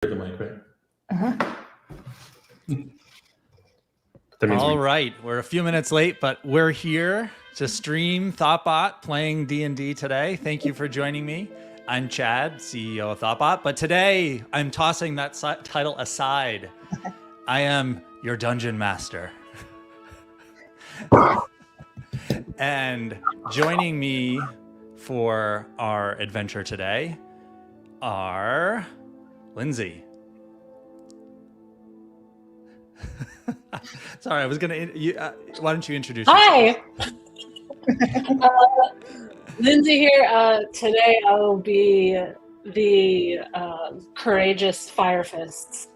The mic, right? All right, we're a few minutes late, but we're here to stream thoughtbot playing D&D today. Thank you for joining me. I'm Chad, CEO of thoughtbot, but today I'm tossing that title aside. I am your dungeon master. And joining me for our adventure today are Lindsay. Sorry, I was going to... why don't you introduce yourself? Hi. Lindsay here. Today I will be the courageous Fire Fists.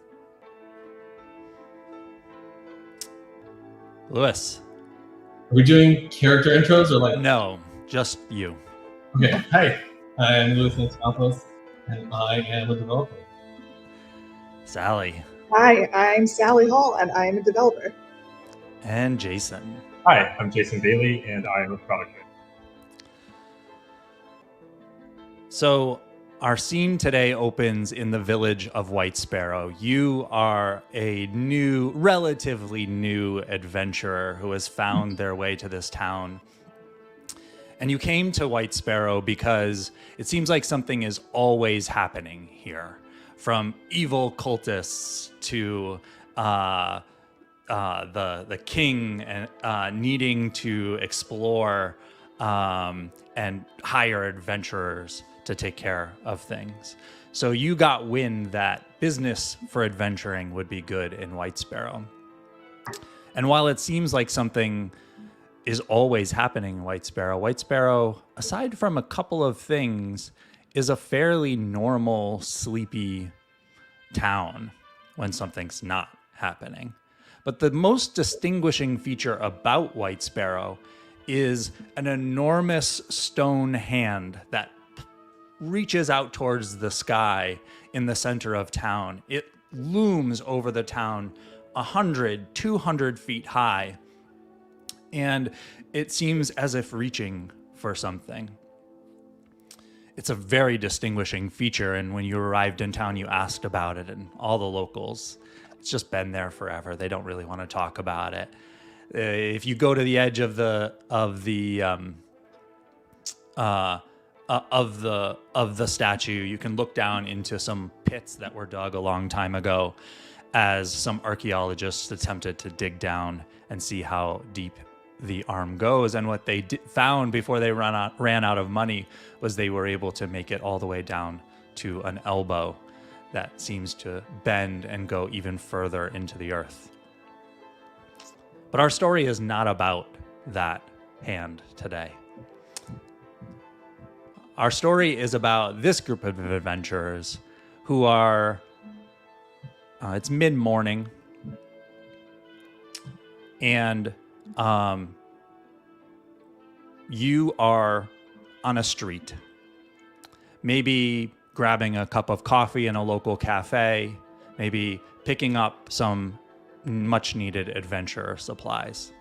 Lewis. Are we doing character intros or like? No, just you. Okay. Hi, I'm Lewis Santos, and I am a developer. Sally. Hi, I'm Sally Hall, and I am a developer. And Jason. Hi, I'm Jason Bailey, and I am a product manager. So our scene today opens in the village of White Sparrow. You are a relatively new adventurer who has found their way to this town. And you came to White Sparrow because it seems like something is always happening here. From evil cultists to the king and needing to explore and hire adventurers to take care of things. So you got wind that business for adventuring would be good in White Sparrow. And while it seems like something is always happening in White Sparrow, aside from a couple of things, is a fairly normal, sleepy town when something's not happening. But the most distinguishing feature about White Sparrow is an enormous stone hand that reaches out towards the sky in the center of town. It looms over the town 100, 200 feet high, and it seems as if reaching for something. It's a very distinguishing feature, and when you arrived in town, you asked about it, and all the locals, it's just been there forever. They don't really want to talk about it. If you go to the edge of the statue, you can look down into some pits that were dug a long time ago, as some archaeologists attempted to dig down and see how deep the arm goes. And what they found before they ran out of money was they were able to make it all the way down to an elbow that seems to bend and go even further into the earth. But our story is not about that hand today. Our story is about this group of adventurers who are, it's mid-morning, and you are on a street, maybe grabbing a cup of coffee in a local cafe, maybe picking up some much-needed adventure supplies.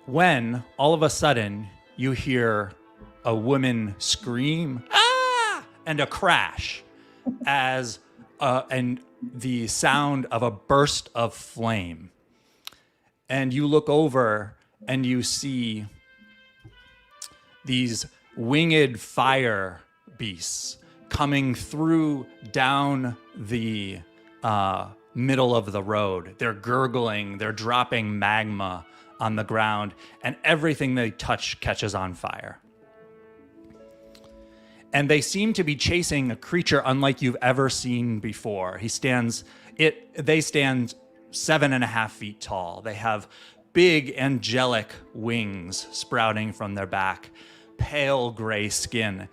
When, all of a sudden, you hear a woman scream, "Ah!" and a crash, and the sound of a burst of flame. And you look over and you see these winged fire beasts coming through down the middle of the road. They're gurgling, they're dropping magma on the ground, and everything they touch catches on fire. And they seem to be chasing a creature unlike you've ever seen before. They stand 7.5 feet tall. They have big angelic wings sprouting from their back, pale gray skin,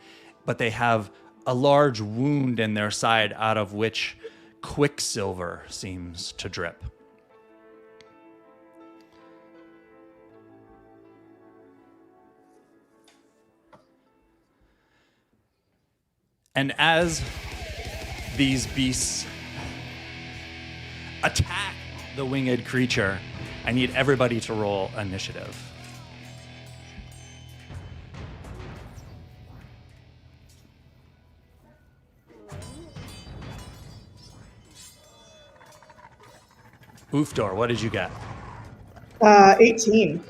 but they have a large wound in their side out of which quicksilver seems to drip. And as these beasts attack the winged creature, I need everybody to roll initiative. Oofdor, what did you get? 18.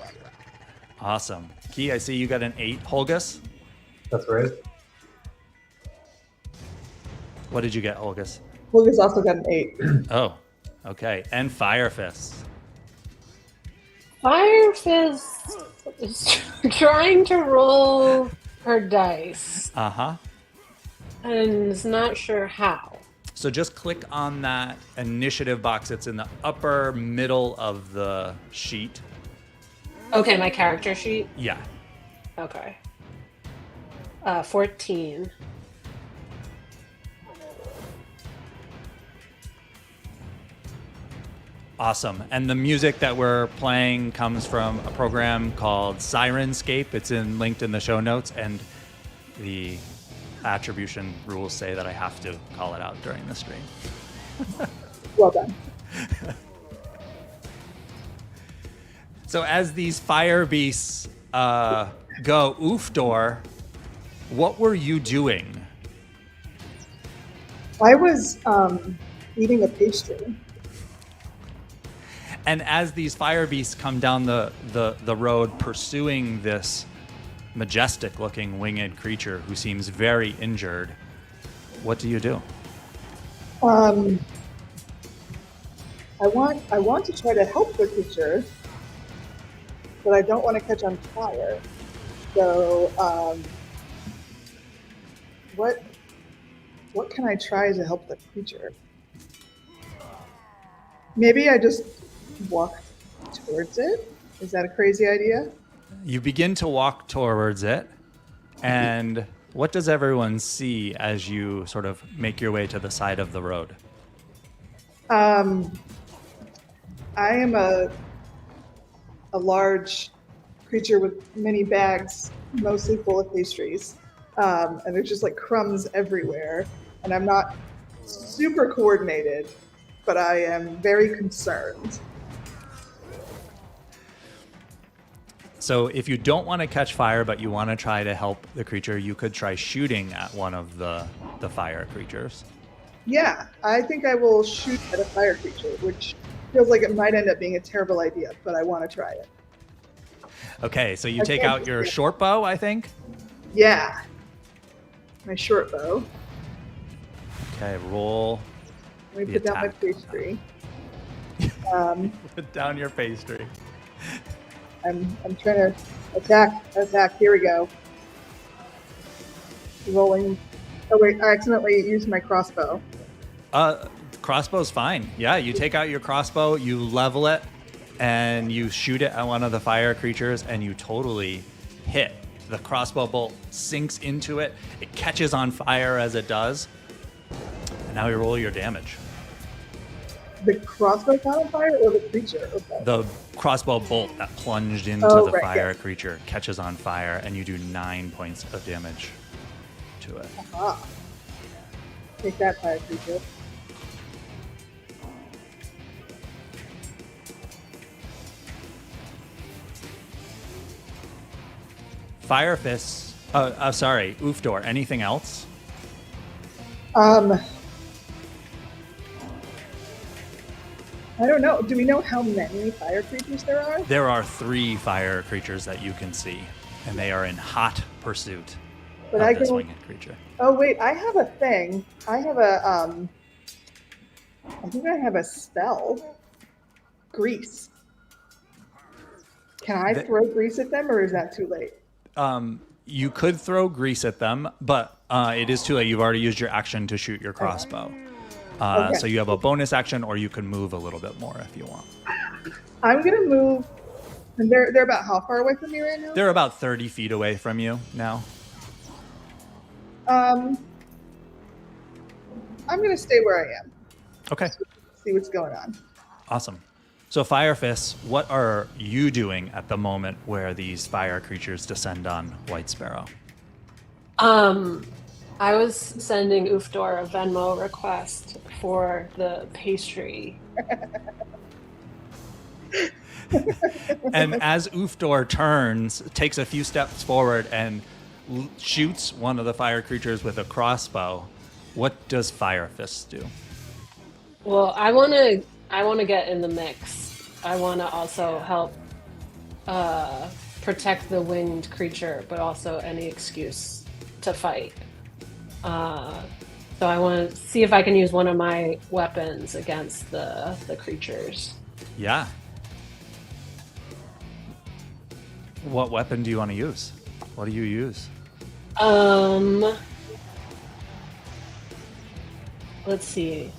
Awesome. Key, I see you got an 8. Holgus, That's right. what did you get, Holgus? Lucas also got an 8. Oh, okay. And Firefist. Firefist is trying to roll her dice Uh-huh. and is not sure how. So just click on that initiative box. It's in the upper middle of the sheet. Okay, my character sheet. Yeah. Okay. 14. Awesome. And the music that we're playing comes from a program called Sirenscape. It's linked in the show notes, and the attribution rules say that I have to call it out during the stream. Well done. So as these fire beasts go, Oofdor, what were you doing? I was eating a pastry. And as these fire beasts come down the road pursuing this majestic looking winged creature who seems very injured, what do you do? I want to try to help the creature, but I don't want to catch on fire. So what can I try to help the creature? Maybe I just walk towards it? Is that a crazy idea? You begin to walk towards it, and what does everyone see as you sort of make your way to the side of the road? I am a large creature with many bags, mostly full of pastries, and there's just like crumbs everywhere. And I'm not super coordinated, but I am very concerned. So if you don't want to catch fire, but you want to try to help the creature, you could try shooting at one of the fire creatures. Yeah, I think I will shoot at a fire creature, which feels like it might end up being a terrible idea, but I want to try it. Okay, so you take out your short bow, I think? Yeah, my short bow. Okay, roll. Let me The put down my attack. pastry. Put down your pastry. I'm trying to attack. Here we go. Rolling. Oh wait, I accidentally used my crossbow. Crossbow's fine. Yeah, you take out your crossbow, you level it, and you shoot it at one of the fire creatures, and you totally hit. The crossbow bolt sinks into it. It catches on fire as it does. And now you roll your damage. The crossbow caught on fire or the creature? Okay. The crossbow bolt that plunged into Oh, the right, fire yeah. creature catches on fire, and you do 9 points of damage to it. Ah. Take that, fire creature. Fire fists. Sorry, Oofdor. Anything else? I don't know. Do we know how many fire creatures there are? There are 3 fire creatures that you can see, and they are in hot pursuit But of I this can. winged creature. Oh wait, I have a thing. I have a I think I have a spell. Grease. Can I throw grease at them, or is that too late? You could throw grease at them, but it is too late. You've already used your action to shoot your crossbow. Okay. So you have a bonus action, or you can move a little bit more if you want. I'm gonna move. And they're about how far away from me right now? They're about 30 feet away from you now. I'm gonna stay where I am. Okay, See what's going on. awesome. So Fire Fists, what are you doing at the moment where these fire creatures descend on White Sparrow? I was sending Oofdor a Venmo request for the pastry. And as Oofdor turns, takes a few steps forward and shoots one of the fire creatures with a crossbow, what does Fire Fist do? Well, I want to I want to get in the mix. I want to also help protect the winged creature, but also any excuse to fight. So I want to see if I can use one of my weapons against the creatures. Yeah. What weapon do you want to use? What do you use? Let's see.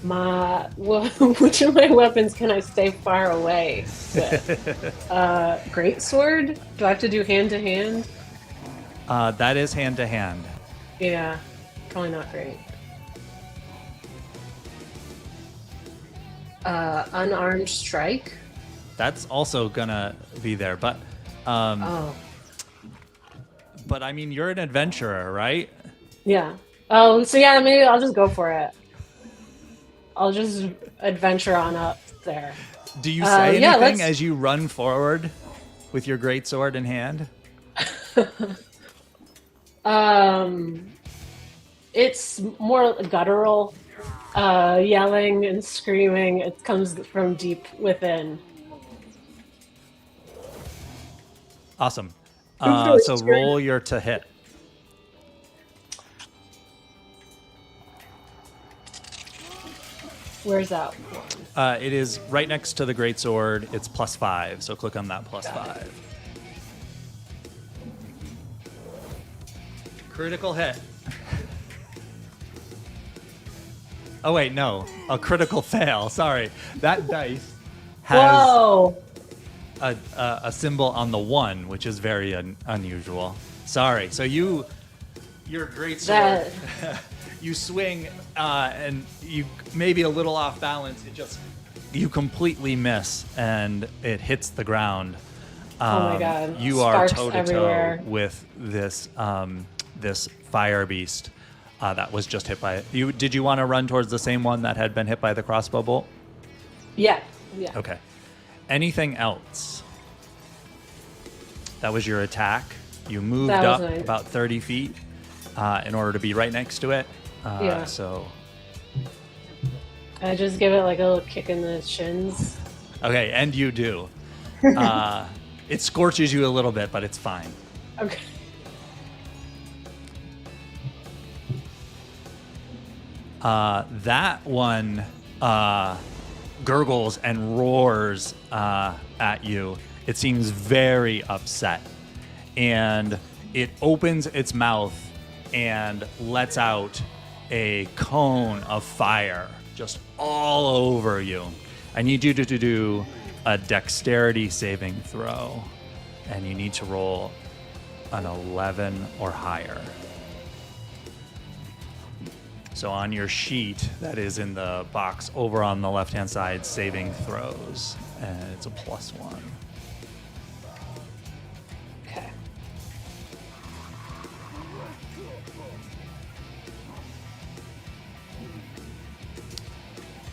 Which of my weapons can I stay far away with? Greatsword? Do I have to do hand to hand? That is hand to hand. Yeah, probably not great. Unarmed strike? That's also gonna be there, but Oh, but I mean, you're an adventurer, right? yeah. Oh, so yeah, maybe I'll just go for it. I'll just adventure on up there. Do you say yeah, anything let's- as you run forward with your great sword in hand? It's more guttural, yelling and screaming. It comes from deep within. Awesome. Who's So doing roll your to hit. Where's that? It is right next to the great sword. It's +5, so click on that +5. Critical hit. Oh wait, no, a critical fail. Sorry, that dice has Whoa! a symbol on the 1, which is very unusual. Sorry. So your great sword, you swing and you maybe a little off balance. You completely miss and it hits the ground. Oh my God. You are Sparks toe to toe everywhere. with this this fire beast that was just hit by you. Did you want to run towards the same one that had been hit by the crossbow bolt? Yeah. Okay. Anything else? That was your attack. You moved That was up nice. about 30 feet in order to be right next to it. Yeah. So, I just give it like a little kick in the shins. okay, and you do. It scorches you a little bit, but it's fine. Okay. That one gurgles and roars at you. It seems very upset. And it opens its mouth and lets out a cone of fire just all over you. I need you to do a dexterity saving throw. And you need to roll an 11 or higher. So on your sheet that is in the box over on the left-hand side, saving throws, and it's a +1. Okay.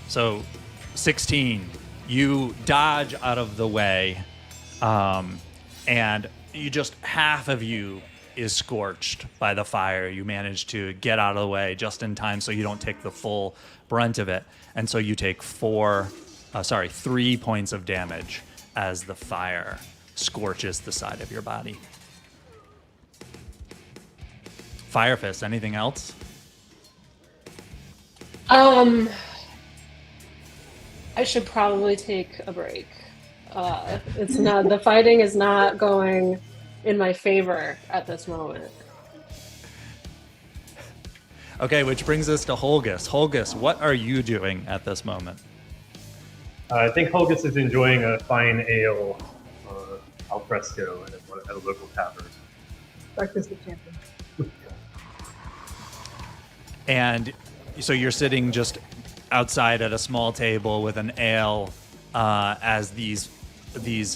So 16, you dodge out of the way, and you just half of you is scorched by the fire. You manage to get out of the way just in time so you don't take the full brunt of it. And so you take 3 points of damage as the fire scorches the side of your body. Fire Fist, anything else? I should probably take a break. It's not the fighting is not going in my favor at this moment. Okay, which brings us to Holgus. Holgus, what are you doing at this moment? I think Holgus is enjoying a fine ale, al fresco, at a local tavern. Breakfast of champions. And so you're sitting just outside at a small table with an ale as these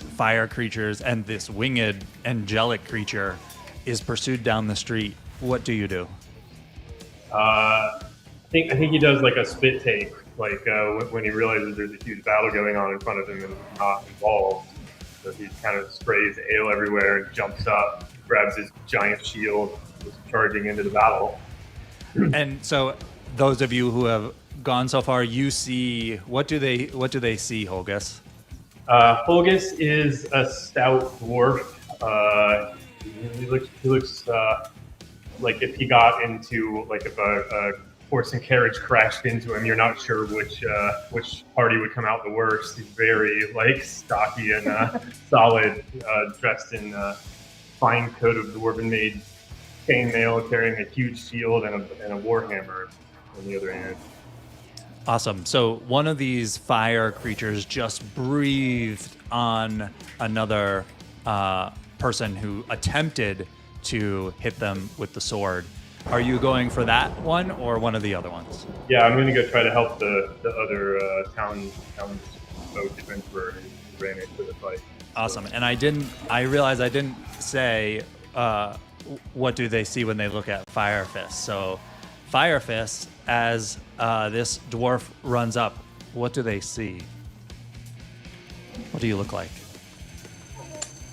fire creatures and this winged angelic creature is pursued down the street. What do you do? I think he does like a spit take, like when he realizes there's a huge battle going on in front of him and he's not involved. So he kind of sprays ale everywhere and jumps up, grabs his giant shield, is charging into the battle. And so those of you who have gone so far, you see what do they see, Holgus? Holgus is a stout dwarf. He looks like if he got into, like, if a horse and carriage crashed into him, you're not sure which party would come out the worst. He's very, like, stocky and solid, dressed in fine coat of dwarven made chainmail, carrying a huge shield and a warhammer on the other hand. Awesome. So one of these fire creatures just breathed on another person who attempted to hit them with the sword. Are you going for that one or one of the other ones? Yeah, I'm going to go try to help the other townsfolk adventurer who ran into the fight. Awesome. And I realized I didn't say what do they see when they look at Fire Fist. So Fire Fist, as this dwarf runs up, what do they see? What do you look like?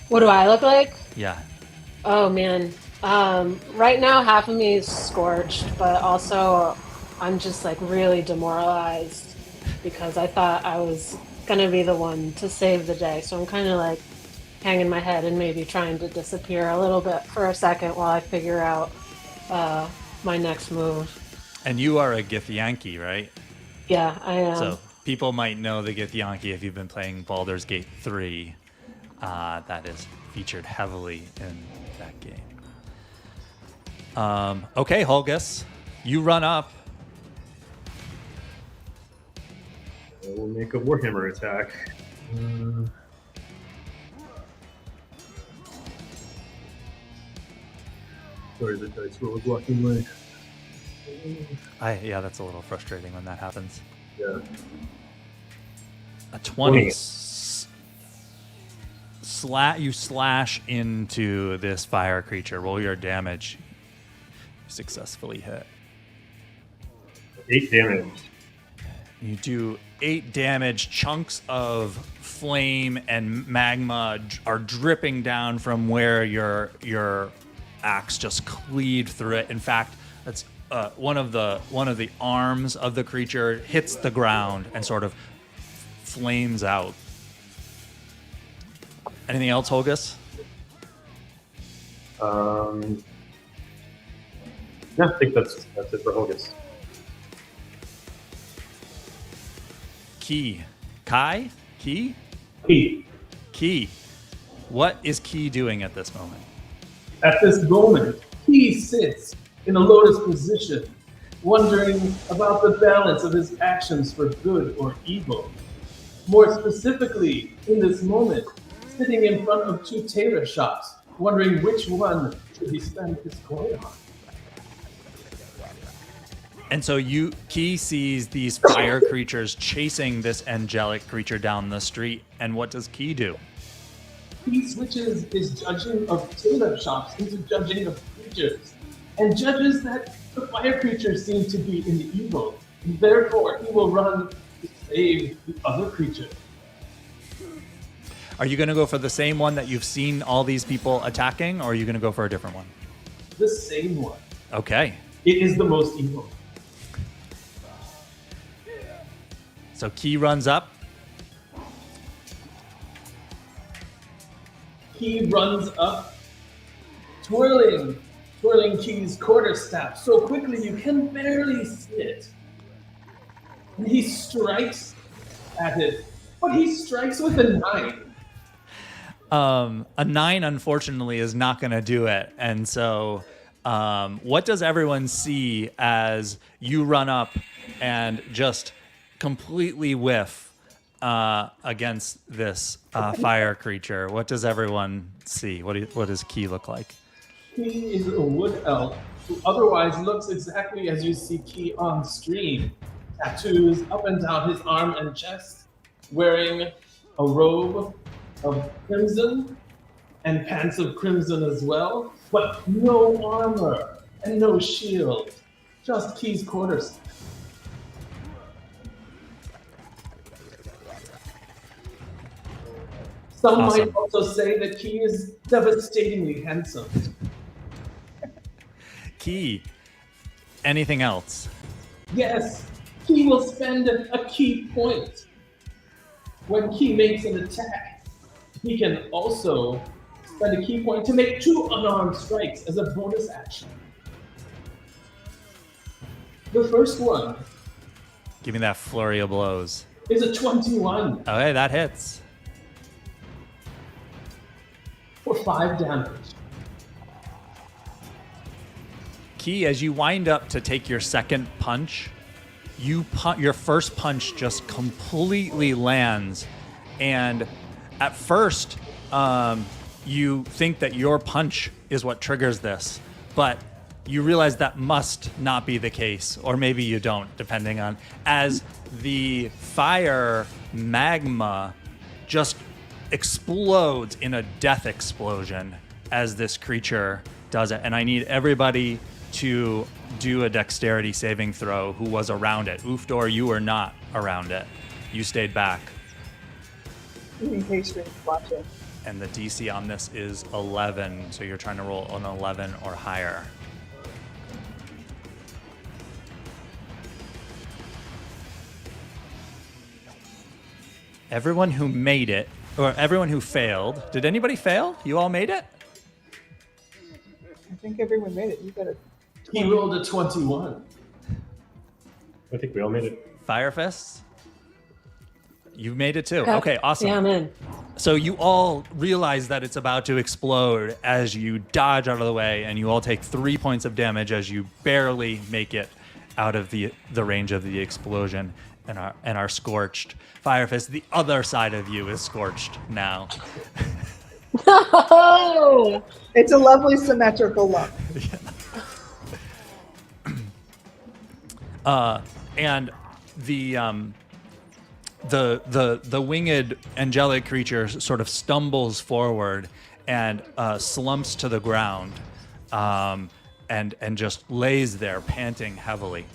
What do I look like? Yeah. Oh man. Right now half of me is scorched, but also I'm just like really demoralized because I thought I was gonna be the one to save the day. So I'm kind of like hanging my head and maybe trying to disappear a little bit for a second while I figure out my next move. And you are a Githyanki, right? Yeah, I am. So people might know the Githyanki if you've been playing Baldur's Gate 3. That is featured heavily in that game. Okay, Holgus, you run up. We'll make a warhammer attack. Sorry, the dice roll is blocking my... Yeah, that's a little frustrating when that happens. Yeah. A 20. 20. You slash into this fire creature. Roll your damage. You successfully hit. 8 damage. You do 8 damage. Chunks of flame and magma are dripping down from where your axe just cleaved through it. In fact, that's one of the arms of the creature hits the ground and sort of flames out. Anything else, Holgus? Yeah, I think that's it for Holgus. Kai? Key? What is Key doing at this moment? At this moment, he sits in a lotus position, wondering about the balance of his actions for good or evil. More specifically, in this moment, sitting in front of 2 tailor shops, wondering which one should he spend his coin on. And so Key sees these fire creatures chasing this angelic creature down the street, and what does Key do? He switches his judging of tailor shops into judging of creatures, and judges that the fire creatures seem to be in the evil, and therefore he will run to save the other creature. Are you going to go for the same one that you've seen all these people attacking, or are you going to go for a different one? The same one. Okay. It is the most evil. So Key runs up. He runs up, twirling Key's quarterstaff so quickly you can barely see it. And he strikes at it, but he strikes with a 9. A 9, unfortunately, is not going to do it. And so what does everyone see as you run up and just completely whiff against this fire creature? What does everyone see? What does Key look like? He is a wood elf who otherwise looks exactly as you see Key on screen. Tattoos up and down his arm and chest, wearing a robe of crimson and pants of crimson as well, but no armor and no shield, just Key's quarterstaff. Some Awesome. might also say that Key is devastatingly handsome. Key, anything else? Yes, Key will spend a key point. When Key makes an attack, he can also spend a key point to make 2 unarmed strikes as a bonus action. The first one Give me that flurry of blows. is a 21 Okay, that hits. for 5 damage. Key, as you wind up to take your second punch, your first punch just completely lands, and at first you think that your punch is what triggers this, but you realize that must not be the case, or maybe you don't, depending on, as the fire magma just explodes in a death explosion as this creature does it. And I need everybody to do a dexterity saving throw who was around it. Oofdor, you were not around it. You stayed back. In case you're watching. And the DC on this is 11, so you're trying to roll an 11 or higher. Everyone who made it, or everyone who failed, did anybody fail? You all made it? I think everyone made it. You got it. He rolled a 21. I think we all made it. Fire fists? You made it too. Okay, awesome. Yeah, I'm in. So you all realize that it's about to explode as you dodge out of the way, and you all take 3 points of damage as you barely make it out of the range of the explosion and are scorched. Fire Fist, the other side of you is scorched now. No! It's a lovely symmetrical lump. And the winged angelic creature sort of stumbles forward and slumps to the ground, and just lays there panting heavily.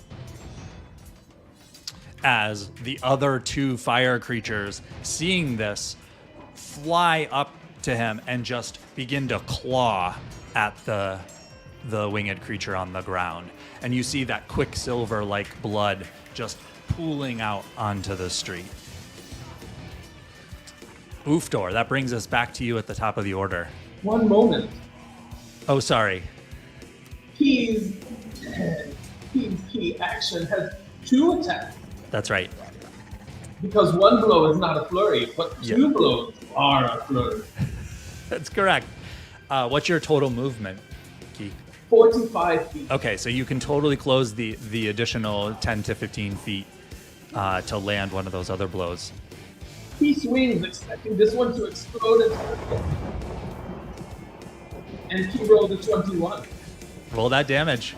As the other 2 fire creatures, seeing this, fly up to him and just begin to claw at the winged creature on the ground. And you see that quicksilver-like blood just pooling out onto the street. Oofdor, that brings us back to you at the top of the order. One moment. Oh, sorry. Key's key action has 2 attacks. That's right. Because 1 blow is not a flurry, but 2 Yeah. blows are a flurry. That's correct. What's your total movement, Key? 45 feet. Okay, so you can totally close the additional 10 to 15 feet to land one of those other blows. He swings, expecting this one to explode and hurt him. And he rolled a 21. Roll that damage.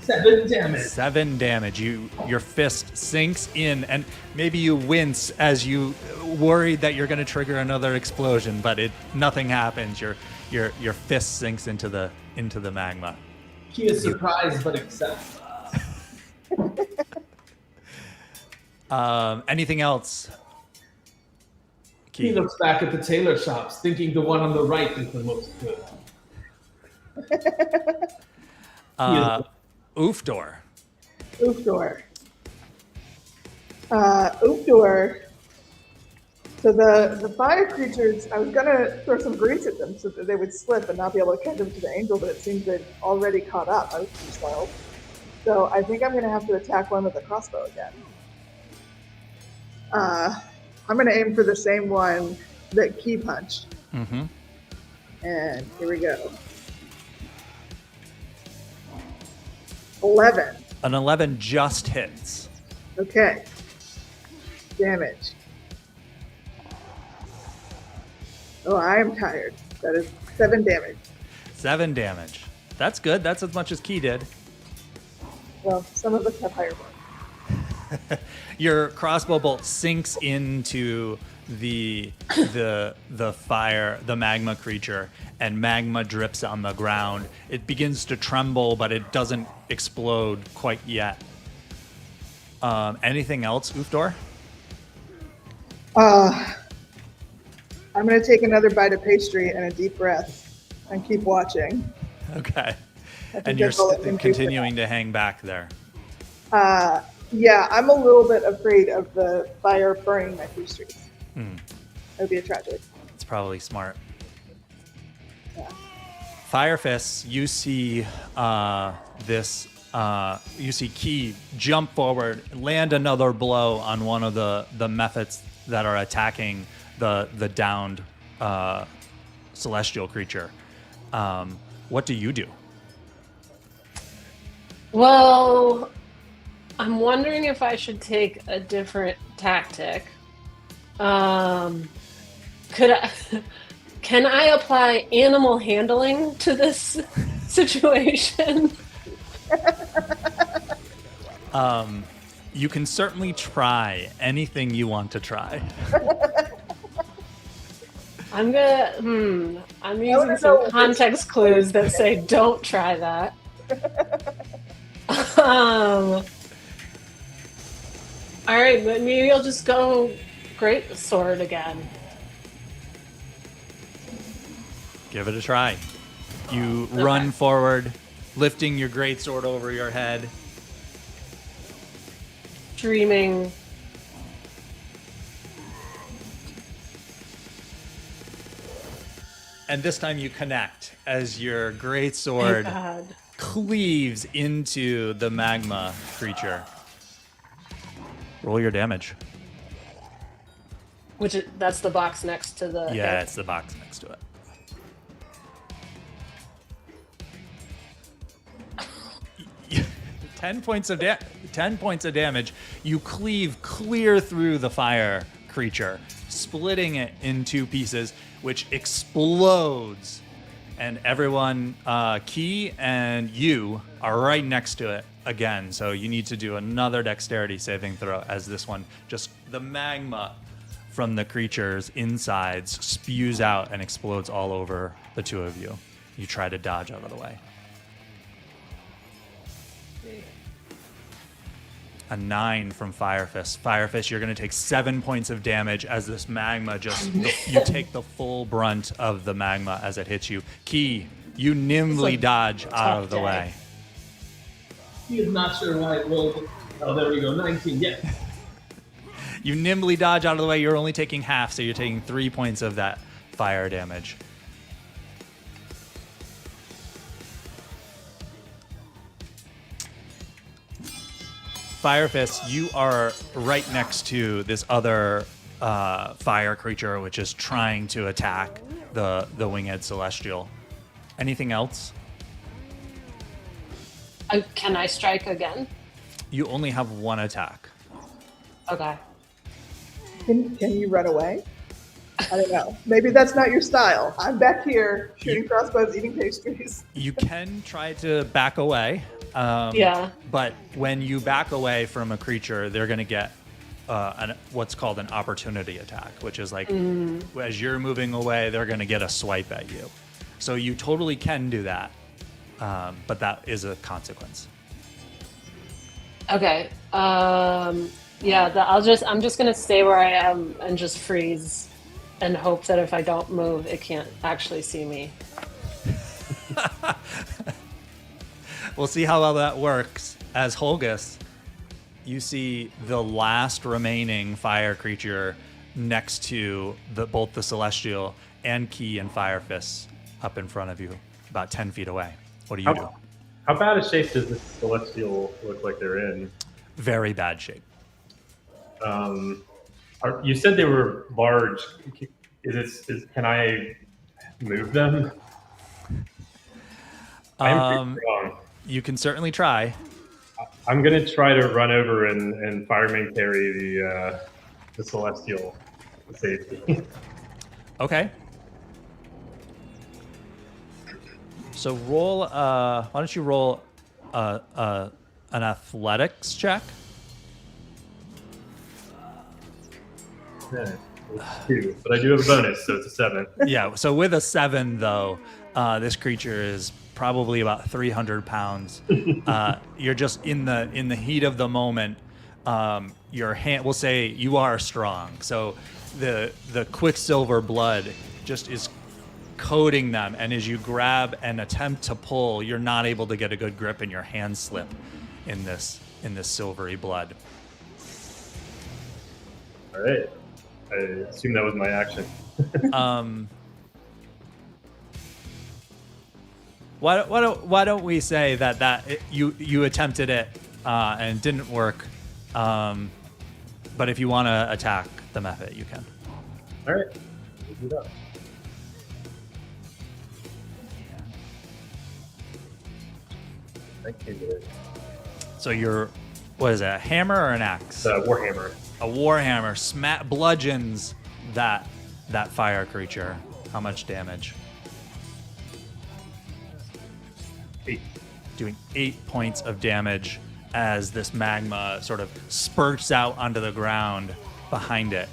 Seven damage. 7 damage. Your fist sinks in, and maybe you wince as you worried that you're going to trigger another explosion, but nothing happens. Your fist sinks into the magma. He is surprised but accepts. Anything else? He looks back at the tailor shops, thinking the one on the right is the most good. Oofdor. Oofdor. Oofdor. So the fire creatures, I was gonna throw some grease at them so that they would slip and not be able to catch up to the angel, but it seems they'd already caught up. I was too slow. So I think I'm gonna have to attack one with a crossbow again. I'm gonna aim for the same one that Key punched. Mm-hmm. And here we go. 11. An 11 just hits. Okay. Damage. Oh, I am tired. That is 7 damage. 7 damage. That's good. That's as much as Key did. Well, some of us have higher ones. Your crossbow bolt sinks into the fire, the magma creature, and magma drips on the ground. It begins to tremble, but it doesn't explode quite yet. Anything else, Oofdor? I'm going to take another bite of pastry and a deep breath and keep watching. Okay. I think And you're that's all I can do for continuing to hang back there. Yeah, I'm a little bit afraid of the fire burning my pastries. Hmm. That would be a tragedy. It's probably smart. Yeah. Fire Fists, you see this. You see Key jump forward, land another blow on one of the methods that are attacking the downed celestial creature. What do you do? Well, I'm wondering if I should take a different tactic. Can I apply animal handling to this situation? You can certainly try anything you want to try. I'm using some context clues that say don't try that. All right, but maybe I'll just go great sword again. Give it a try. You run forward, lifting your greatsword over your head. Dreaming. And this time you connect as your Thank greatsword God. cleaves into the magma creature. Roll your damage. That's the box next to the. Yeah, it's the box next to it. Ten points of damage. You cleave clear through the fire creature, splitting it in two pieces, which explodes. And everyone, Key and you, are right next to it again. So you need to do another dexterity saving throw as this one, just the magma from the creature's insides spews out and explodes all over the two of you. You try to dodge out of the way. A 9 from Fire Fist. Fire Fist, you're going to take 7 points of damage as this magma you take the full brunt of the magma as it hits you. Key, you nimbly dodge out of the way. He is not sure why it rolled. Oh, there we go. 19. Yes. You nimbly dodge out of the way. You're only taking half, so you're taking 3 points of that fire damage. Fire Fist, you are right next to this other fire creature, which is trying to attack the winged celestial. Anything else? Can I strike again? You only have one attack. Okay. Can you run away? I don't know. Maybe that's not your style. I'm back here shooting crossbows, eating pastries. You can try to back away. Yeah. But when you back away from a creature, they're going to get what's called an opportunity attack, which is like as you're moving away, they're going to get a swipe at you. So you totally can do that, but that is a consequence. Okay. I'm just gonna stay where I am and just freeze, and hope that if I don't move, it can't actually see me. We'll see how well that works. As Holgus, you see the last remaining fire creature next to both the Celestial and Key and Fire Fists up in front of you, about 10 feet away. What do you do? How bad a shape does this Celestial look like they're in? Very bad shape. You said they were large. Can I move them? I'm pretty strong. You can certainly try. I'm gonna try to run over and fireman carry the Celestial to safety. Okay. So roll. Why don't you roll an athletics check? Yeah, it's 2, but I do have a bonus, so it's a 7. Yeah. So with a 7, though, this creature is probably about 300 pounds. You're just in the heat of the moment. your hand, we'll say you are strong. So the quicksilver blood just is coating them, and as you grab and attempt to pull, you're not able to get a good grip, and your hands slip in this silvery blood. All right. I assume that was my action. Why don't we say that you attempted it and it didn't work, but if you want to attack the method, you can. All right. We'll do that. So you're, what is it, a hammer or an axe? Warhammer. A warhammer bludgeons that fire creature. How much damage? 8. Doing 8 points of damage as this magma sort of spurts out onto the ground behind it.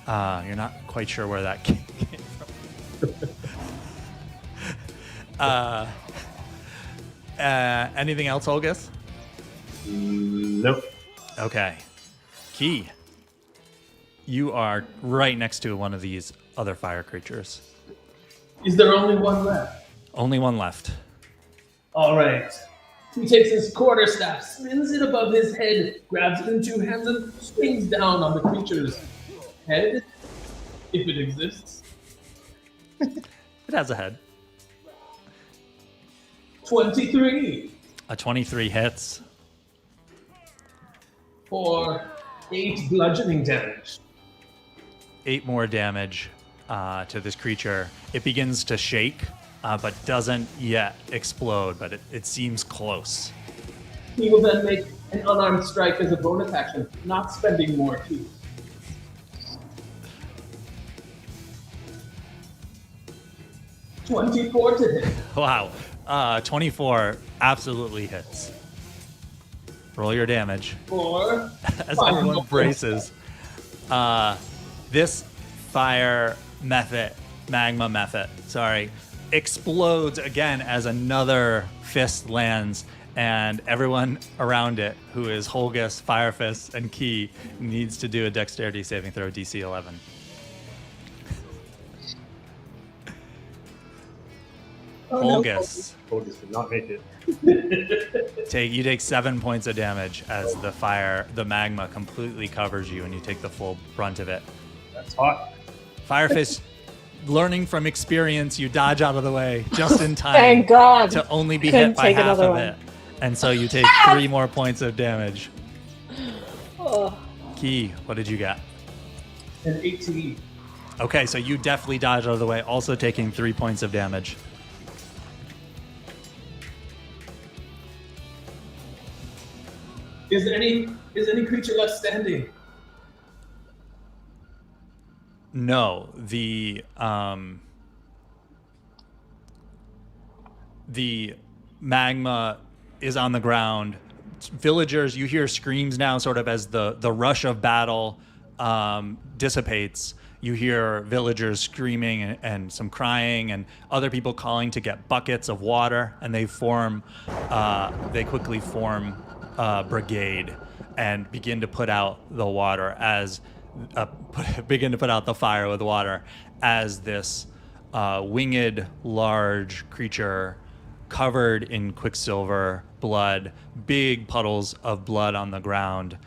You're not quite sure where that came from. Anything else, Olgus? Nope. Okay. Key. You are right next to one of these other fire creatures. Is there only one left? Only one left. All right. He takes his quarterstaff, spins it above his head, grabs it in 2 hands, and swings down on the creature's head, if it exists. It has a head. 23 A 23 hits. for 8 bludgeoning damage. 8 more damage to this creature. It begins to shake, but doesn't yet explode, but it seems close. He will then make an unarmed strike as a bonus action, not spending more ki. $24 to hit. Wow. 24 absolutely hits. Roll your damage. For As 5 everyone more. braces. This fire method, magma method, explodes again as another fist lands, and everyone around it, who is Holgus, Fire Fist, and Key, needs to do a dexterity saving throw, DC 11. Oh, no, Holgus, Holgus did not make it. you take 7 points of damage as the magma completely covers you, and you take the full brunt of it. That's hot. Fire Fist, learning from experience, you dodge out of the way just in time. Thank God. To only be Couldn't hit by take half another of one. it. And so you take 3 more points of damage. Oh. Key, what did you get? An 18. Okay, so you definitely dodge out of the way, also taking 3 points of damage. Is any creature left standing? No, the magma is on the ground. Villagers, you hear screams now, sort of as the rush of battle dissipates. You hear villagers screaming and some crying, and other people calling to get buckets of water, and they quickly form a brigade and begin to put out the water begin to put out the fire with water as this winged large creature covered in quicksilver blood, big puddles of blood on the ground,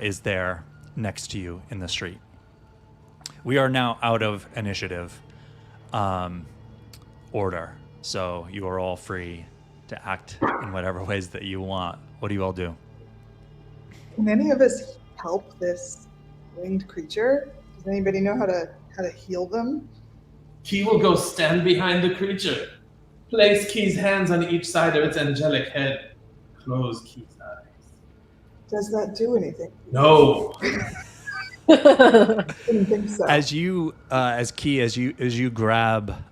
is there next to you in the street. We are now out of initiative order, so you are all free to act in whatever ways that you want. What do you all do? Can any of us help this winged creature? Does anybody know how to heal them? Key will go stand behind the creature. Place Key's hands on each side of its angelic head. Close Key's eyes. Does that do anything? No. Didn't think so. As you grab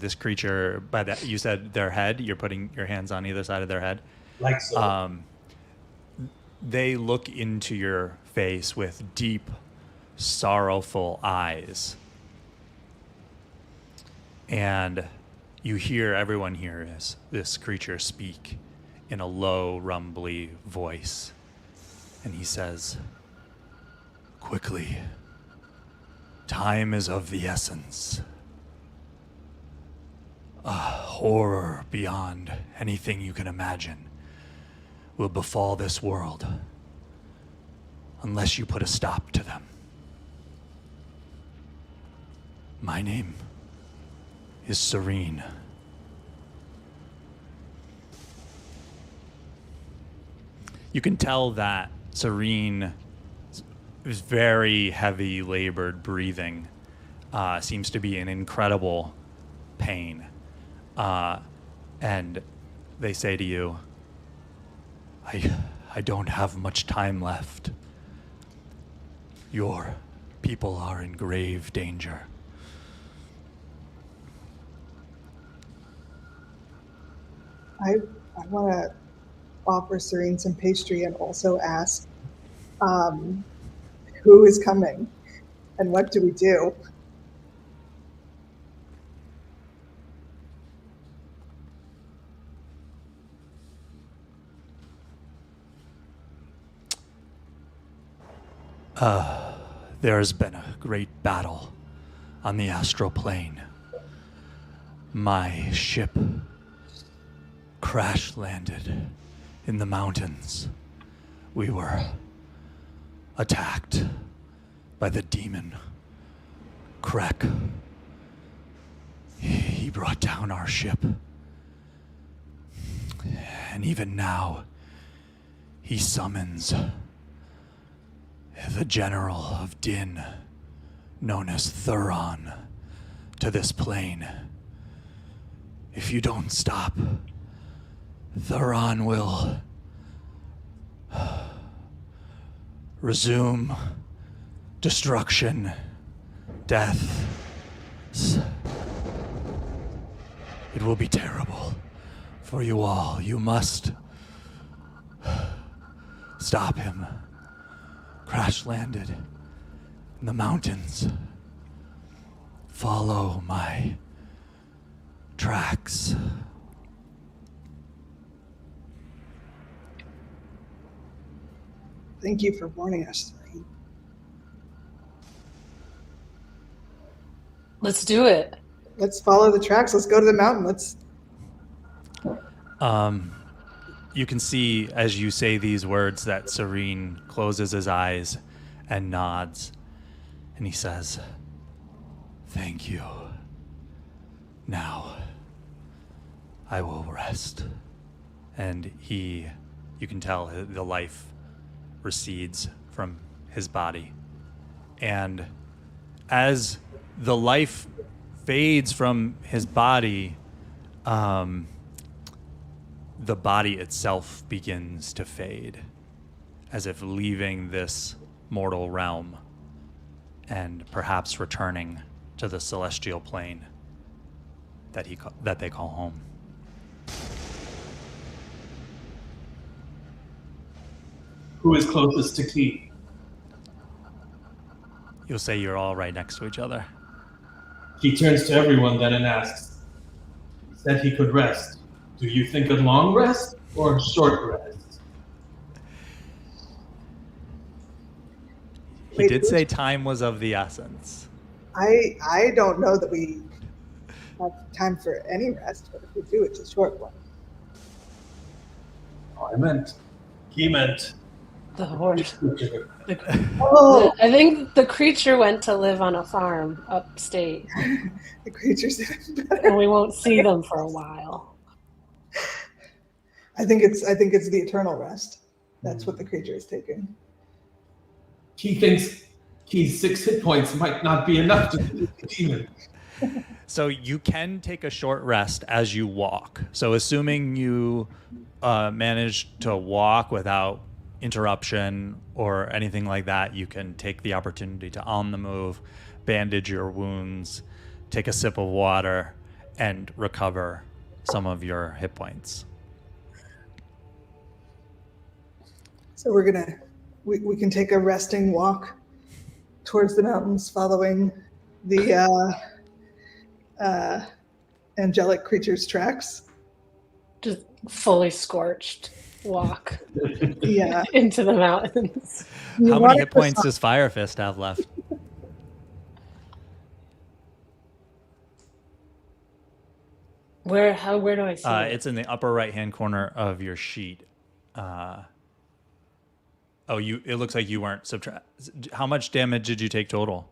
this creature by that, you said their head. You're putting your hands on either side of their head. Like so. They look into your face with deep, sorrowful eyes, and everyone hears this creature speak in a low, rumbly voice. and he says, "Quickly, time is of the essence. A horror beyond anything you can imagine will befall this world unless you put a stop to them. My name is Serene." You can tell that Serene is very heavy labored breathing, seems to be in incredible pain. And they say to you, I don't have much time left. Your people are in grave danger. I want to offer Serene some pastry and also ask who is coming and what do we do? There's been a great battle on the astral plane. My ship crash landed in the mountains. We were attacked by the demon Krek. He brought down our ship. And even now, he summons the general of Din, known as Thuron, to this plane. If you don't stop, Thuron will resume destruction, death. It will be terrible for you all. You must stop him. Crash landed in the mountains. Follow my tracks. Thank you for warning us, Serene. Let's do it. Let's follow the tracks. Let's go to the mountain. You can see as you say these words that Serene closes his eyes and nods, and he says, "Thank you. Now I will rest." And you can tell the life recedes from his body. And as the life fades from his body, the body itself begins to fade, as if leaving this mortal realm and perhaps returning to the celestial plane that they call home. Who is closest to Key? You'll say you're all right next to each other. He turns to everyone then and asks, "He said he could rest. Do you think a long rest or a short rest?" He did say time was of the essence. I don't know that we have time for any rest, but if we do, it's a short one. Oh, he meant The horse. Oh, I think the creature went to live on a farm upstate, the creature's even better. and we won't see them for a while. I think it's the eternal rest. That's what the creature is taking. He thinks Key's 6 hit points might not be enough to defeat the demon. So you can take a short rest as you walk. So assuming you manage to walk without interruption or anything like that, you can take the opportunity to, on the move, bandage your wounds, take a sip of water, and recover some of your hit points. So we can take a resting walk towards the mountains, following the angelic creature's tracks. Just fully scorched. walk Yeah. into the mountains. You How want many it hit to points sound- does Fire Fist have left? Where do I see it? It's in the upper right-hand corner of your sheet. It looks like you weren't subtract. How much damage did you take total?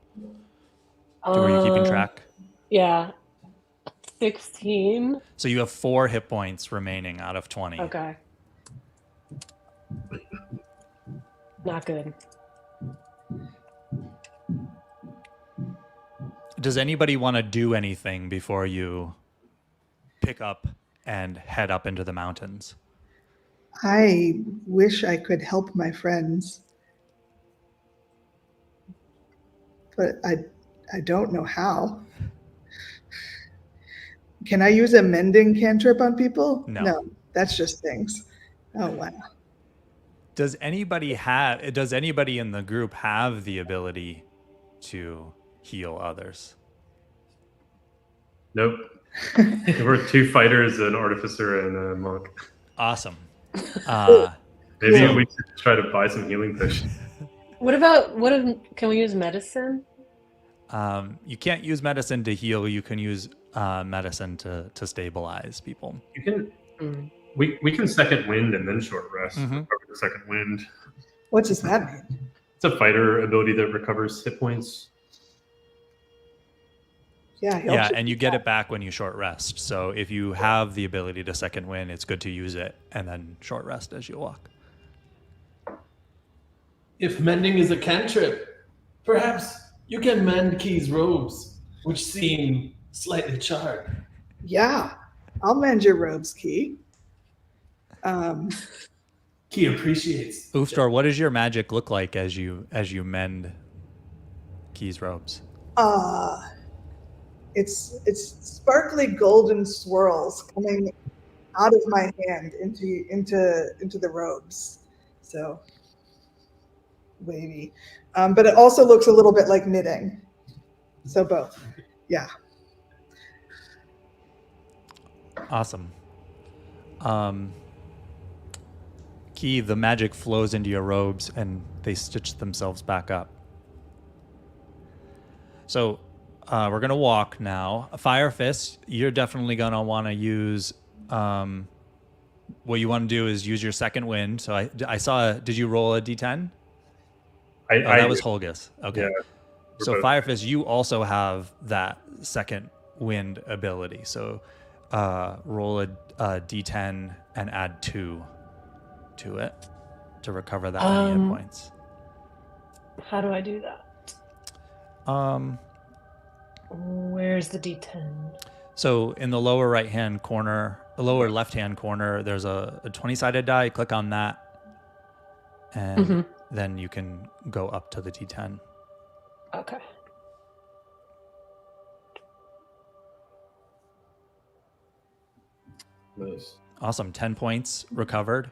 Were you keeping track? Yeah. 16. So you have 4 hit points remaining out of 20. Okay. Not good. Does anybody want to do anything before you pick up and head up into the mountains? I wish I could help my friends, but I don't know how. Can I use a mending cantrip on people? No. That's just things. Oh wow. Does anybody in the group have the ability to heal others? Nope. We're 2 fighters, an artificer, and a monk. Awesome. Maybe Cool. we should try to buy some healing potions. Can we use medicine? You can't use medicine to heal. You can use medicine to stabilize people. You can. Mm. We can second wind and then short rest. Mhm. Recover the second wind. What does that mean? It's a fighter ability that recovers hit points. Yeah. he'll Yeah, just- and you get it back when you short rest. So if you have the ability to second wind, it's good to use it and then short rest as you walk. If mending is a cantrip, perhaps you can mend Key's robes, which seem slightly charred. Yeah. I'll mend your robes, Key. Key appreciates. Oofstor, what does your magic look like as you mend Key's robes? It's sparkly golden swirls coming out of my hand into the robes. So wavy. But it also looks a little bit like knitting. So both. Yeah. Awesome. Key, the magic flows into your robes and they stitch themselves back up. So we're going to walk now. Fire Fist, you're definitely going to want to use... what you want to do is use your second wind. So I saw... Did you roll a d10? That was Holgus. Okay. Yeah, So both. Fire Fist, you also have that second wind ability. So roll a d10 and add 2 to it to recover that many hit points. How do I do that? Where's the D10? So in the lower right-hand corner, the lower left-hand corner, there's a 20-sided die. Click on that, and then you can go up to the d10. Okay. Nice. Awesome. 10 points recovered.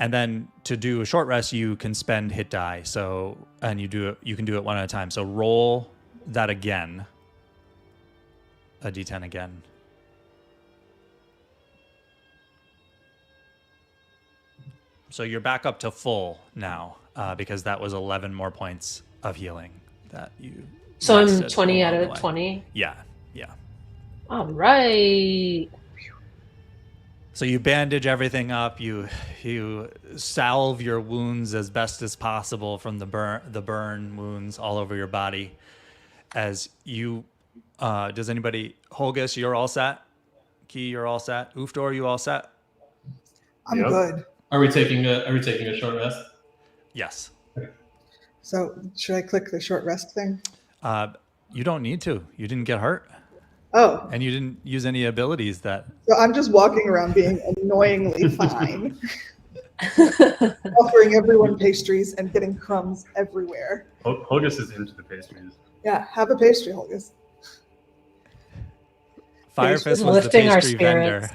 And then to do a short rest, you can spend hit die. So, and you can do it one at a time. So roll that again. A d10 again. So you're back up to full now, because that was 11 more points of healing that you. So I'm rested 20 out along of the way. 20. Yeah. All right. So you bandage everything up. You salve your wounds as best as possible from the burn wounds all over your body. As you, does anybody? Holgus, you're all set. Key, you're all set. Oofdor, you all set? I'm Yep. good. Are we taking a short rest? Yes. So should I click the short rest thing? You don't need to. You didn't get hurt, Oh, and you didn't use any abilities that. so I'm just walking around being annoyingly fine, offering everyone pastries and getting crumbs everywhere. Holgus is into the pastries. Yeah, have a pastry, Holgus. Fire Pastry. Fist was the Lifting our pastry vendor.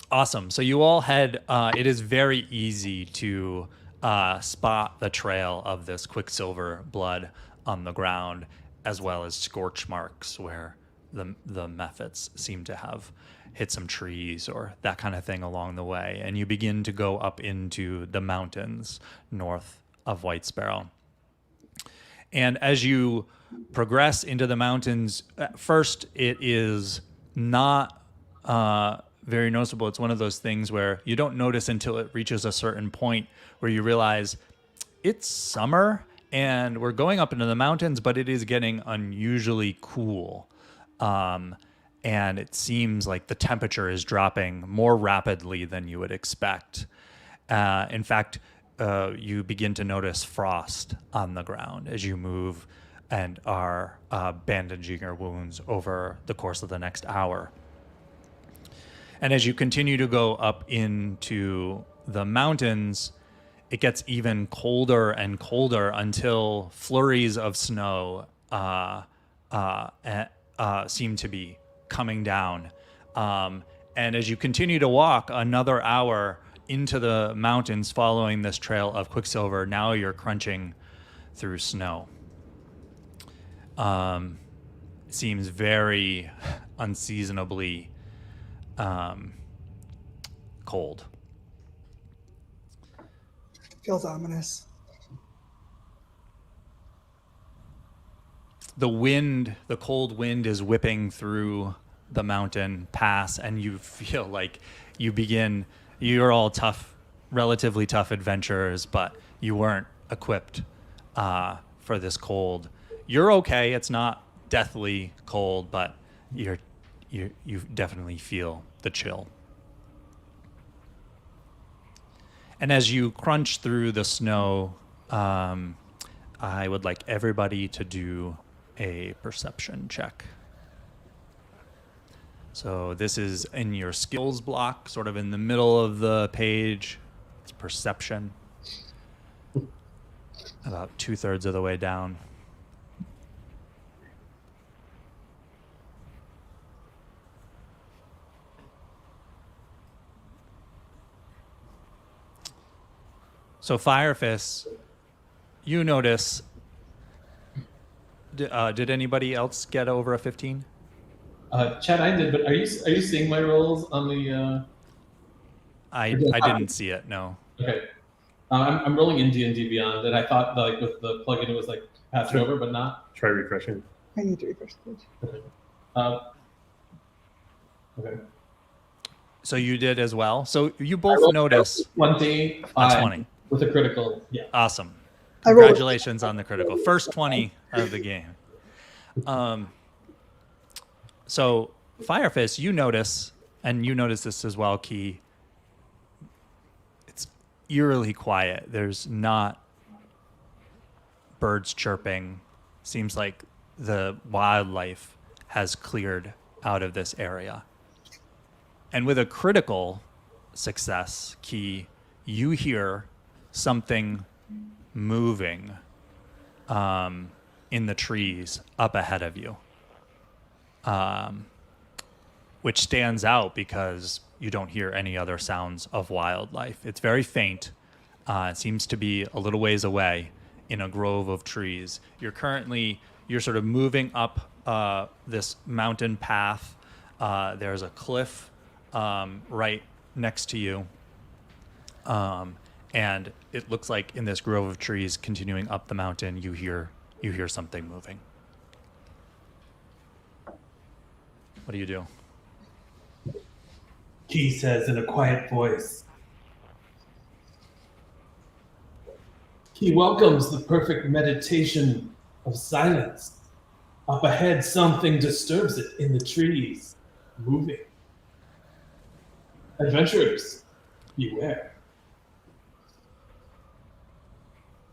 Awesome. So you all head. It is very easy to spot the trail of this quicksilver blood on the ground, as well as scorch marks where the mephits seem to have hit some trees or that kind of thing along the way, and you begin to go up into the mountains north of White Sparrow. And as you progress into the mountains, at first it is not very noticeable. It's one of those things where you don't notice until it reaches a certain point where you realize it's summer and we're going up into the mountains, but it is getting unusually cool. And it seems like the temperature is dropping more rapidly than you would expect. In fact, you begin to notice frost on the ground as you move and are bandaging your wounds over the course of the next hour. And as you continue to go up into the mountains, it gets even colder and colder until flurries of snow seem to be coming down. And as you continue to walk another hour into the mountains following this trail of Quicksilver, now you're crunching through snow. Seems very unseasonably cold. Feels ominous. The wind, the cold wind is whipping through the mountain pass, and you feel like you're all tough, relatively tough adventurers, but you weren't equipped for this cold. You're okay. It's not deathly cold, but you definitely feel the chill. And as you crunch through the snow, I would like everybody to do a perception check. So this is in your skills block, sort of in the middle of the page. It's perception. About 2/3 of the way down. So Firefist, you notice. Did anybody else get over a 15? Chad, I did, but are you seeing my rolls on the? I didn't see it. No. Okay, I'm rolling in D&D Beyond, and I thought like with the plugin it was like passed over, but not. Try refreshing. I need to refresh the page. Okay. So you did as well. So you both notice 20. 20 with a critical. Yeah. Awesome. I rolled- Congratulations on the critical. First 20 of the game. So Firefist, you notice, and you notice this as well, Key. It's eerily quiet. There's not birds chirping. Seems like the wildlife has cleared out of this area. And with a critical success, Key, you hear something moving in the trees up ahead of you, which stands out because you don't hear any other sounds of wildlife. It's very faint. It seems to be a little ways away in a grove of trees. You're sort of moving up this mountain path. There's a cliff right next to you. And it looks like in this grove of trees continuing up the mountain, you hear something moving. What do you do? Key says in a quiet voice. He welcomes the perfect meditation of silence. Up ahead, something disturbs it in the trees, moving. Adventurers, beware.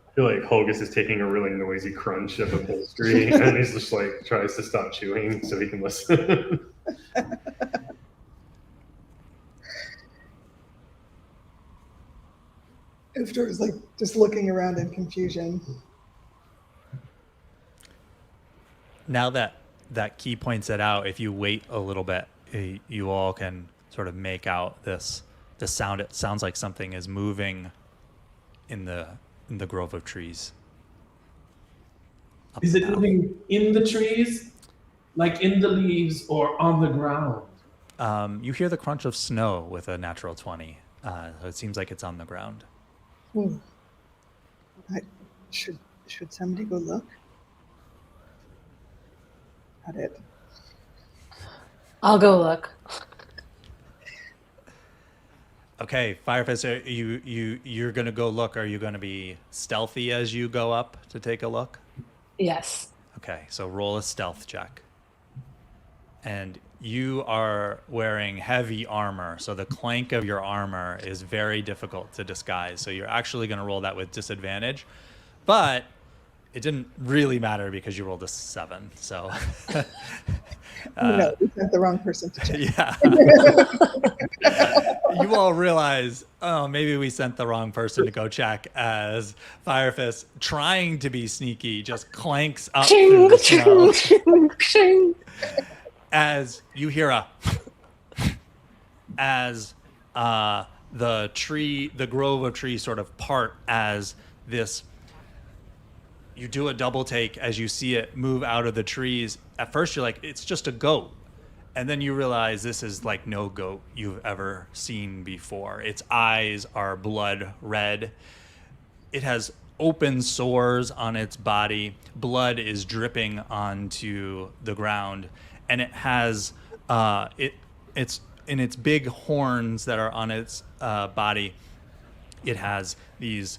I feel like Holgus is taking a really noisy crunch of upholstery and he's just like tries to stop chewing so he can listen. Ufter is like just looking around in confusion. Now that Key points it out, if you wait a little bit, you all can sort of make out this sound. It sounds like something is moving in the grove of trees. Is it moving in the trees? like in the leaves or on the ground? You hear the crunch of snow with a natural 20. So it seems like it's on the ground. Hmm. Should somebody go look at it? I'll go look. Okay, Firefist, you're gonna go look. Are you gonna be stealthy as you go up to take a look? Yes. Okay, so roll a stealth check. And you are wearing heavy armor, so the clank of your armor is very difficult to disguise. So you're actually going to roll that with disadvantage. But it didn't really matter because you rolled a 7. So No, we sent the wrong person to check. yeah. You all realize, oh, maybe we sent the wrong person to go check, as Firefist, trying to be sneaky, just clanks up through the snow. As you hear as the grove of trees sort of part, as this, you do a double take as you see it move out of the trees. At first you're like, it's just a goat. And then you realize this is like no goat you've ever seen before. Its eyes are blood red. It has open sores on its body. Blood is dripping onto the ground. And it has it's in its big horns that are on its body. It has these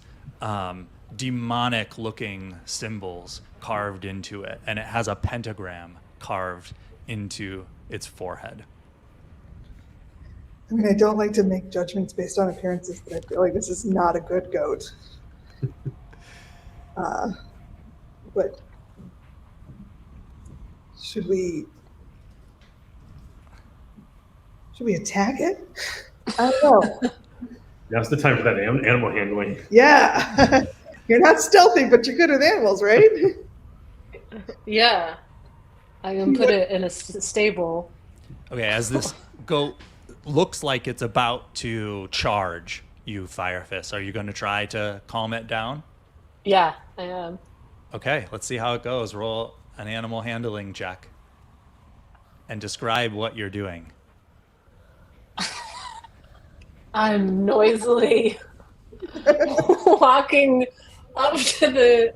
demonic looking symbols carved into it, and it has a pentagram carved into its forehead. I mean, I don't like to make judgments based on appearances, but I feel like this is not a good goat. But should we attack it? I don't know. Now's the time for that animal handling. Yeah. You're not stealthy, but you're good with animals, right? Yeah. I can put it in a stable. Okay, as this goat looks like it's about to charge you, Firefist, are you going to try to calm it down? Yeah, I am. Okay, let's see how it goes. Roll an animal handling check and describe what you're doing. I'm noisily walking up to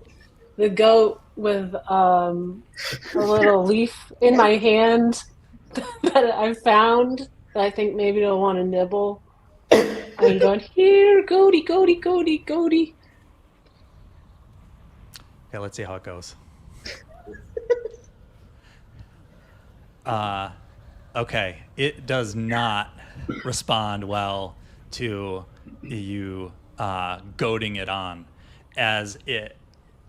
the goat with a little leaf in my hand that I found that I think maybe it'll want to nibble. I'm going, here, goaty, goaty, goaty, goaty. Okay, let's see how it goes. Okay, it does not respond well to you goading it on, as it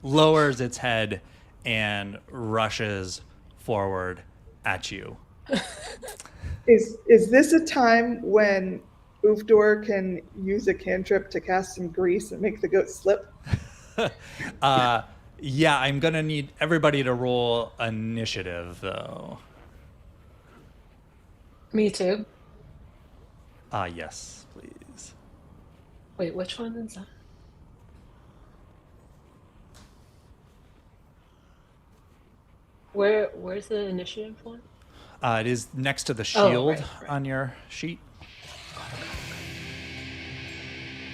lowers its head and rushes forward at you. Is this a time when Oofdor can use a cantrip to cast some grease and make the goat slip? Yeah, I'm gonna need everybody to roll initiative, though. Me too. Yes, please. Wait, which one is that? Where's the initiative one? It is next to the shield right. on your sheet.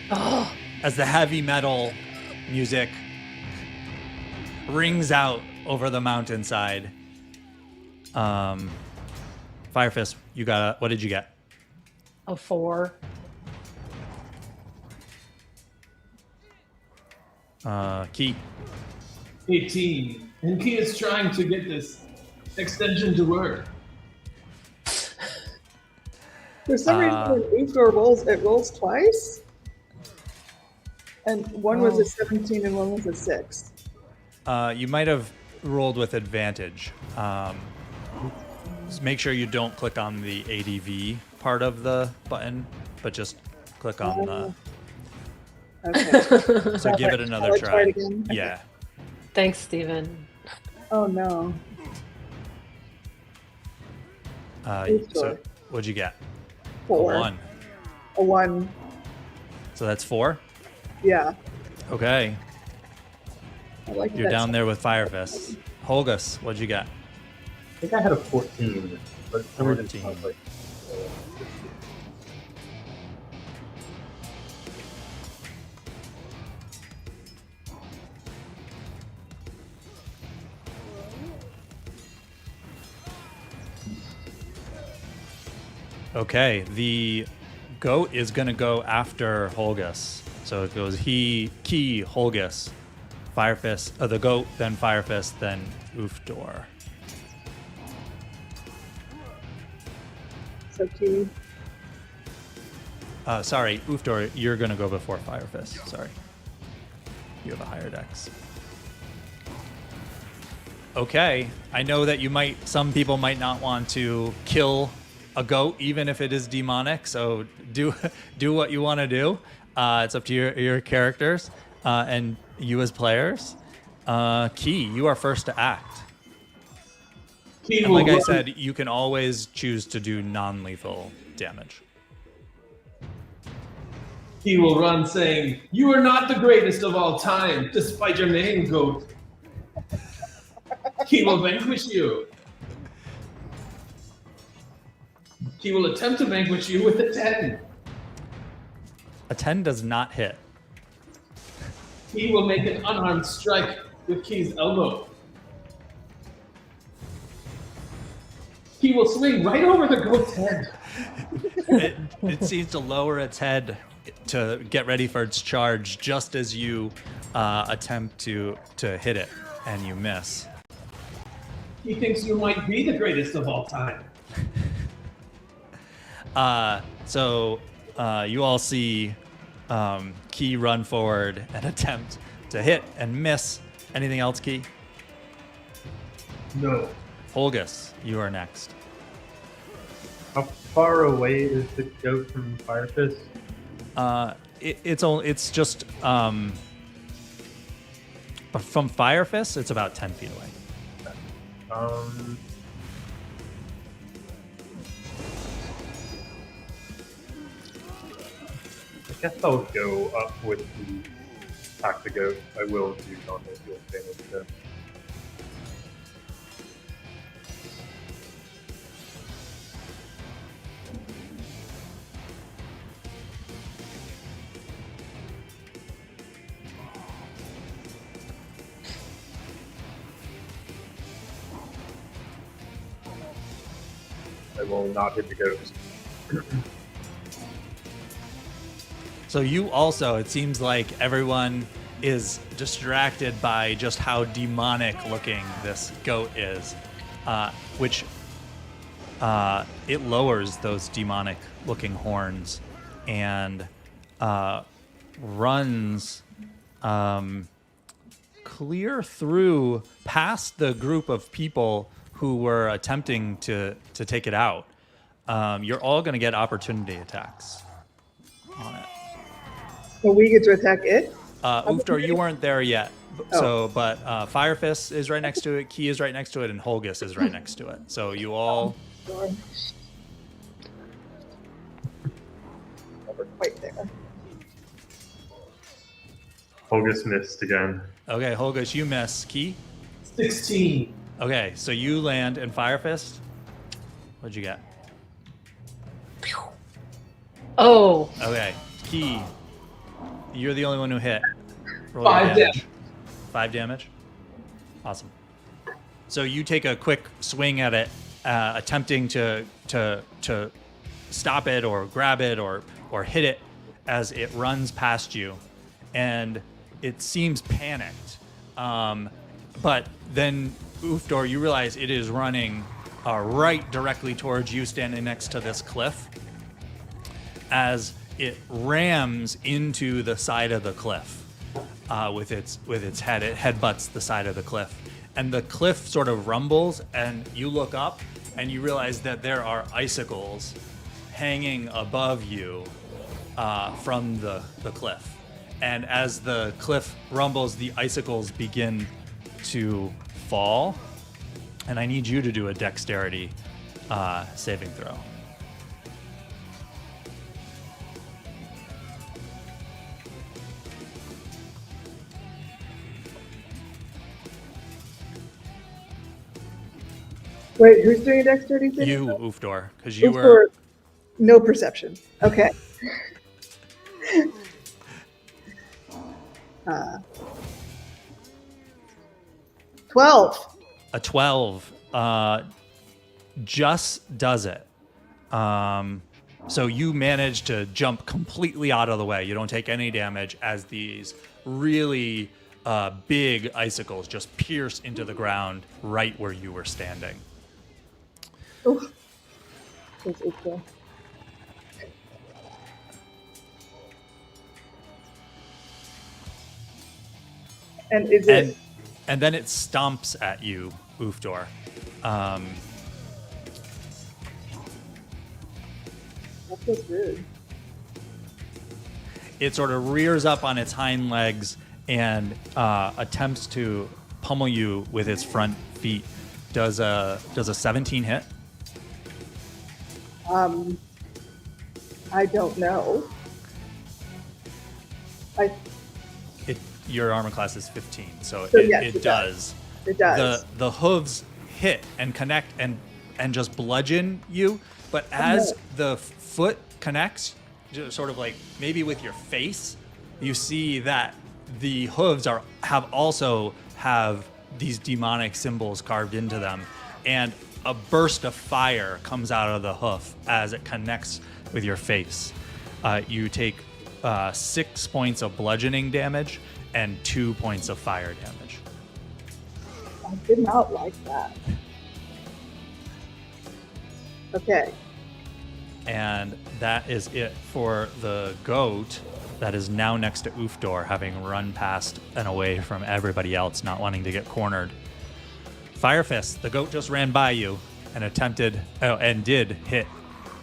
Oh, As the heavy metal music rings out over the mountainside. Firefist, you got what did you get? a 4. Key. 18. And Key is trying to get this extension to work. For some reason, when Oofdor rolls, it rolls twice. And one was a 17 and one was a 6. You might have rolled with advantage. Just make sure you don't click on the ADV part of the button, but just click on the. Okay. So give it another I'll try. it again. Okay. Yeah. Thanks, Steven. Oh no. So what'd you get? 4. A 1. A 1. So that's 4. Yeah. Okay. I like You're that. down there with Firefist. Holgus, what'd you get? think I had a 14, but for some reason it 14. sounds like, Okay, the goat is gonna go after Holgus. So it goes he, Key, Holgus, Firefist, the goat, then Firefist, then Oofdor. So key. Sorry, Oofdor, you're gonna go before Firefist. Sorry, you have a higher dex. Okay, I know that some people might not want to kill a goat, even if it is demonic. So do what you want to do. It's up to your characters and you as players. Key, you are first to act. Key And will like I run- said, you can always choose to do non-lethal damage. He will run saying, "You are not the greatest of all time, despite your name, goat." He will vanquish you. He will attempt to vanquish you with a 10. A 10 does not hit. He will make an unarmed strike with Key's elbow. He will swing right over the goat's head. It seems to lower its head to get ready for its charge just as you attempt to hit it, and you miss. He thinks you might be the greatest of all time. So you all see Key run forward and attempt to hit and miss. Anything else, Key? no. Holgus, you are next. How far away is the goat from Firefist? It's just from Firefist, it's about 10 feet away. I guess I'll go up with the attack the goat. I will do non-lethal damage though. I will not hit the ghost. So you also, it seems like everyone is distracted by just how demonic looking this goat is, which it lowers those demonic looking horns and runs clear through past the group of people who were attempting to take it out. You're all going to get opportunity attacks on it. So we get to attack it? Oofdor, you weren't there yet. Oh. So, but Firefist is right next to it, Key is right next to it, and Holgus is right next to it. So you all. Sure. Never quite there. Holgus missed again. Okay, Holgus, you miss. Key? 16. Okay, so you land in Firefist. What'd you get? Oh, Okay, Key, you're the only one who hit. Roll your 5 damage. 5 damage. Awesome. So you take a quick swing at it, attempting to stop it or grab it or hit it as it runs past you, and it seems panicked. But then, Oofdor, you realize it is running right directly towards you, standing next to this cliff, as it rams into the side of the cliff with its head. It headbutts the side of the cliff, and the cliff sort of rumbles. And you look up, and you realize that there are icicles hanging above you from the cliff. And as the cliff rumbles, the icicles begin to fall. And I need you to do a dexterity saving throw. Wait, who's doing a dexterity saving? You, Ufdor, because you Oof, were. for no perception. Okay. 12. A 12 just does it. So you manage to jump completely out of the way. You don't take any damage as these really big icicles just pierce into the ground right where you were standing. Oof. That's okay. And is it? And then it stomps at you, Ufdor. That feels rude. It sort of rears up on its hind legs and attempts to pummel you with its front feet. Does a 17 hit? I don't know. Your armor class is 15, so yes, it does. It does. The hooves hit and connect and just bludgeon you, but as the foot connects, just sort of like maybe with your face, you see that the hooves have these demonic symbols carved into them, and a burst of fire comes out of the hoof as it connects with your face. You take 6 points of bludgeoning damage and 2 points of fire damage. I did not like that. Okay. And that is it for the goat that is now next to Ufdor, having run past and away from everybody else, not wanting to get cornered. Fire Fist, the goat just ran by you and did hit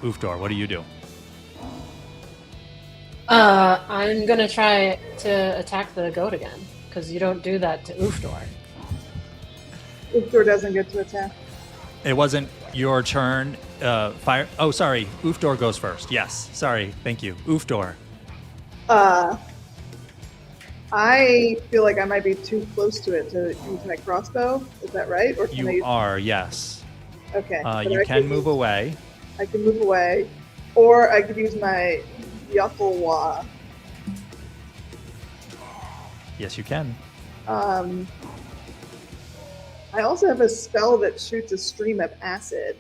Ufdor. What do you do? I'm gonna try to attack the goat again, because you don't do that to Ufdor. Ufdor doesn't get to attack. It wasn't your turn. Fire. Oh, sorry. Ufdor goes first. Yes. Sorry. Thank you. Ufdor. I feel like I might be too close to it to use my crossbow. Is that right? Or can I You use... are, yes. Okay. but You I can could move use- away. I can move away, or I could use my Yufflewa. Yes, you can. I also have a spell that shoots a stream of acid.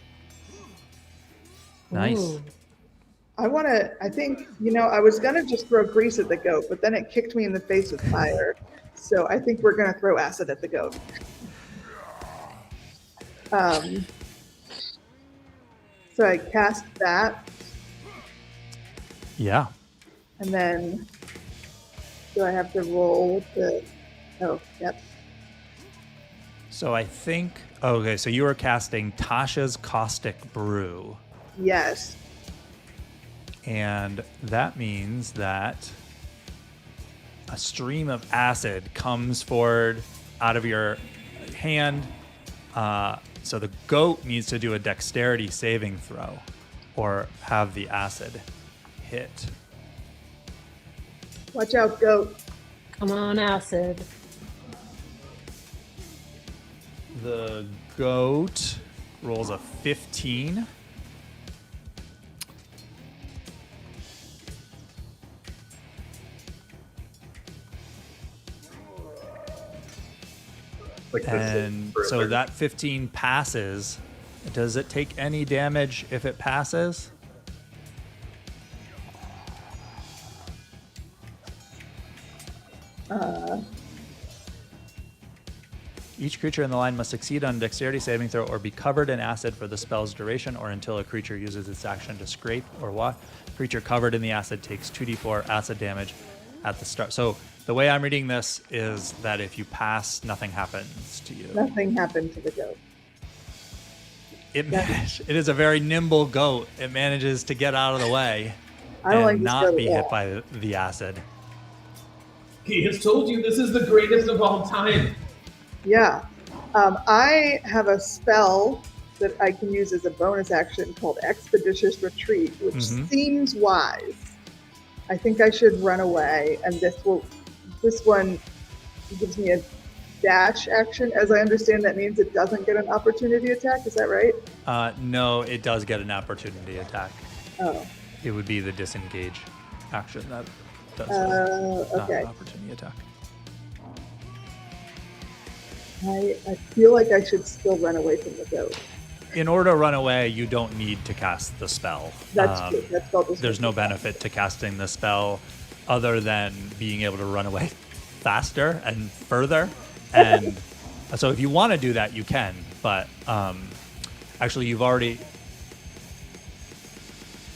Nice. Ooh. I was going to just throw grease at the goat, but then it kicked me in the face with fire. So I think we're going to throw acid at the goat. So I cast that, Yeah. and then do I have to roll the... Oh, yep. So I think. Okay, so you are casting Tasha's Caustic Brew. Yes. And that means that a stream of acid comes forward out of your hand. So the goat needs to do a dexterity saving throw or have the acid hit. Watch out, goat. Come on, acid. The goat rolls a 15. Like this And is so forever. that 15 passes. Does it take any damage if it passes? Each creature in the line must succeed on a dexterity saving throw or be covered in acid for the spell's duration or until a creature uses its action to scrape or wash. Creature covered in the acid takes 2d4 acid damage at the start. So the way I'm reading this is that if you pass, nothing happens to you. Nothing happened to the goat. It is a very nimble goat. It manages to get out of the way I don't and like this not goat be at hit all. by the acid. He has told you this is the greatest of all time. Yeah. I have a spell that I can use as a bonus action called Expeditious Retreat, which Mhm. seems wise. I think I should run away, and this one gives me dash action. As I understand, that means it doesn't get an opportunity attack. Is that right? No, it does get an opportunity attack. Oh. It would be the disengage action that does not okay. an opportunity attack. I feel like I should still run away from the goat. In order to run away, you don't need to cast the spell. That's true. That spell just There's no benefit to casting the spell other than being able to run away faster and further. And so if you want to do that, you can. But actually, you've already...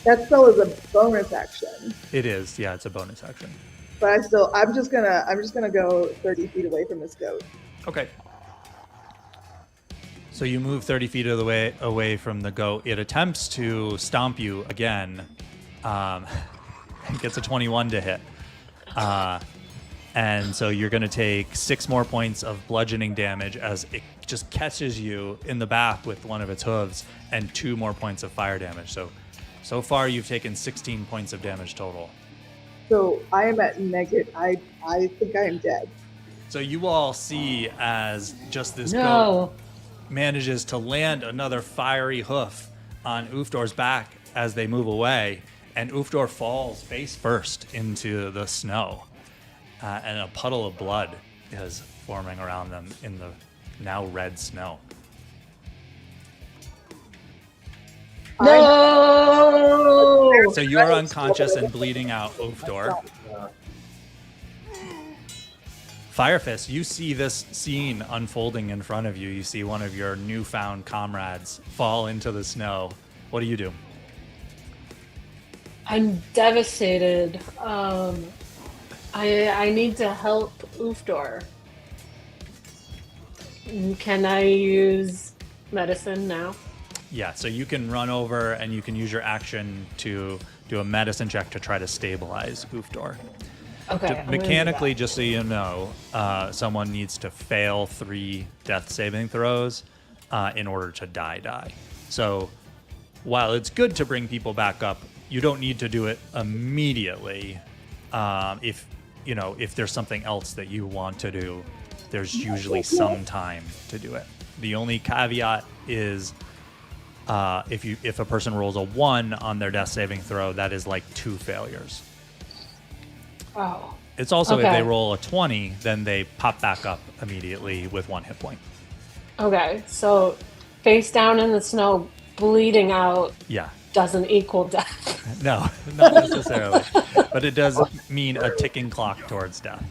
That spell is a bonus action. It is. Yeah, it's a bonus action. But I'm just gonna go 30 feet away from this goat. Okay. So you move 30 feet of the way away from the goat. It attempts to stomp you again. It gets a 21 to hit. And so you're going to take 6 more points of bludgeoning damage as it just catches you in the back with one of its hooves, and 2 more points of fire damage. So far you've taken 16 points of damage total. So I am at negative. I think I am dead. So you all see as just this goat manages to land another fiery hoof on Ufdor's back as they move away, and Ufdor falls face first into the snow, and a puddle of blood is forming around them in the now red snow. No! So you are unconscious and bleeding out, Ufdor. Firefist, you see this scene unfolding in front of you. You see one of your newfound comrades fall into the snow. What do you do? I'm devastated. I need to help Ufdor. Can I use medicine now? Yeah, so you can run over and you can use your action to do a medicine check to try to stabilize Ufdor. Okay. Mechanically, just so you know, someone needs to fail 3 death saving throws in order to die. So while it's good to bring people back up, you don't need to do it immediately. If there's something else that you want to do, there's usually some time to do it. The only caveat is if a person rolls a 1 on their death saving throw, that is like 2 failures. Oh. It's also Okay. if they roll a 20, then they pop back up immediately with 1 hit point. Okay, so face down in the snow, bleeding out Yeah. doesn't equal death. No, not necessarily. But it does mean a ticking clock towards death.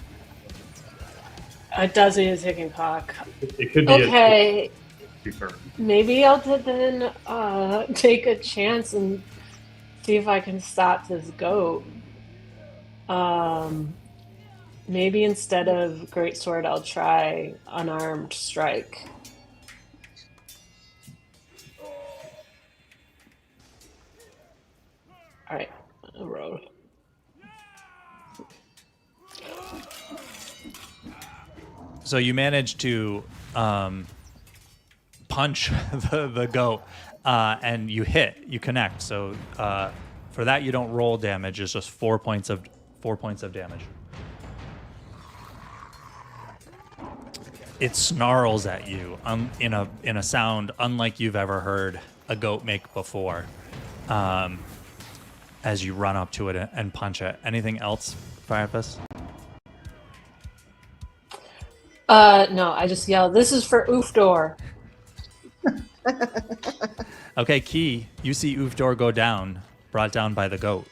It does need a ticking clock. It could be Okay, a maybe I'll then take a chance and see if I can stop this goat. Maybe instead of greatsword, I'll try unarmed strike. All right, I rolled. So you manage to punch the goat, and you hit, you connect. So for that, you don't roll damage. It's just 4 points of damage. It snarls at you in a sound unlike you've ever heard a goat make before. As you run up to it and punch it. Anything else, Firefist? No, I just yelled, "This is for Ufdor." Okay, Key, you see Ufdor go down, brought down by the goat.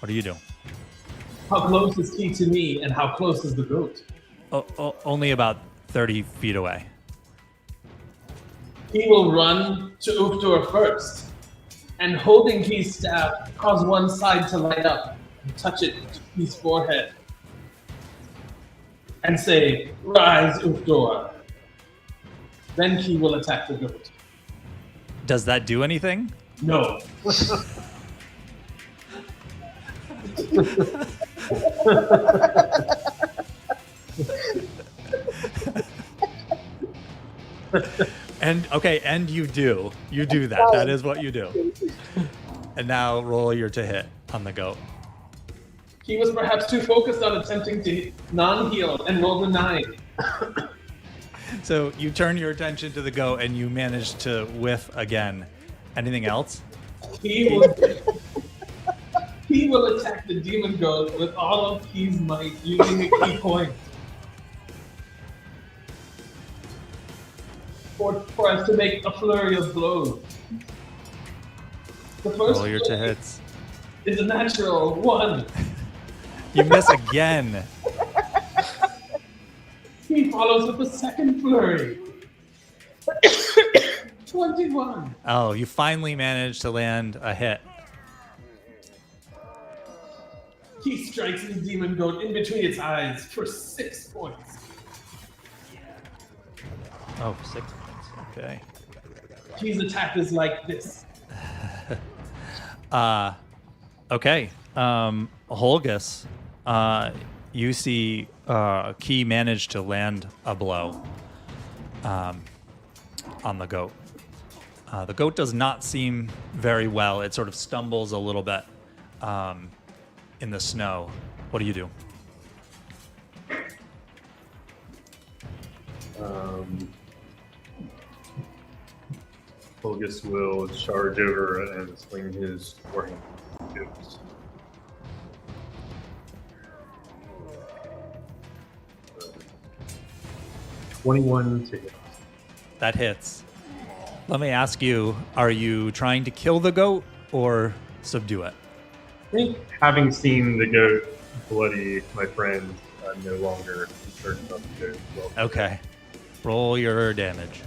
What do you do? How close is he to me, and how close is the goat? Only about 30 feet away. He will run to Ufdor first, and holding Key's staff, cause one side to light up and touch it to Key's forehead, and say, "Rise, Ufdor." Then Key will attack the goat. Does that do anything? No. And you do that. That is what you do. And now roll your to hit on the goat. He was perhaps too focused on attempting to non-heal and rolled a 9. So you turn your attention to the goat and you manage to whiff again. Anything else? He will attack the demon goat with all of Key's might using a key point. For us to make a flurry of blows. The first Roll your two flurry hits. is a natural 1. You miss again. He follows with the second flurry. 21. Oh, you finally managed to land a hit. He strikes the demon goat in between its eyes for 6 points. Oh, 6 points. Okay. Key's attack is like this. Okay. Holgus, you see Key managed to land a blow on the goat. The goat does not seem very well. It sort of stumbles a little bit in the snow. What do you do? Fulgus will charge over and swing his warhammer. Goats. Uh, 21 to hit. That hits. Let me ask you, are you trying to kill the goat or subdue it? I think having seen the goat bloody, my friend, I'm no longer concerned about the goat. Well, Okay. Roll your damage.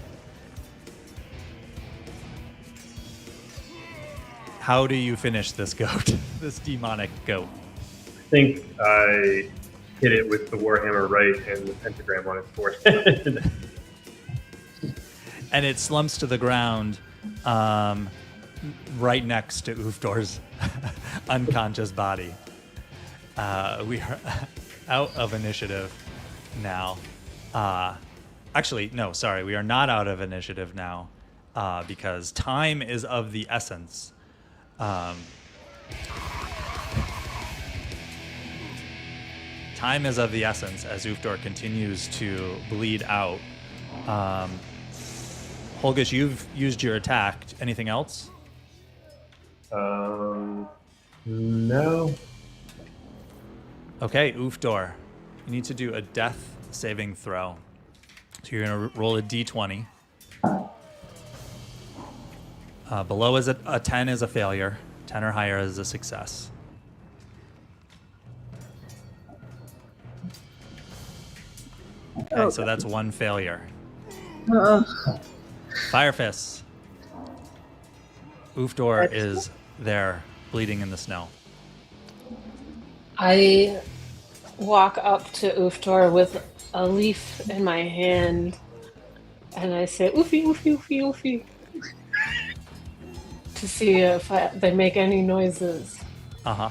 How do you finish this goat? This demonic goat? I think I hit it with the warhammer right and the pentagram on its forehead. And it slumps to the ground right next to Ufdor's unconscious body. We are out of initiative now. Actually, no, sorry. We are not out of initiative now because time is of the essence. Time is of the essence as Ufdor continues to bleed out. Holgus, you've used your attack. Anything else? No. Okay, Ufdor. You need to do a death saving throw. So you're going to roll a d20. Below is a 10 is a failure. 10 or higher is a success. Okay, so that's one failure. Fire fists. Ufdor is there, bleeding in the snow. I walk up to Ufdor with a leaf in my hand, and I say, "Oofy, oofy, oofy, oofy," to see if they make any noises. Uh-huh.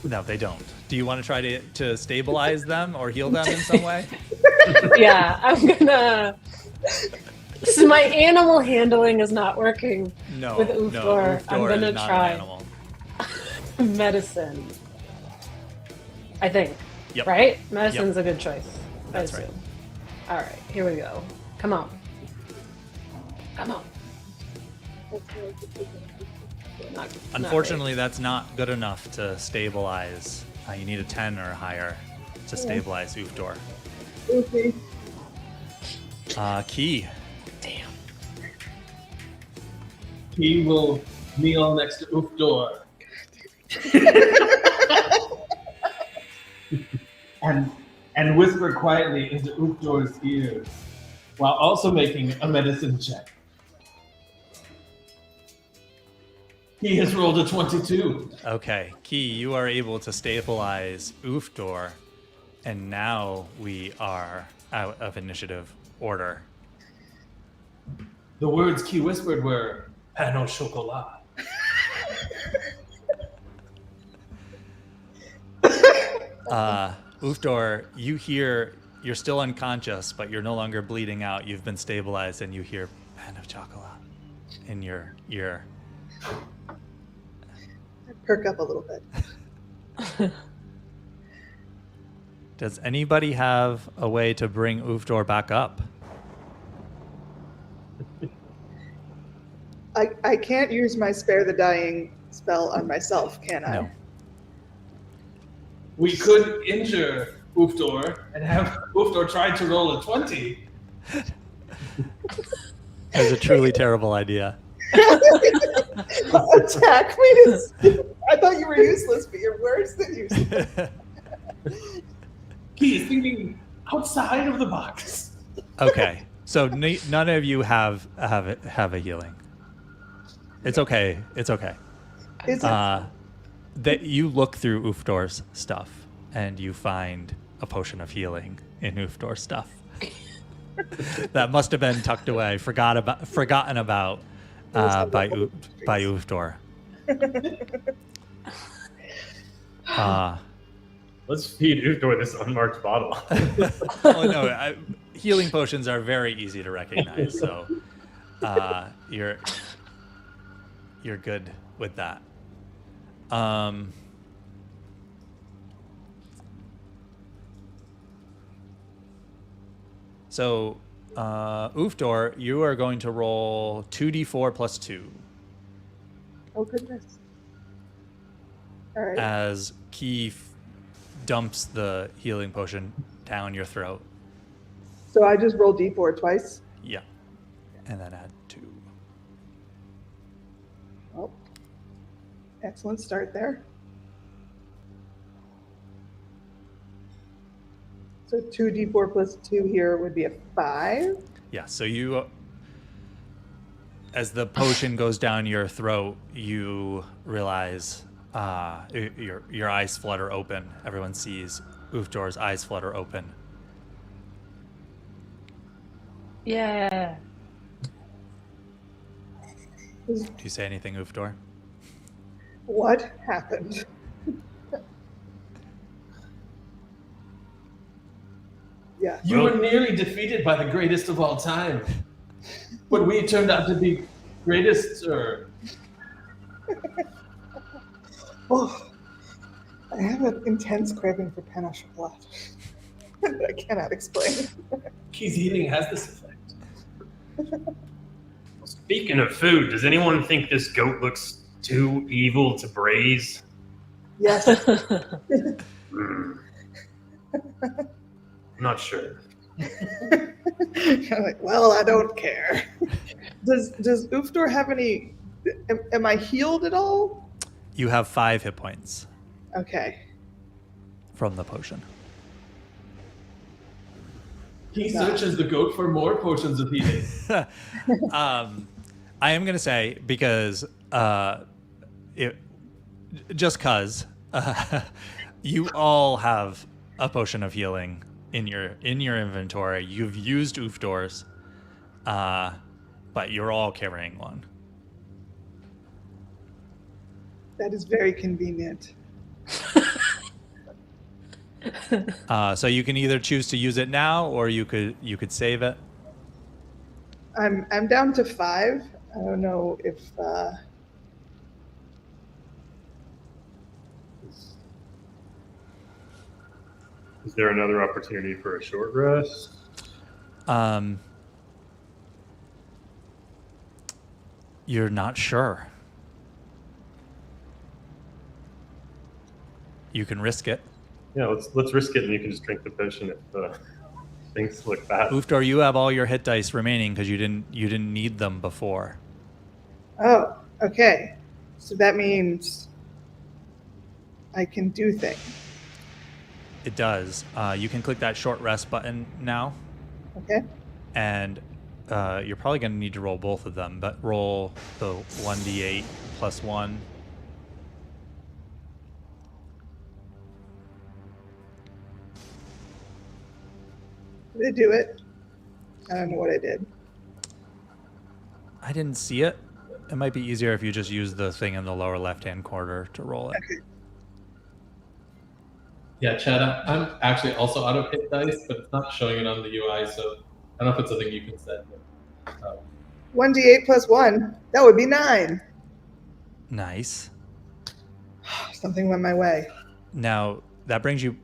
No, they don't. Do you want to try to stabilize them or heal them in some way? Yeah, I'm gonna. So my animal handling is not working No, with no. Ufdor. I'm Ufdor gonna is not try an animal. medicine. I think. Yep. Right? Medicine's a good choice. I That's right. assume. All right, here we go. Come on. Come on. Not Unfortunately, that's not good enough to stabilize. You need a 10 or higher to stabilize Ufdor. Okay. Key. great. Damn. He will kneel next to Ufdor. and whisper quietly into Ufdor's ears while also making a medicine check. He has rolled a 22. Okay, Key, you are able to stabilize Ufdor, and now we are out of initiative order. The words Key whispered were pain au chocolat. Ufdor, you hear, you're still unconscious, but you're no longer bleeding out. You've been stabilized, and you hear pain of chocolat in your ear. I perk up a little bit. Does anybody have a way to bring Ufdor back up? I can't use my spare the dying spell on myself, can I? No. We could injure Ufdor and have Ufdor try to roll a 20. It's a truly terrible idea. Attack me. I thought you were useless, but you're worse than useless. He is thinking outside of the box. Okay, so none of you have a healing. It's okay. It's okay. Is it? That you look through Ufdor's stuff and you find a potion of healing in Ufdor's stuff. That must have been tucked away, forgotten about by Ufdor. Let's feed Ufdor this unmarked bottle. Oh no, healing potions are very easy to recognize, so you're good with that. So, Ufdor, you are going to roll 2d4 plus 2 Oh, goodness. All right. as Keith dumps the healing potion down your throat. So I just rolled d4 twice. Yeah. And then add 2. Oh, excellent start there. So 2d4 plus 2 here would be a 5. Yeah, so you, as the potion goes down your throat, you realize your eyes flutter open. Everyone sees Ufdor's eyes flutter open. Yeah. Do you say anything, Ufdor? What happened? Yeah. You were nearly defeated by the greatest of all time. But we turned out to be greatest, sir. Oh, I have an intense craving for pain au chocolat that I cannot explain. Keith's eating has this effect. Speaking of food, does anyone think this goat looks too evil to braise? Yes. I'm not sure. I'm like, well, I don't care. Does Ufdor have any? Am I healed at all? You have 5 hit points Okay. from the potion. He searches the goat for more potions of healing. I am going to say, because you all have a potion of healing in your inventory. You've used Ufdor's, but you're all carrying one. That is very convenient. So you can either choose to use it now, or you could save it. I'm down to 5. I don't know if Is there another opportunity for a short rest? You're not sure. You can risk it. Yeah, let's risk it, and you can just drink the potion if things look bad. Ufdor, you have all your hit dice remaining because you didn't need them before. Oh, okay. So that means I can do things. It does. You can click that short rest button now, Okay. and you're probably going to need to roll both of them, but roll the 1d8 plus 1. Did I do it? I don't know what I did. I didn't see it. It might be easier if you just use the thing in the lower left-hand corner to roll it. Okay. Yeah, Chad, I'm actually also out of hit dice, but it's not showing it on the UI, so I don't know if it's a thing you can set. But, 1d8 plus 1. That would be 9. Nice. Something went my way. Now, that brings you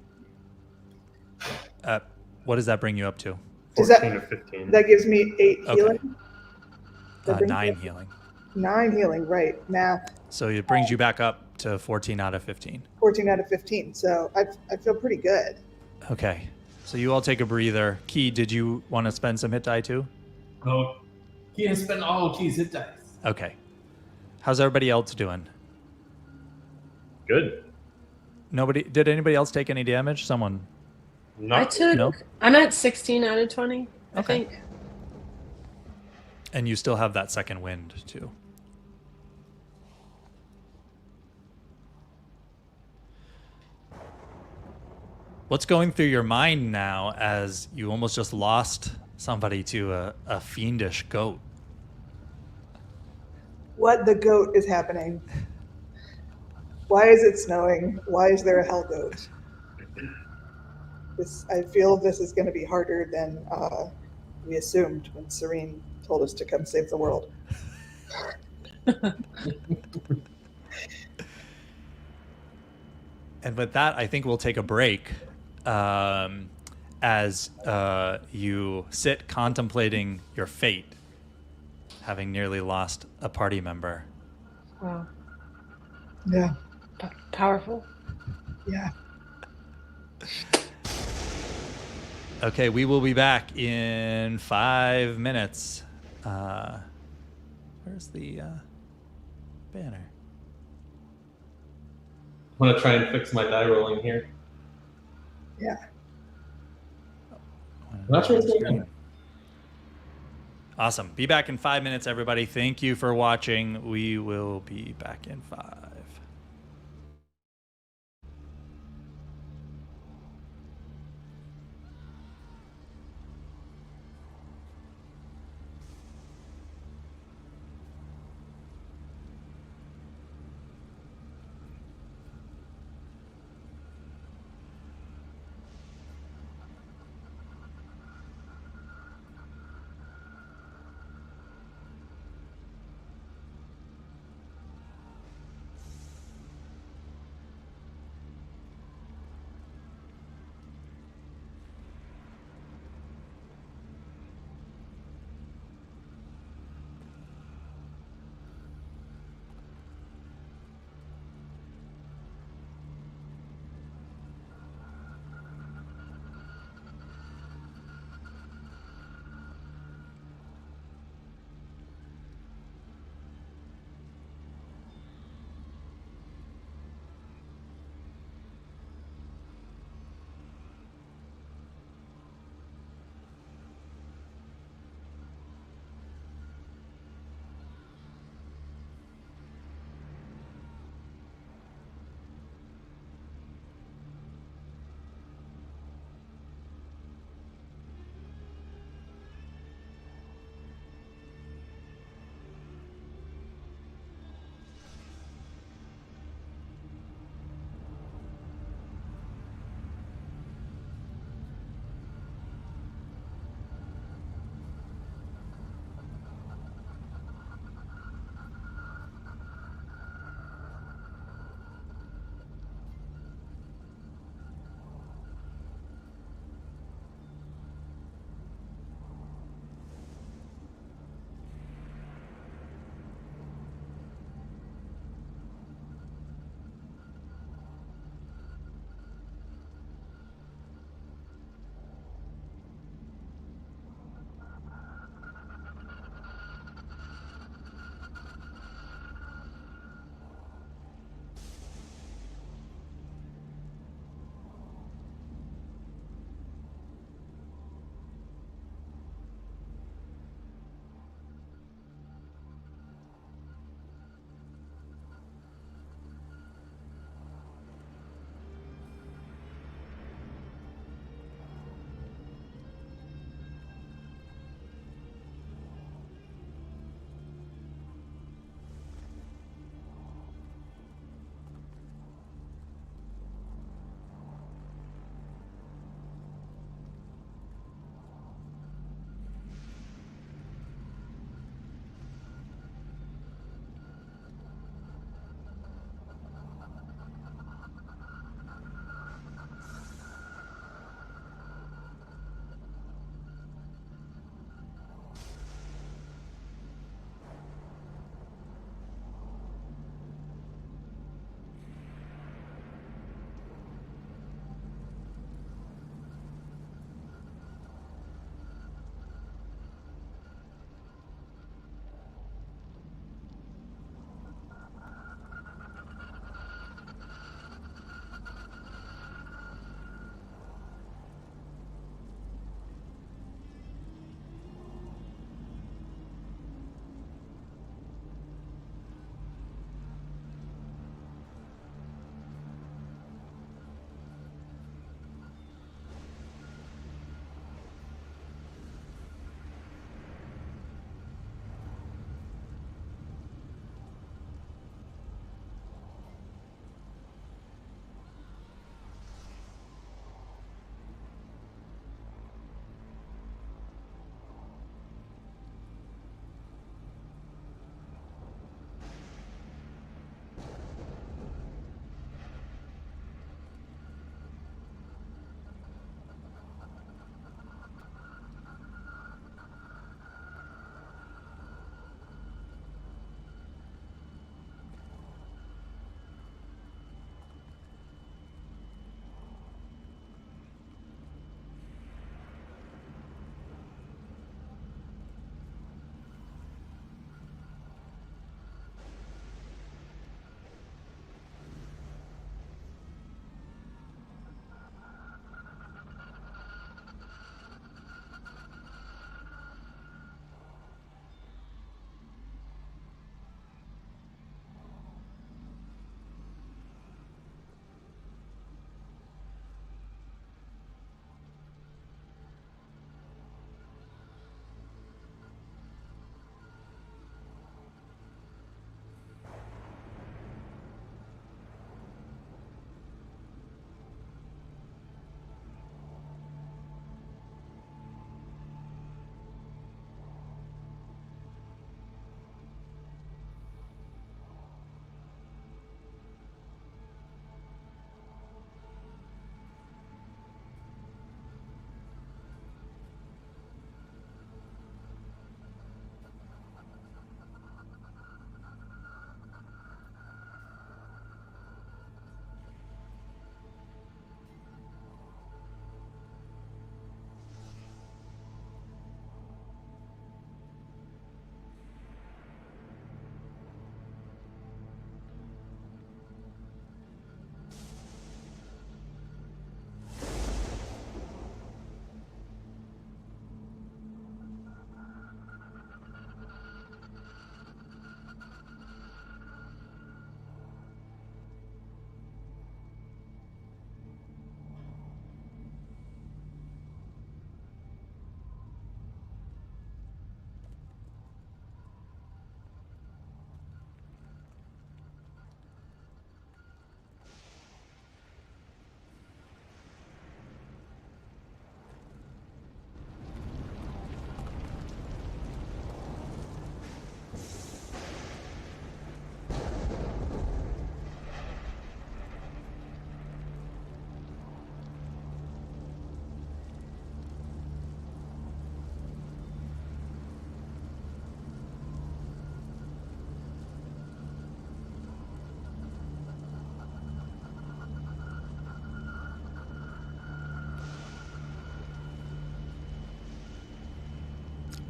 What does that bring you up to? Does that- 14 to 15. That gives me 8 Okay. healing. That brings 9 me- healing. 9 healing, right. Math. So it brings you back up to 14 out of 15. 14 out of 15. So I feel pretty good. Okay. So you all take a breather. Key, did you want to spend some hit die too? No, he has spent all Key's hit dice. Okay. How's everybody else doing? Good. Nobody? Did anybody else take any damage? Someone? I Not took. No? I'm at 16 out of 20. I Okay. think. And you still have that second wind too. What's going through your mind now as you almost just lost somebody to a fiendish goat? What the goat is happening? Why is it snowing? Why is there a hell goat? I feel this is going to be harder than we assumed when Serene told us to come save the world. And with that, I think we'll take a break as you sit contemplating your fate, having nearly lost a party member. Wow. Yeah, Powerful. yeah. Okay, we will be back in 5 minutes. Where's the banner? I'm gonna try and fix my die rolling here. Yeah. I'm not sure what's going on. Awesome. Be back in 5 minutes, everybody. Thank you for watching. We will be back in 5.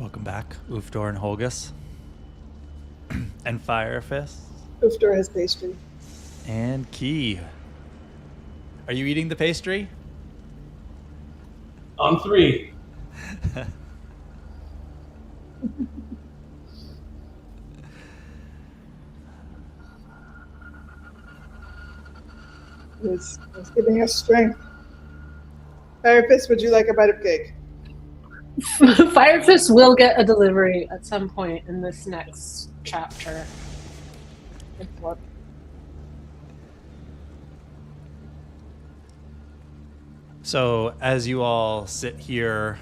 Welcome back, Ufdor and Holgus. And Firefist. Ufdor has pastry. And Key. Are you eating the pastry? On 3. It's giving us strength. Firefist, would you like a bite of cake? Firefist will get a delivery at some point in this next chapter. So as you all sit here,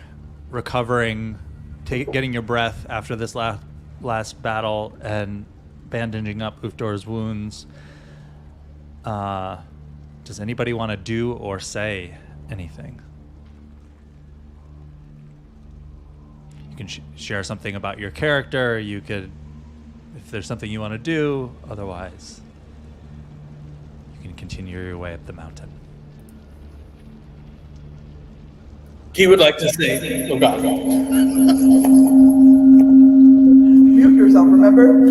recovering, getting your breath after this last battle and bandaging up Ufdor's wounds, does anybody want to do or say anything? You can share something about your character. You could, if there's something you want to do. Otherwise, you can continue your way up the mountain. He would like to say, oh God. Mute yourself, remember?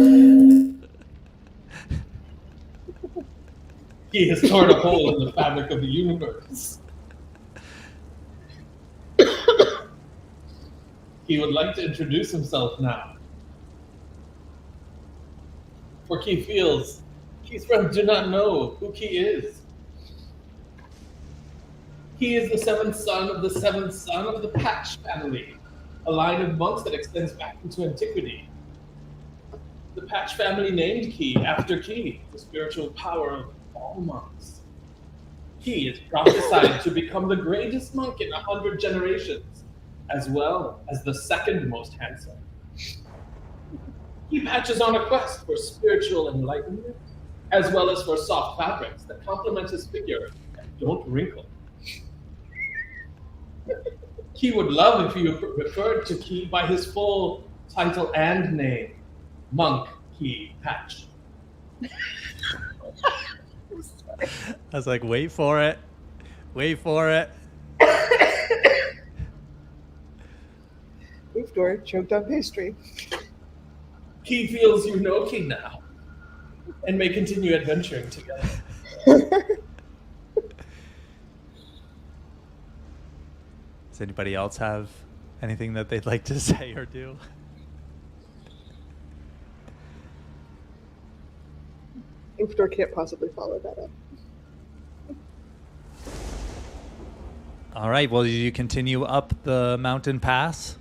He has torn a hole in the fabric of the universe. He would like to introduce himself now. For Key feels Key's friends do not know who Key is. He is the seventh son of the Patch family, a line of monks that extends back into antiquity. The Patch family named Key after Key, the spiritual power of all monks. Key is prophesied to become the greatest monk in 100 generations, as well as the second most handsome. Key Patch is on a quest for spiritual enlightenment, as well as for soft fabrics that complement his figure and don't wrinkle. Key would love if you referred to Key by his full title and name, Monk Key Patch. I was like, wait for it. Wait for it. Ufdor choked on pastry. Key feels you know Key now, and may continue adventuring together. Does anybody else have anything that they'd like to say or do? Ufdor can't possibly follow that up. All right. Well, you continue up the mountain pass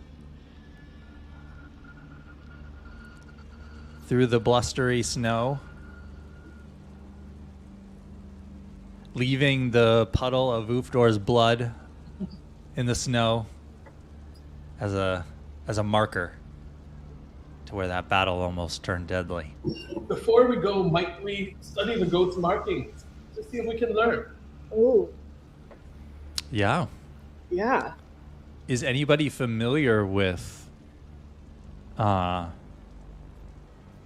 through the blustery snow, leaving the puddle of Ufdor's blood in the snow as a marker to where that battle almost turned deadly. Before we go, might we study the goat's markings to see if we can learn? Oh, Yeah. yeah. Is anybody familiar with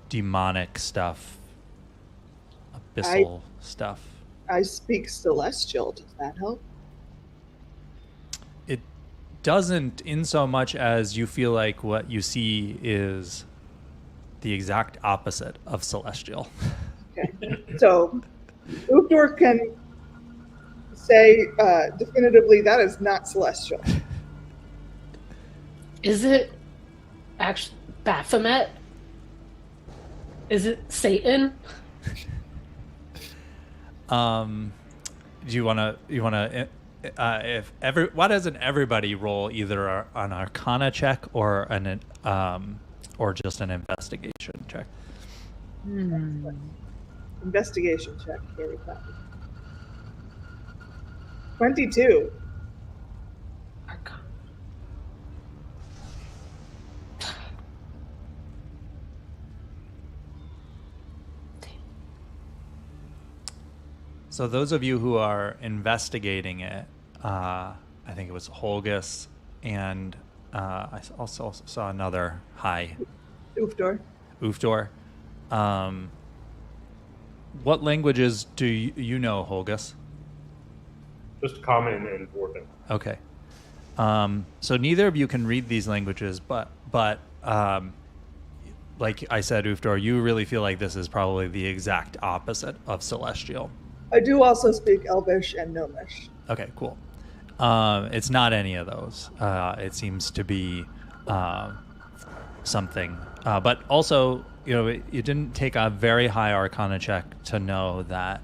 demonic stuff, abyssal stuff? I speak Celestial. Does that help? It doesn't, in so much as you feel like what you see is the exact opposite of Celestial. Okay. So, Ufdor can say definitively that is not Celestial. Is it actually Baphomet? Is it Satan? Do you want to why doesn't everybody roll either an Arcana check or or just an investigation check? Investigation check. Here we go. 22. So those of you who are investigating it, I think it was Holgus, and I also saw another Ufdor. Ufdor. What languages do you know, Holgus? Just common and dwarven. Okay. So neither of you can read these languages, but but like I said, Ufdor, you really feel like this is probably the exact opposite of Celestial. I do also speak Elvish and Gnomish. Okay, cool. It's not any of those. It seems to be something. But also, you didn't take a very high Arcana check to know that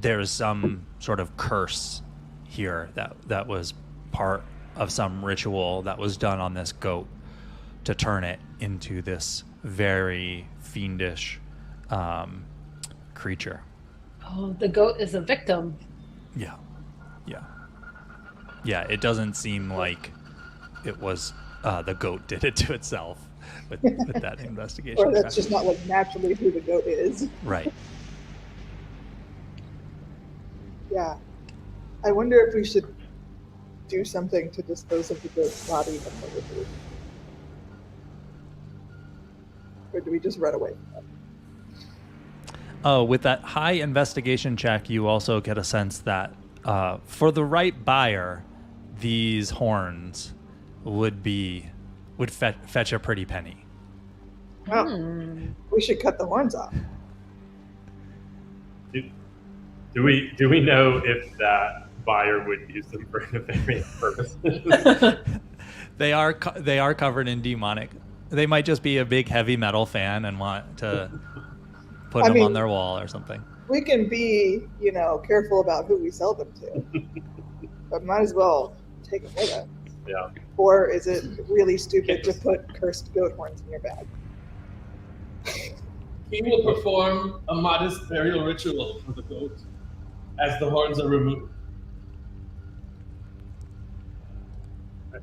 there's some sort of curse here that was part of some ritual that was done on this goat to turn it into this very fiendish creature. Oh, the goat is a victim. Yeah. It doesn't seem like it was the goat did it to itself with that investigation. Or that's just not like naturally who the goat is. Right. Yeah. I wonder if we should do something to dispose of the goat's body before we do. Or do we just run away from it? Oh, with that high investigation check, you also get a sense that for the right buyer, these horns would fetch a pretty penny. Well, we should cut the horns off. Do we know if that buyer would use them for nefarious purposes? They are covered in demonic. They might just be a big heavy metal fan and want to put them on their wall or something. We can be, careful about who we sell them to. But might as well take them with us. Yeah. Or is it really stupid to put cursed goat horns in your bag? He will perform a modest burial ritual for the goat as the horns are removed.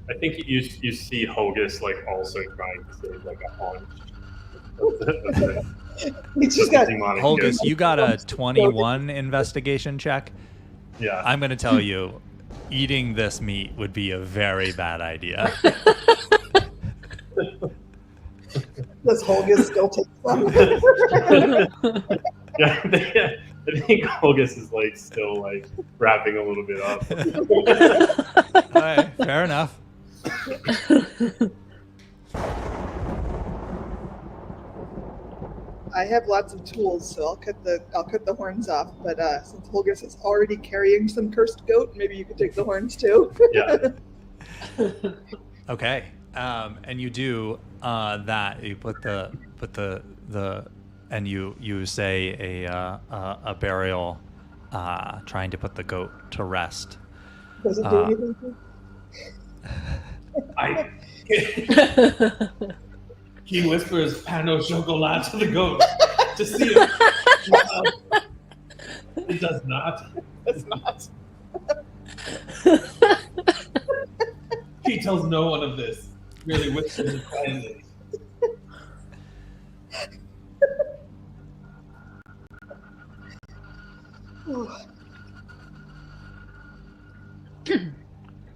I think you see Hogus also trying to save a haunch. He's just got Holgus, you got a 21 investigation check. Yeah. I'm going to tell you, eating this meat would be a very bad idea. Does Holgus still take some? Yeah, I think Hogus is still wrapping a little bit up. All right, fair enough. I have lots of tools, so I'll cut the horns off. But since Holgus is already carrying some cursed goat, maybe you could take the horns too. Yeah. Okay, and you do that. You put the and you say a burial, trying to put the goat to rest. Does it do anything? He whispers "Pano chocolat" to the goat to see if it does not. It's not. He tells no one of this. Really whispers and quietly.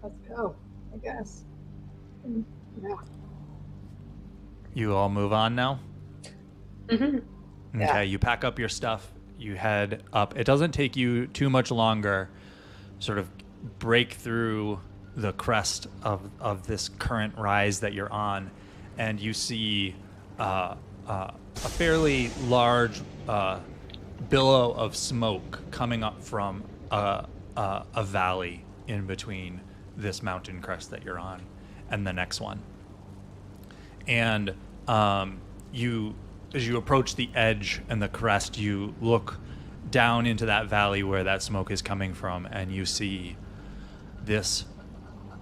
Let's go, I guess. Yeah. You all move on now? Mm-hmm. Okay, Yeah. you pack up your stuff, you head up. It doesn't take you too much longer, sort of break through the crest of this current rise that you're on, and you see a fairly large billow of smoke coming up from a valley in between this mountain crest that you're on and the next one. And as you approach the edge and the crest, you look down into that valley where that smoke is coming from, and you see this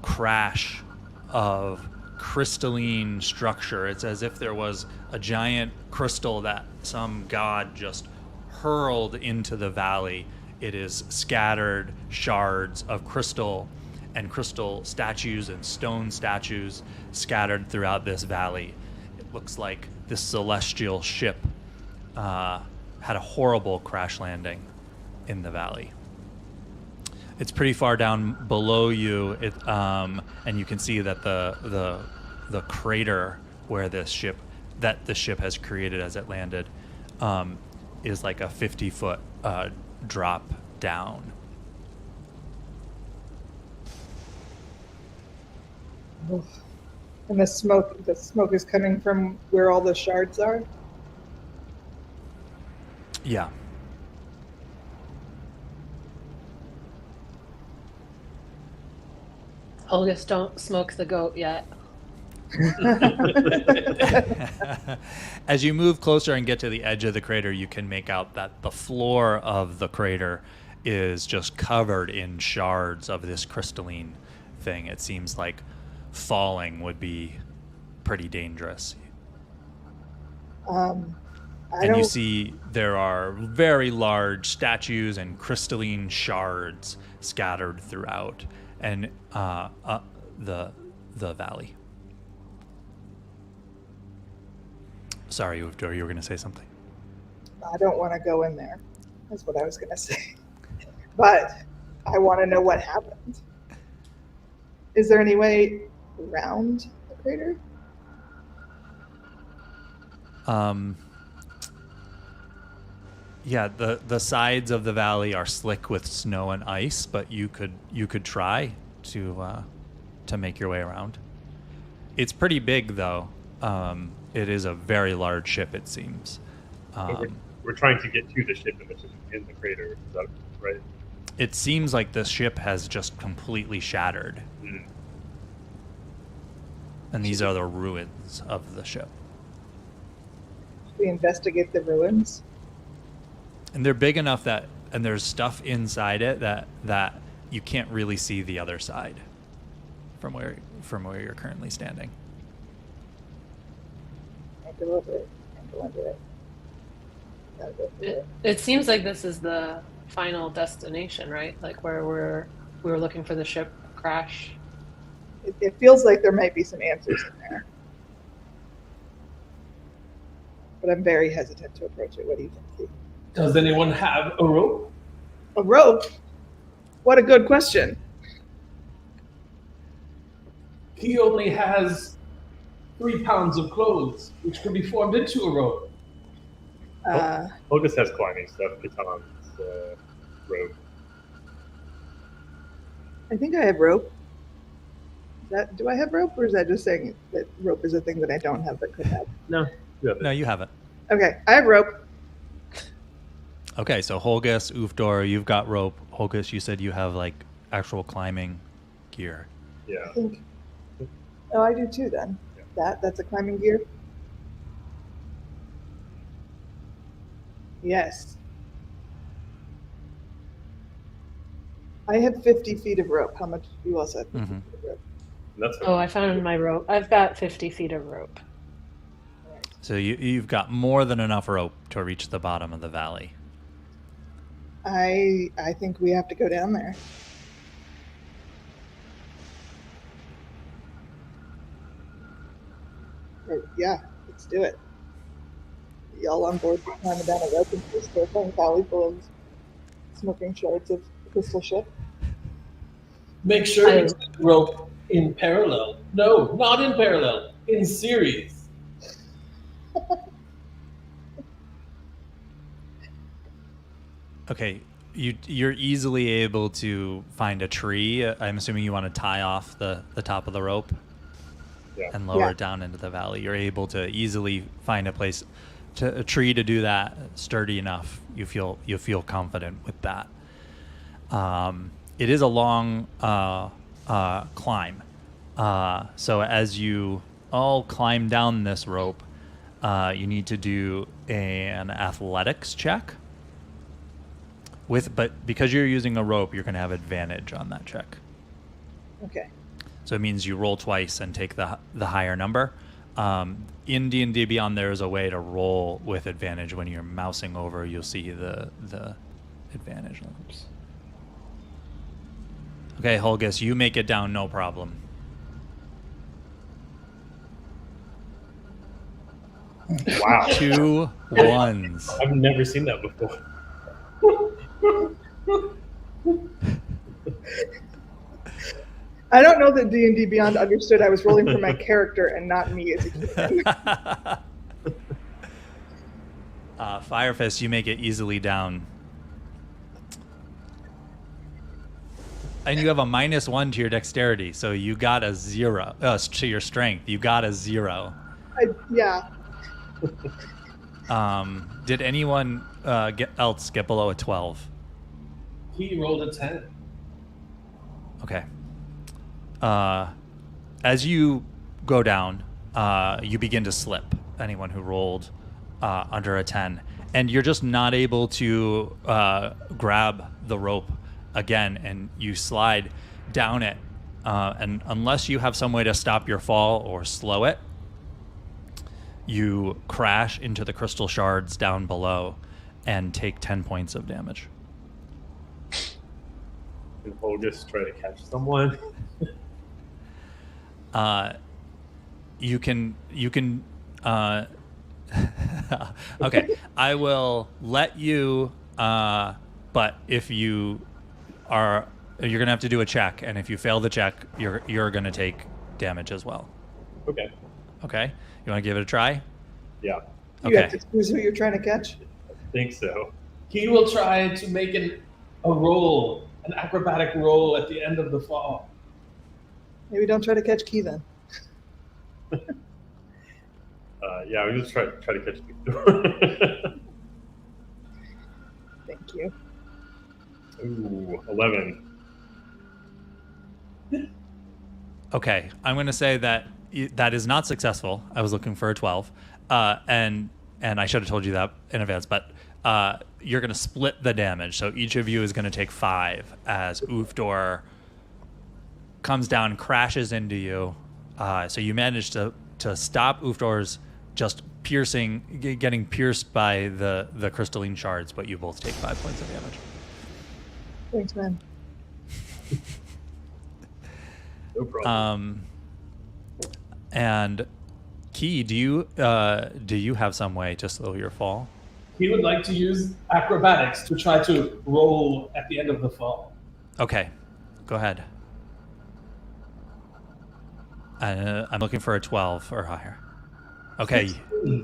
crash of crystalline structure. It's as if there was a giant crystal that some god just hurled into the valley. It is scattered shards of crystal and crystal statues and stone statues scattered throughout this valley. It looks like this celestial ship had a horrible crash landing in the valley. It's pretty far down below you, and you can see that the crater where the ship has created as it landed is like a 50-foot drop down. And the smoke is coming from where all the shards are. Yeah. Olgus, don't smoke the goat yet. As you move closer and get to the edge of the crater, you can make out that the floor of the crater is just covered in shards of this crystalline thing. It seems like falling would be pretty dangerous. I And you don't. see there are very large statues and crystalline shards scattered throughout and the valley. Sorry, Uvdor, you were going to say something. I don't want to go in there. That's what I was going to say. But I want to know what happened. Is there any way around the crater? Yeah, the sides of the valley are slick with snow and ice, but you could try to make your way around. It's pretty big, though. It is a very large ship, it seems. We're trying to get to the ship and it's just in the crater. Is that right? It seems like the ship has just completely shattered. Mm. And these are the ruins of the ship. Should we investigate the ruins? And they're big enough and there's stuff inside it that you can't really see the other side from where you're currently standing. Can't go over it. Can't go under it. Gotta go through it. It seems like this is the final destination, right? Like where we were looking for the ship crash. It feels like there might be some answers in there. But I'm very hesitant to approach it. What do you think, Keith? Does anyone have a rope? A rope? What a good question. He only has 3 pounds of clothes, which could be formed into a rope. Olgus has climbing stuff, batons, rope. I think I have rope. Do I have rope, or is that just saying that rope is a thing that I don't have but could have? No, you have it. No, you haven't. Okay, I have rope. Okay, so Holgus, Ufdor, you've got rope. Holgus, you said you have like actual climbing gear. Yeah. I think. Oh, I do too. Then that's a climbing gear. Yes. I have 50 feet of rope. How much do you also have 50 feet of rope? That's Oh, I found my rope. I've got 50 feet of rope. So you've got more than enough rope to reach the bottom of the valley. I think we have to go down there. Yeah, let's do it. Y'all on board for climbing down a rope into this terrifying valley full of smoking shards of the crystal ship? Make sure you take the rope in parallel. No, not in parallel. In series. Okay, you're easily able to find a tree. I'm assuming you want to tie off the top of the rope and lower it down into the valley. You're able to easily find a tree to do that, sturdy enough. You feel confident with that. It is a long climb. So as you all climb down this rope, you need to do an athletics check. But because you're using a rope, you're going to have advantage on that check. Okay. So it means you roll twice and take the higher number. In D&D Beyond, there is a way to roll with advantage. When you're mousing over, you'll see the advantage. Okay, Holgus, you make it down, no problem. Wow. 2 ones. I've never seen that before. I don't know that D&D Beyond understood I was rolling for my character and not me as a human. Firefist, you make it easily down. and you have a -1 to your dexterity, so you got a 0 to your strength. You got a 0. Yeah. Did anyone else get below a 12? He rolled a 10. Okay. As you go down, you begin to slip. Anyone who rolled under a 10, and you're just not able to grab the rope again, and you slide down it. And unless you have some way to stop your fall or slow it, you crash into the crystal shards down below and take 10 points of damage. Can Holgus try to catch someone? You can okay, I will let you but if you're gonna have to do a check, and if you fail the check, you're gonna take damage as well. Okay. Okay, you want to give it a try? Yeah, You have Okay. to choose who you're trying to catch. I think so. He will try to make a roll, an acrobatic roll at the end of the fall. Maybe don't try to catch Key then. Yeah, we just try to catch the Thank you. Ooh, 11. Okay, I'm going to say that that is not successful. I was looking for a 12, and I should have told you that in advance. But you're going to split the damage, so each of you is going to take 5 as Ufdor comes down, crashes into you. So you manage to stop Ufdor's just getting pierced by the crystalline shards, but you both take 5 points of damage. Thanks, man. No problem. And Key, do you have some way to slow your fall? He would like to use acrobatics to try to roll at the end of the fall. Okay, go ahead. I'm looking for a 12 or higher. Okay,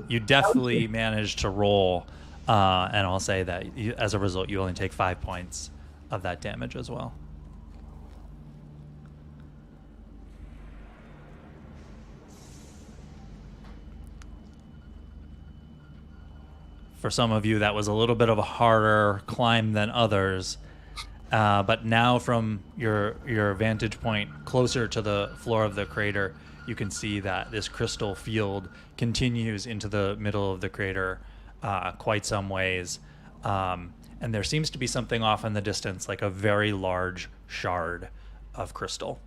you definitely managed to roll, and I'll say that as a result, you only take 5 points of that damage as well. For some of you, that was a little bit of a harder climb than others. But now from your vantage point closer to the floor of the crater, you can see that this crystal field continues into the middle of the crater quite some ways. And there seems to be something off in the distance, like a very large shard of crystal.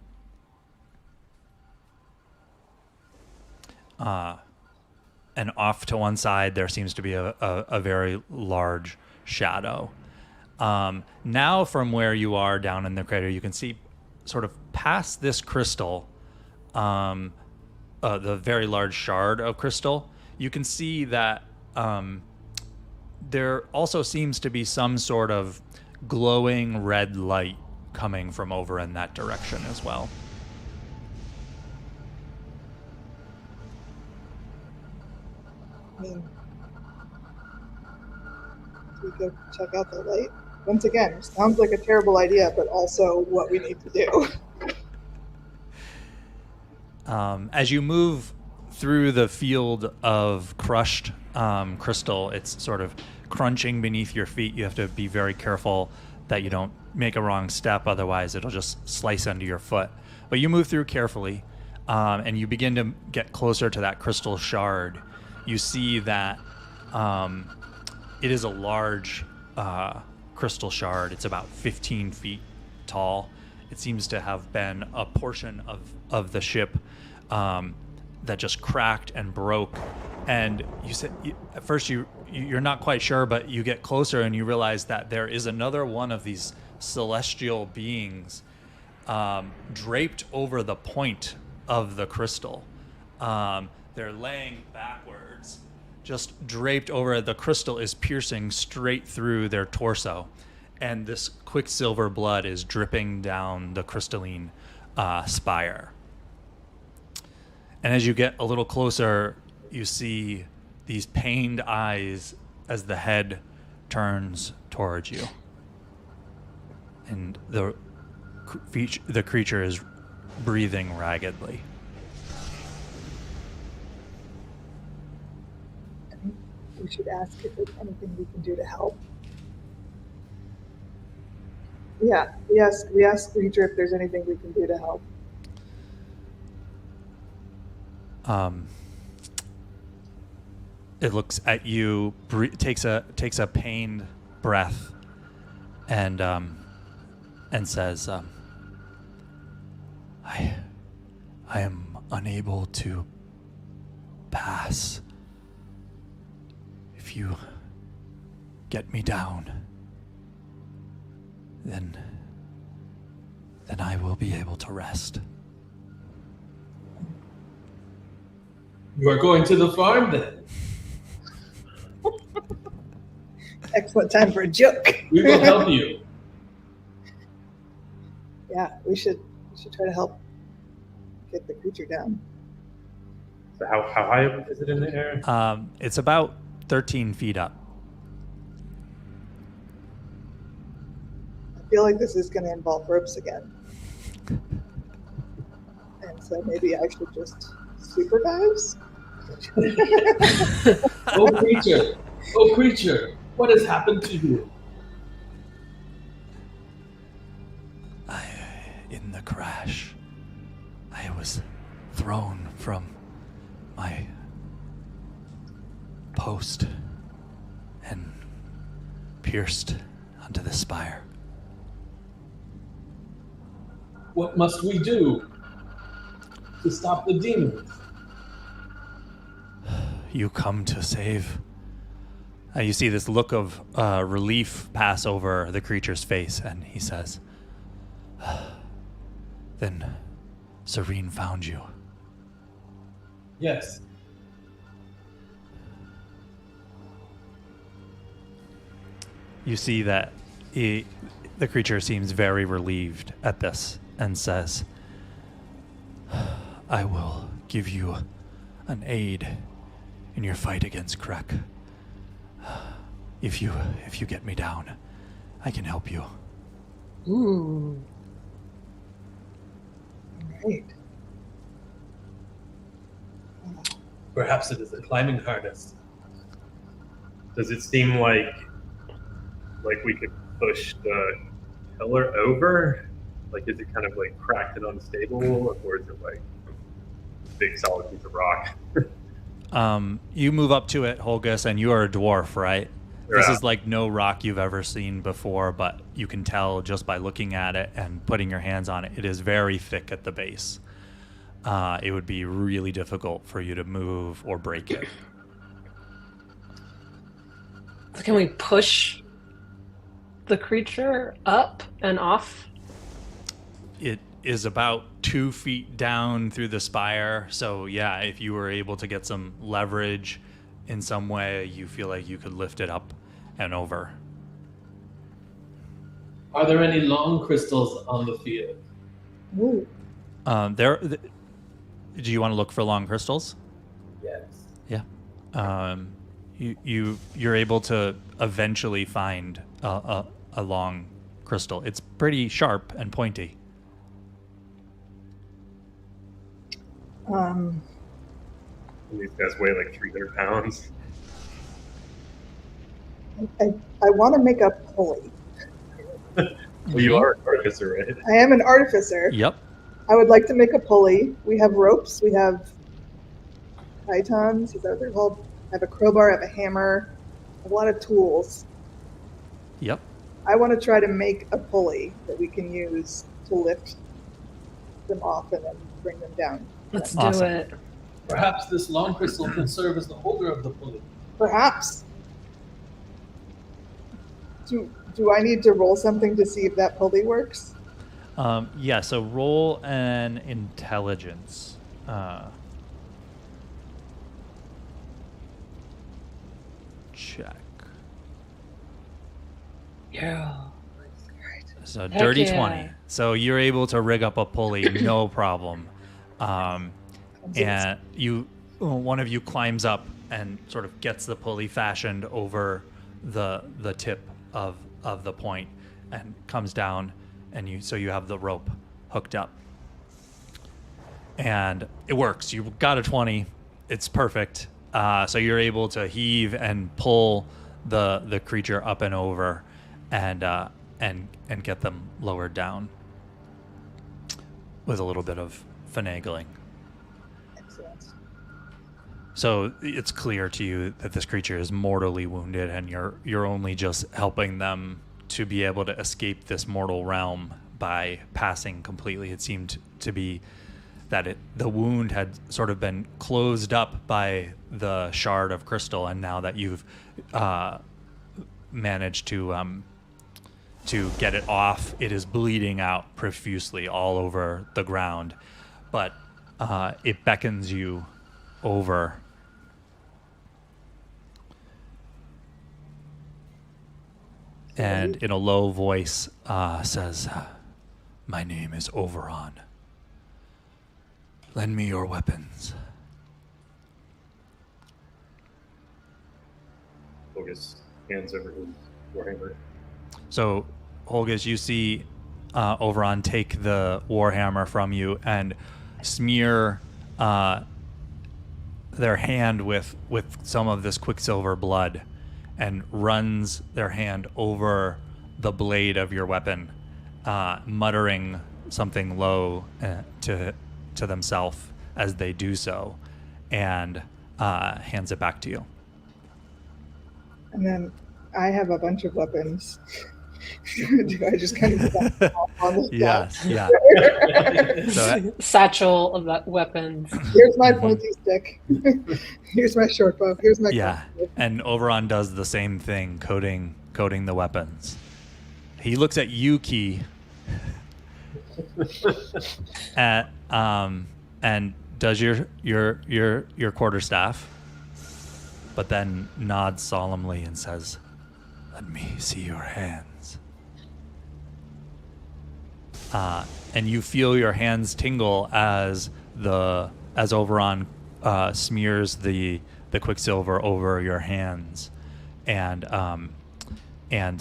And off to one side, there seems to be a very large shadow. Now from where you are down in the crater, you can see sort of past this crystal, the very large shard of crystal, you can see that there also seems to be some sort of glowing red light coming from over in that direction as well. I mean, we go check out the light. Once again, sounds like a terrible idea, but also what we need to do. As you move through the field of crushed crystal, it's sort of crunching beneath your feet. You have to be very careful that you don't make a wrong step, otherwise it'll just slice under your foot. But you move through carefully, and you begin to get closer to that crystal shard. You see that it is a large crystal shard. It's about 15 feet tall. It seems to have been a portion of the ship that just cracked and broke. And you said at first you're not quite sure, but you get closer and you realize that there is another one of these celestial beings draped over the point of the crystal. They're laying backwards, just draped over it. The crystal is piercing straight through their torso, and this quicksilver blood is dripping down the crystalline spire. And as you get a little closer, you see these pained eyes as the head turns towards you. And the creature is breathing raggedly. I think we should ask if there's anything we can do to help. Yeah, we ask the creature if there's anything we can do to help. It looks at you, takes a pained breath, and says, I am unable to pass. If you get me down, then I will be able to rest. You are going to the farm then? Excellent time for a joke. We will help you. Yeah, we should try to help get the creature down. So how high up is it in the air? It's about 13 feet up. I feel like this is going to involve ropes again. And so maybe I should just supervise? Oh creature, what has happened to you? In the crash, I was thrown from my post and pierced onto the spire. What must we do to stop the demons? You come to save. You see this look of relief pass over the creature's face, and he says, then Serene found you. Yes. You see that the creature seems very relieved at this and says, I will give you an aid in your fight against Krek. If you get me down, I can help you. Ooh. Right. Perhaps it is a climbing harness. Does it seem like we could push the pillar over? Like, is it kind of like cracked and unstable, or is it like a big solid piece of rock? You move up to it, Holgus, and you are a dwarf, right? Yeah. This is like no rock you've ever seen before, but you can tell just by looking at it and putting your hands on it, it is very thick at the base. It would be really difficult for you to move or break it. Can we push the creature up and off? It is about 2 feet down through the spire, so yeah, if you were able to get some leverage in some way, you feel like you could lift it up and over. Are there any long crystals on the field? Ooh. Do you want to look for long crystals? Yes. Yeah. You're able to eventually find a long crystal. It's pretty sharp and pointy. These guys weigh like 300 pounds. I want to make a pulley. Well, you are an artificer, right? I am an artificer. Yep. I would like to make a pulley. We have ropes. We have pitons. Is that what they're called? I have a crowbar. I have a hammer. A lot of tools. Yep. I want to try to make a pulley that we can use to lift them off and then bring them down. Let's Awesome. do it. Perhaps this long crystal can serve as the holder of the pulley. Perhaps. Do I need to roll something to see if that pulley works? Yeah, so roll an intelligence. Check. Yeah. So Heck dirty yeah. 20. So you're able to rig up a pulley, no problem. And one of you climbs up and sort of gets the pulley fashioned over the tip of the point and comes down and you have the rope hooked up, and it works. You got a 20. It's perfect. So you're able to heave and pull the creature up and over, and get them lowered down with a little bit of finagling. Excellent. So it's clear to you that this creature is mortally wounded, and you're only just helping them to be able to escape this mortal realm by passing completely. It seemed to be that the wound had sort of been closed up by the shard of crystal, and now that you've managed to get it off, it is bleeding out profusely all over the ground. But it beckons you over. And in a low voice says, "My name is Oberon. Lend me your weapons." Focus hands over his warhammer. So, Holgis, you see Oberon take the warhammer from you and smear their hand with some of this quicksilver blood, and runs their hand over the blade of your weapon, muttering something low to themselves as they do so, and hands it back to you. And then I have a bunch of weapons. Do I just kind of put that off on the Yes, yeah. So, Satchel of weapons. Here's my pointy stick. Here's my short bow. Here's my yeah, crossbow. and Oberon does the same thing, coating the weapons. He looks at Yuki and does your quarterstaff, but then nods solemnly and says, "Let me see your hands." And you feel your hands tingle as Oberon smears the quicksilver over your hands, and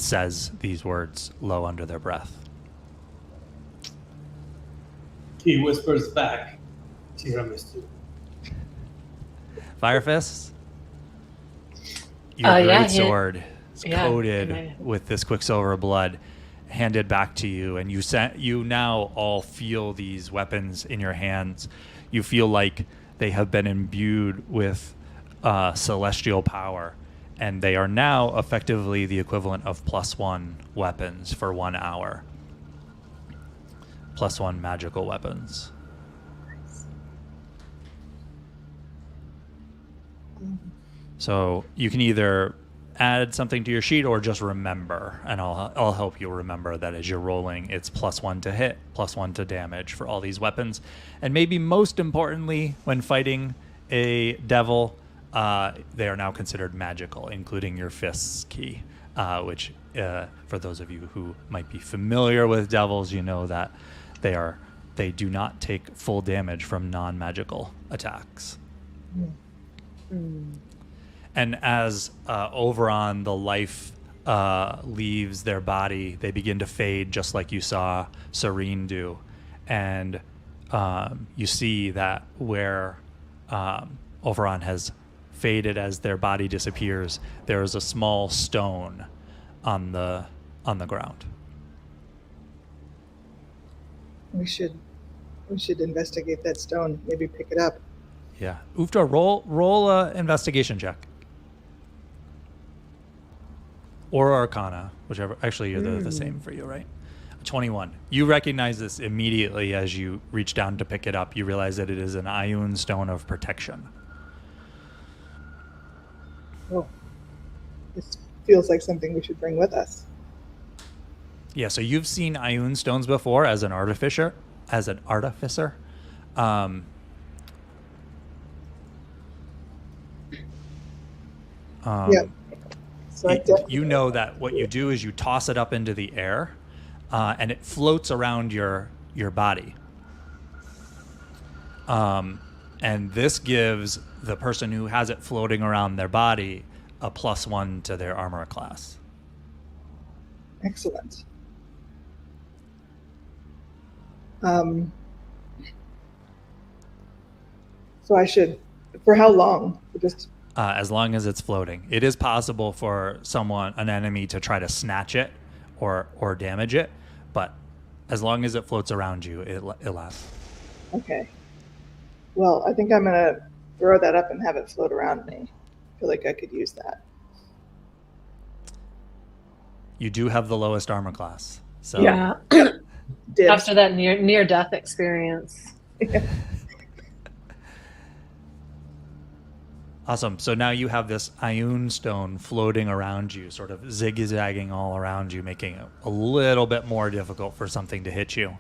says these words low under their breath. He whispers back, "Tiramisu." Fire fists. Your great sword is coated with this quicksilver blood, handed back to you, and you now all feel these weapons in your hands. You feel like they have been imbued with celestial power, and they are now effectively the equivalent of +1 weapons for 1 hour. +1 magical weapons. So you can either add something to your sheet or just remember, and I'll help you remember that as you're rolling, it's +1 to hit, +1 to damage for all these weapons. And maybe most importantly, when fighting a devil, they are now considered magical, including your fists key, which for those of you who might be familiar with devils, you know that they do not take full damage from non-magical attacks. And as Oberon, the life leaves their body, they begin to fade, just like you saw Serene do. And you see that where Oberon has faded as their body disappears, there is a small stone on the ground. We should investigate that stone. Maybe pick it up. Yeah, Ufta, roll a investigation check. Or Arcana, whichever. Actually, you're the same for you, right? 21. You recognize this immediately as you reach down to pick it up. You realize that it is an Ioun stone of protection. Oh, this feels like something we should bring with us. Yeah, so you've seen Ioun stones before as an artificer. Yeah. So You know that what you do is you toss it up into the air, and it floats around your body. And this gives the person who has it floating around their body a +1 to their armor class. Excellent. Um, so I should. For how long? Just As long as it's floating. It is possible for an enemy, to try to snatch it or damage it, but as long as it floats around you, it lasts. okay. Well, I think I'm gonna throw that up and have it float around me. I feel like I could use that. You do have the lowest armor class. So Yeah. Dibs. After that near death experience. Awesome. So now you have this Ioun stone floating around you, sort of zigzagging all around you, making it a little bit more difficult for something to hit you.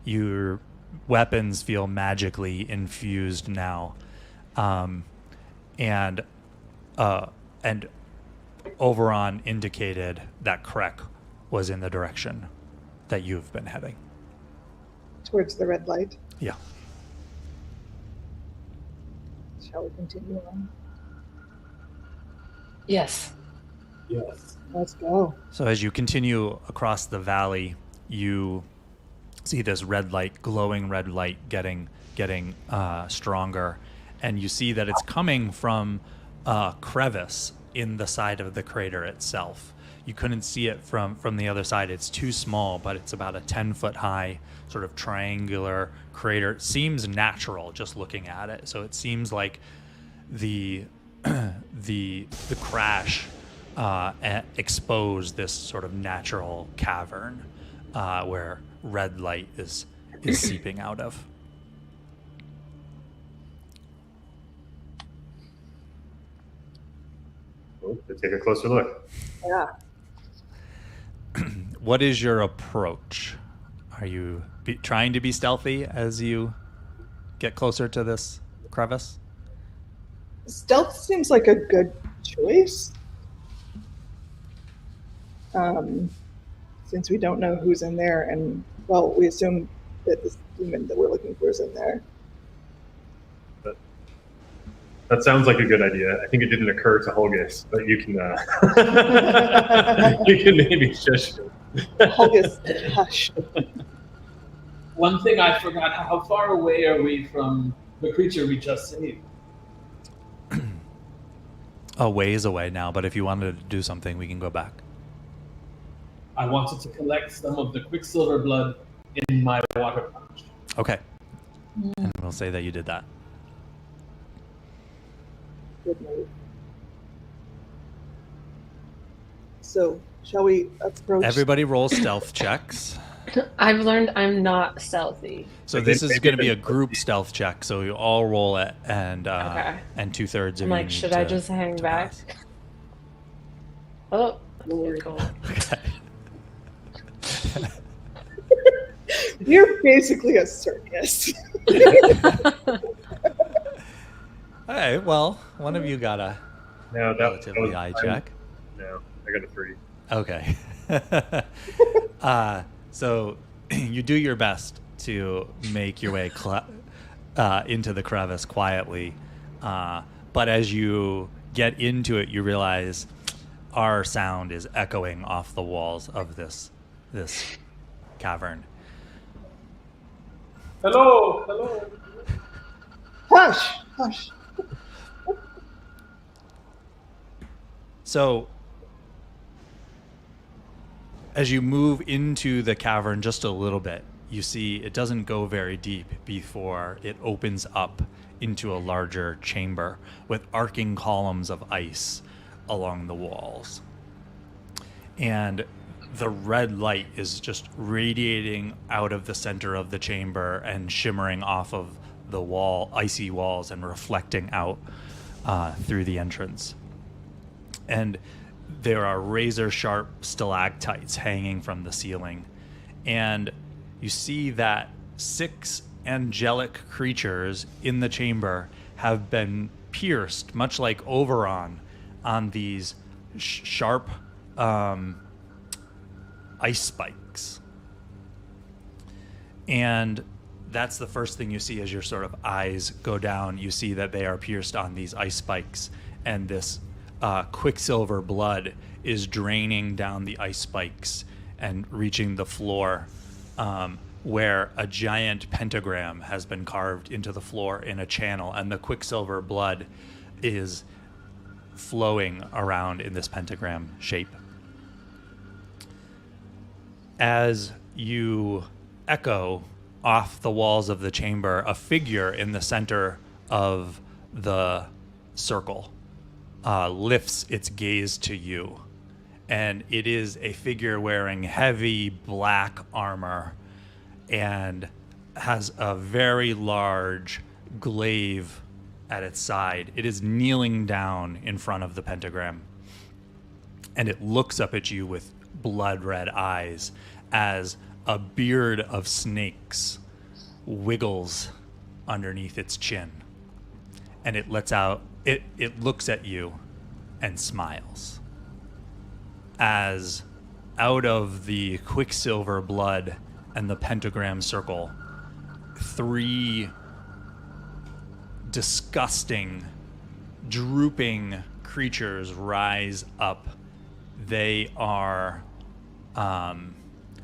Your weapons feel magically infused now. And Oberon indicated that Krek was in the direction that you've been heading. Towards the red light. Yeah. Shall we continue on? Yes. Yes. Let's go. So as you continue across the valley, you see this red light, glowing red light, getting stronger, and you see that it's coming from a crevice in the side of the crater itself. You couldn't see it from the other side. It's too small, but it's about a 10-foot high, sort of triangular crater. It seems natural just looking at it. So it seems like the crash exposed this sort of natural cavern where red light is seeping out of. Let's take a closer look. Yeah. What is your approach? Are you trying to be stealthy as you get closer to this crevice? Stealth seems like a good choice. Since we don't know who's in there, and well, we assume that this demon that we're looking for is in there. That sounds like a good idea. I think it didn't occur to Holgis, but you can you can maybe shush him. Holgis, hush. One thing I forgot, how far away are we from the creature we just saved? A ways away now, but if you wanted to do something, we can go back. I wanted to collect some of the quicksilver blood in my water pouch. Okay. And we'll say that you did that. Good move. So, shall we approach? Everybody roll stealth checks. I've learned I'm not stealthy. So this is going to be a group stealth check. So you all roll it, and Okay. and 2/3 of I'm you like, need should I to- just hang to back? pass. Oh, cool. Okay. We're basically a circus. Hey, well, one of you got a No, that relatively was high fine. check. No, I got a 3. Okay. So you do your best to make your way into the crevice quietly, but as you get into it, you realize our sound is echoing off the walls of this cavern. Hello, hello. Hush, hush. So as you move into the cavern just a little bit, you see it doesn't go very deep before it opens up into a larger chamber with arcing columns of ice along the walls. And the red light is just radiating out of the center of the chamber and shimmering off of the icy walls and reflecting out through the entrance. And there are razor-sharp stalactites hanging from the ceiling. And you see that 6 angelic creatures in the chamber have been pierced, much like Oberon, on these sharp ice spikes. And that's the first thing you see as your sort of eyes go down. You see that they are pierced on these ice spikes, and this quicksilver blood is draining down the ice spikes and reaching the floor where a giant pentagram has been carved into the floor in a channel, and the quicksilver blood is flowing around in this pentagram shape. As you echo off the walls of the chamber, a figure in the center of the circle lifts its gaze to you. And it is a figure wearing heavy black armor and has a very large glaive at its side. It is kneeling down in front of the pentagram. And it looks up at you with blood red eyes as a beard of snakes wiggles underneath its chin. And it lets out, it looks at you and smiles. As out of the quicksilver blood and the pentagram circle, 3 disgusting, drooping creatures rise up. They are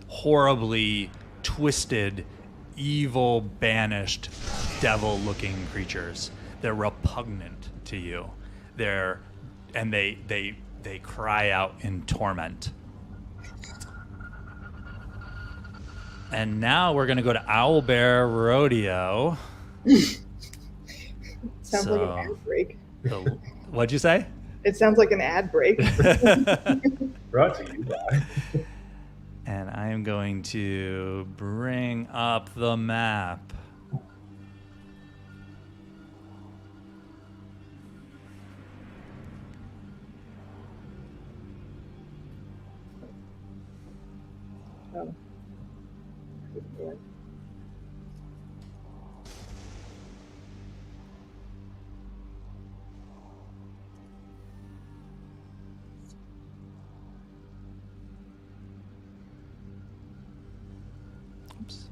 horribly twisted, evil, banished, devil-looking creatures. They're repugnant to you. They cry out in torment. And now we're going to go to Owlbear Rodeo. Sounds like an ad break. What'd you say? It sounds like an ad break. Brought to you by. And I am going to bring up the map. Oh. Yeah. Oops.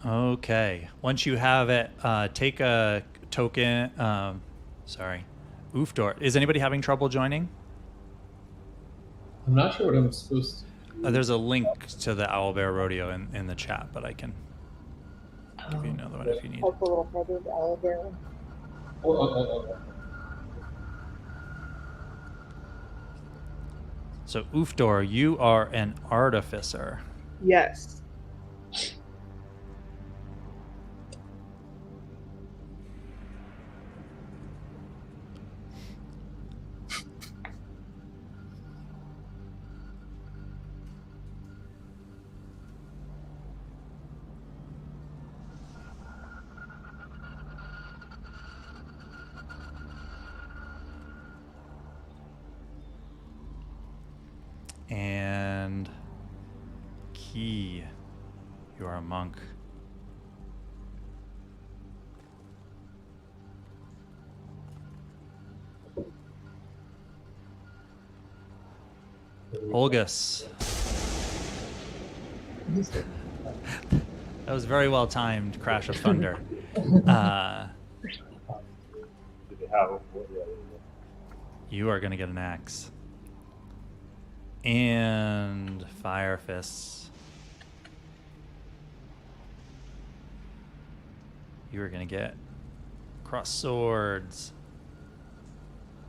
Okay. Once you have it, take a token. Sorry. Oofdor. Is anybody having trouble joining? I'm not sure what I'm supposed to. There's a link to the Owlbear Rodeo in the chat, but I can give you another one if you need. Help a little further to Owlbear. Oh. So Oofdor, you are an artificer. Yes. And Key, you are a monk. Olgus. That was very well timed, Crash of Thunder. You are going to get an axe. And Fire Fists. You are going to get Cross Swords.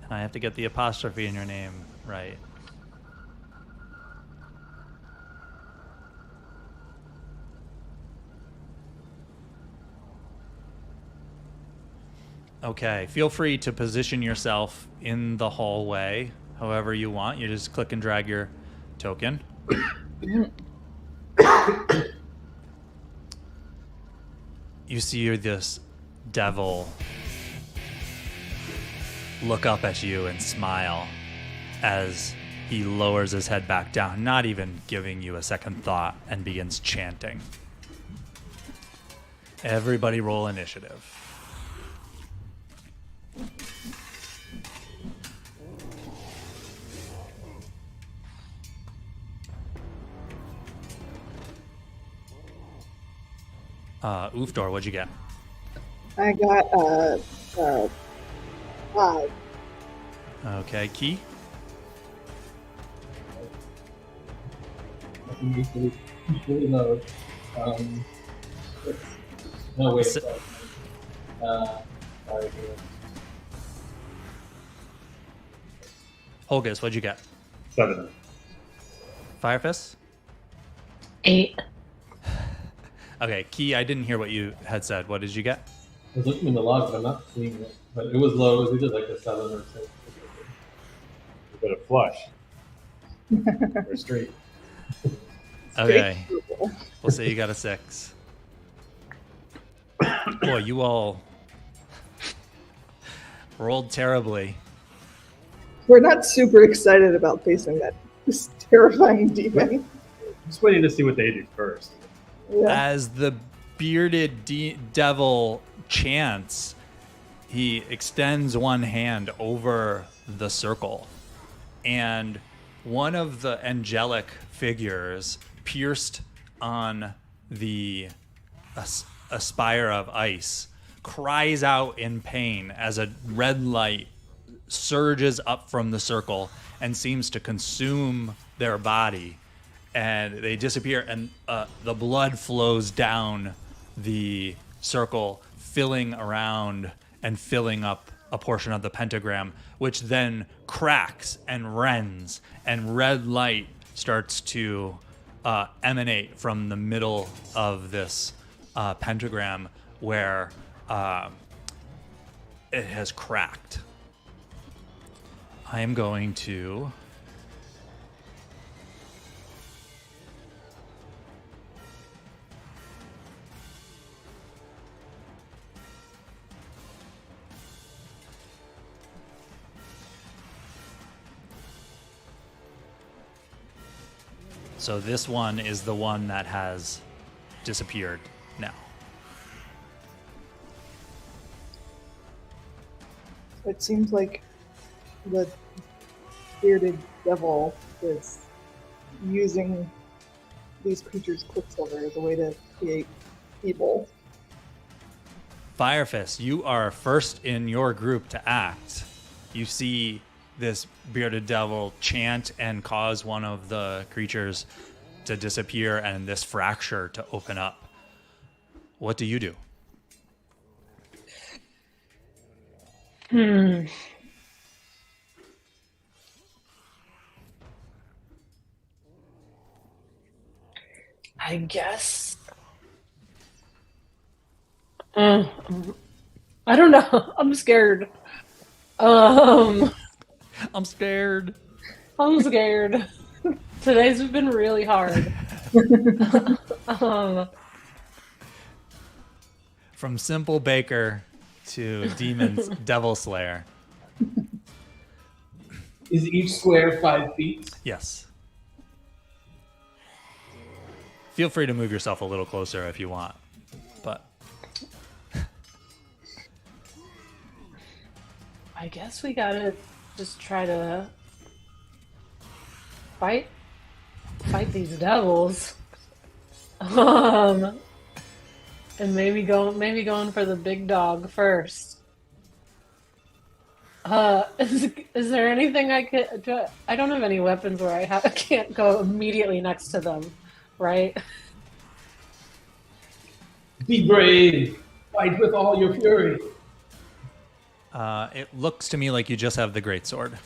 And I have to get the apostrophe in your name right. Okay, feel free to position yourself in the hallway however you want. You just click and drag your token. You see this devil look up at you and smile as he lowers his head back down, not even giving you a second thought, and begins chanting. Everybody roll initiative. Oofdor, what'd you get? I got 5. Okay, Key? Really low. No, wait. Si- Sorry. Holgis, what'd you get? 7. Firefist? 8. Okay, Key, I didn't hear what you had said. What did you get? I was looking in the log, but I'm not seeing it. But it was low. It was either like a 7 or 6. A bit of flush. Or straight. Okay, we'll say you got a 6. Boy, you all rolled terribly. We're not super excited about facing this terrifying demon. Just waiting to see what they do first. Yeah. As the bearded devil chants, he extends one hand over the circle, and one of the angelic figures pierced on a spire of ice cries out in pain as a red light surges up from the circle and seems to consume their body, and they disappear, and the blood flows down the circle, filling around and filling up a portion of the pentagram, which then cracks and rends, and red light starts to emanate from the middle of this pentagram where it has cracked. I am going to So this one is the one that has disappeared now. It seems like the bearded devil is using these creatures' quicksilver as a way to create evil. Firefist, you are first in your group to act. You see this bearded devil chant and cause one of the creatures to disappear and this fracture to open up. What do you do? I guess. I don't know. I'm scared. I'm scared. I'm scared. Today's been really hard. From simple baker to demon's devil slayer. Is each square 5 feet? Yes. Feel free to move yourself a little closer if you want, but I guess we gotta just try to fight these devils. And maybe going for the big dog first. Is there anything I could do? I don't have any weapons where I can't go immediately next to them, right? Be brave. Fight with all your fury. it looks to me like you just have the greatsword.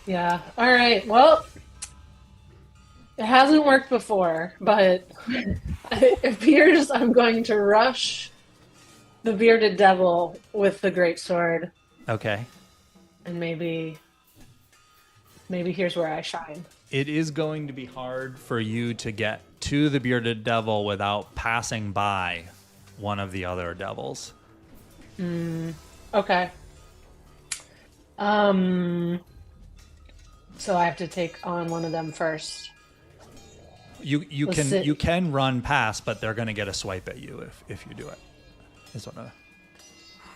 Yeah. All right. Well, it hasn't worked before, but it appears I'm going to rush the bearded devil with the great sword, Okay. and maybe here's where I shine. It is going to be hard for you to get to the bearded devil without passing by one of the other devils. Okay. So I have to take on one of them first. You Let's see. can run past, but they're going to get a swipe at you if you do it. Is what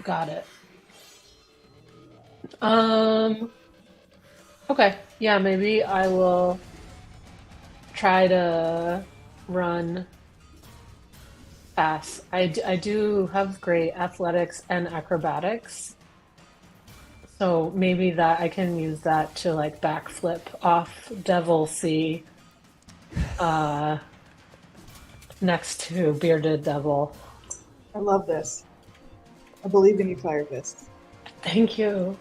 Got it. Okay. Yeah, maybe I will try to run fast. I do have great athletics and acrobatics. So maybe that I can use that to like backflip off Devil Sea next to Bearded Devil. I love this. I believe in you, Fire Fist. Thank you.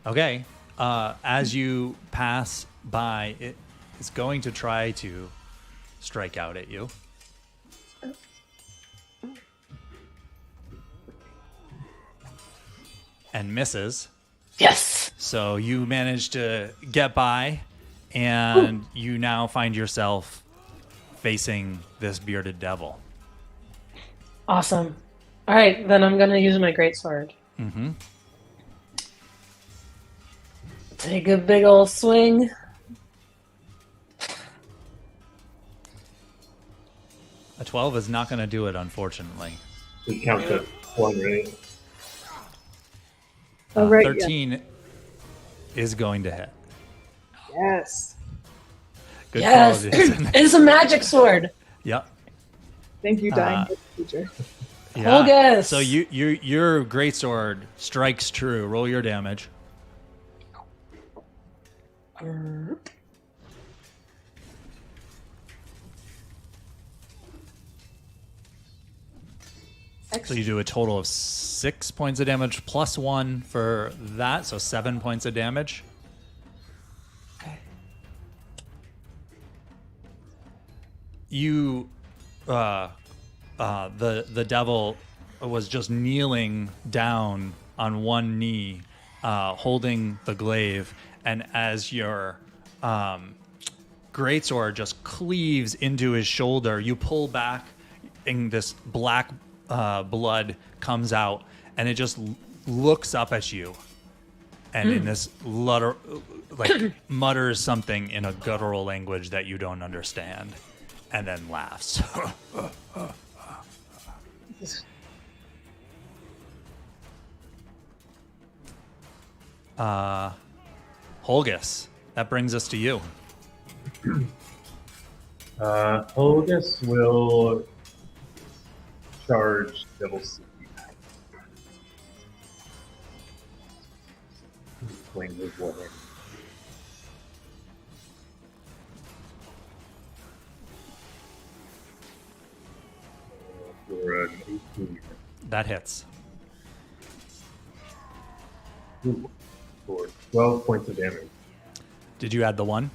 Okay. As you pass by, it is going to try to strike out at you. And misses. Yes. So you manage to get by, and you now find yourself facing this bearded devil. Awesome. All right, then I'm gonna use my greatsword. Mm-hmm. Take a big old swing. A 12 is not going to do it, unfortunately. It counts as one, right? Oh, right. 13 is going to hit. Yes. Good Yes, call, Jason. it's a magic sword. Yep. Thank you, dying teacher. Yeah. Focus. So your greatsword strikes true. Roll your damage. So you do a total of 6 points of damage plus 1 for that, so 7 points of damage. Okay. You, the devil was just kneeling down on one knee, holding the glaive, and as your greatsword just cleaves into his shoulder, you pull back, and this black blood comes out, and it just looks up at you, and in this mutters something in a guttural language that you don't understand, and then laughs. Holgus, that brings us to you. Holgus will charge Devil Sea. Swing his weapon. For an 18. That hits. Ooh, for 12 points of damage. Did you add the 1?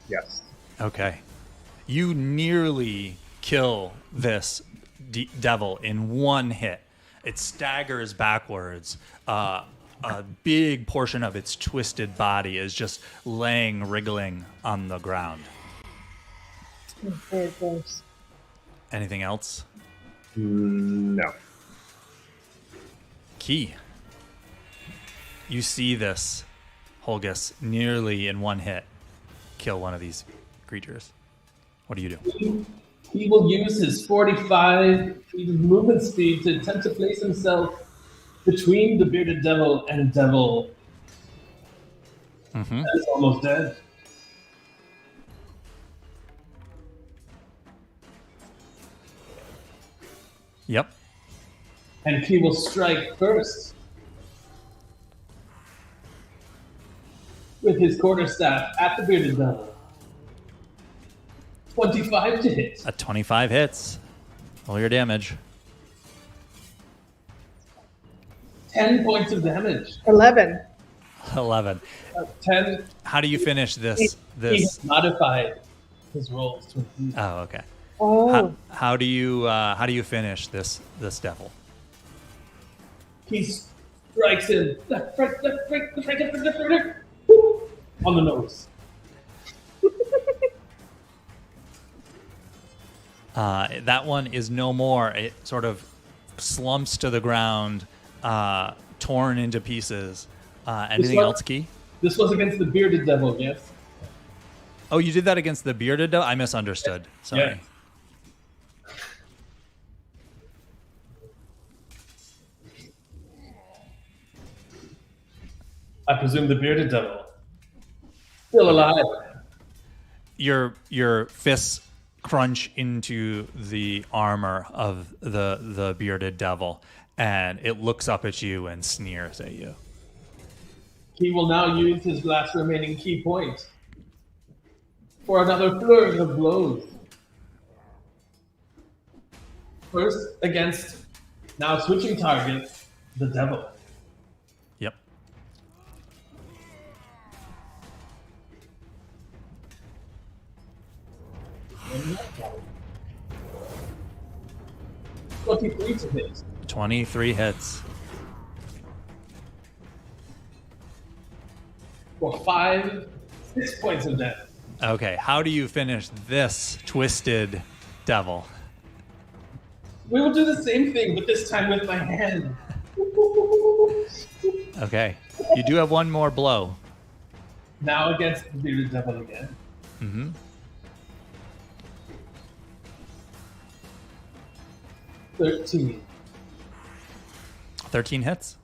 Yes. Okay. You nearly kill this devil in one hit. It staggers backwards. A big portion of its twisted body is just laying, wriggling on the ground. Very close. Anything else? No. Key. You see this, Holgus, nearly in one hit, kill one of these creatures. What do you do? He will use his 45 feet of movement speed to attempt to place himself between the bearded devil and devil. Mm-hmm. That is almost dead. Yep. And he will strike first with his quarterstaff at the bearded devil. 25 to hit. A 25 hits. Roll your damage. 10 points of damage. 11. 11. 10. How do you finish this? He This. has modified his rolls to include. Oh, okay. Oh, How do you finish this devil? He strikes him left, right, left, right, left, right, left, right, left, right, left, whoop, on the nose. That one is no more. It sort of slumps to the ground, torn into pieces. Anything one- else, Key? This was against the bearded devil, yes? Oh, you did that against the bearded devil? I misunderstood. Sorry. Yeah. I presume the bearded devil. Still alive. Your fists crunch into the armor of the bearded devil, and it looks up at you and sneers at you. He will now use his last remaining key point for another flurry of blows. First against, now switching targets, the devil. Yep. What he thinks of it. 23 hits. For 6 points of damage. Okay, how do you finish this twisted devil? We will do the same thing, but this time with my hand. Okay, you do have one more blow. Now against the bearded devil again. Mm-hmm. 13. 13 hits.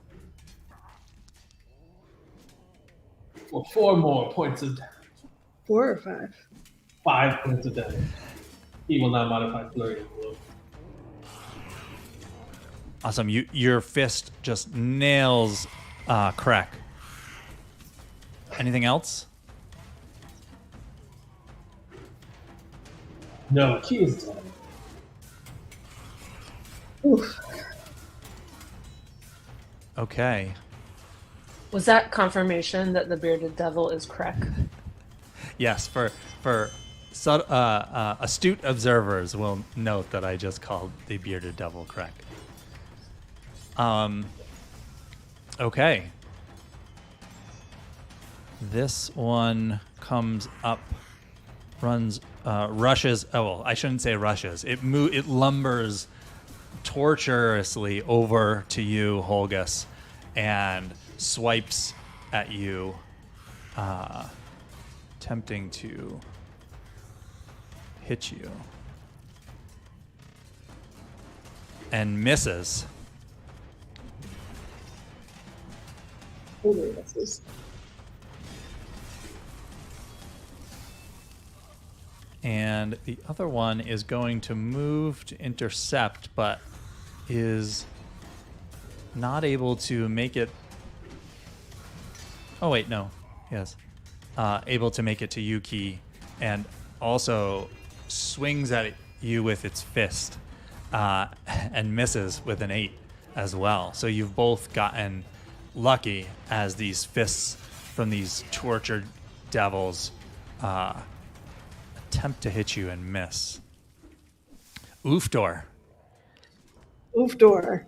For 4 more points of damage. 4 or 5? 5 points of damage. He will now modify flurry of blows. Awesome. Your fist just nails Crack. Anything else? No, he is dead. Oof. Okay. Was that confirmation that the bearded devil is Krek? Yes, for astute observers will note that I just called the bearded devil Crack. Okay. This one comes up, rushes. Oh, well, I shouldn't say rushes. It lumbers tortuously over to you, Holgus, and swipes at you, attempting to hit you, and misses. Totally misses. And the other one is going to move to intercept, but is not able to make it. Oh, wait, no. Yes. Able to make it to Yuki, and also swings at you with its fist and misses with an 8 as well. So you've both gotten lucky as these fists from these tortured devils attempt to hit you and miss. Oofdor. Oofdor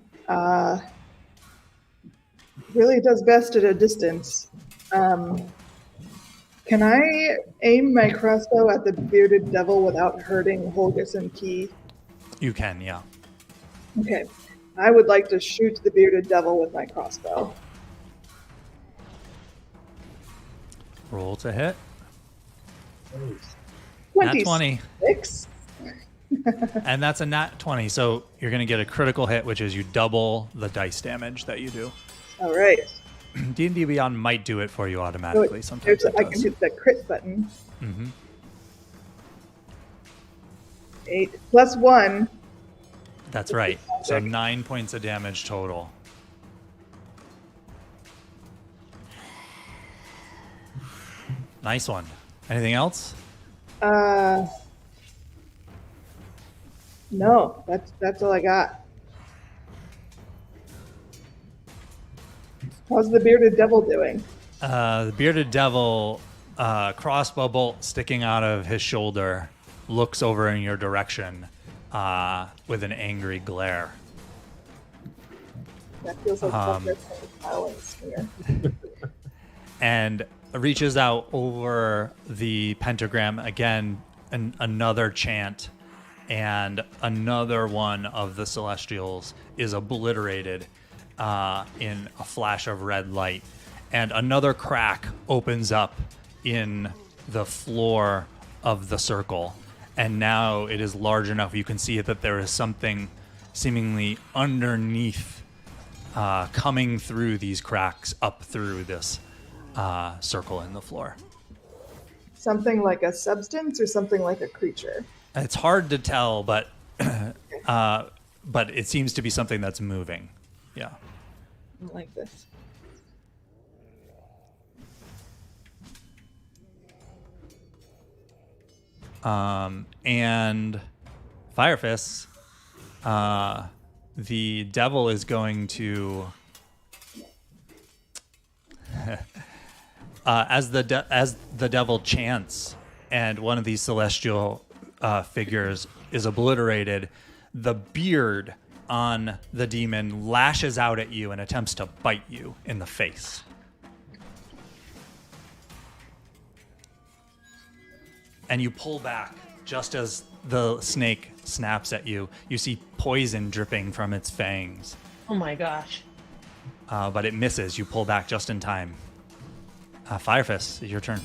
really does best at a distance. Can I aim my crossbow at the bearded devil without hurting Holgus and Key? You can, yeah. Okay. I would like to shoot the bearded devil with my crossbow. Roll to hit. Nat 20. 26. And that's a nat 20. So you're going to get a critical hit, which is you double the dice damage that you do. All right. D&D Beyond might do it for you automatically. So Sometimes it I can does. hit the crit button. Mm-hmm. 8 plus 1. That's right. So 9 points of damage total. Nice one. Anything else? No, that's all I got. How's the bearded devil doing? The bearded devil, crossbow bolt sticking out of his shoulder, looks over in your direction with an angry glare. That feels like something violence here. And reaches out over the pentagram again, another chant, and another one of the Celestials is obliterated in a flash of red light. And another crack opens up in the floor of the circle. And now it is large enough you can see that there is something seemingly underneath, coming through these cracks up through this circle in the floor. Something like a substance or something like a creature? It's hard to tell, but it seems to be something that's moving. Yeah. Like this. And Firefists, the devil is going to, as the devil chants, and one of these celestial figures is obliterated, the beard on the demon lashes out at you and attempts to bite you in the face. And you pull back just as the snake snaps at you. You see poison dripping from its fangs. Oh my gosh. But it misses. You pull back just in time. Firefist, it's your turn.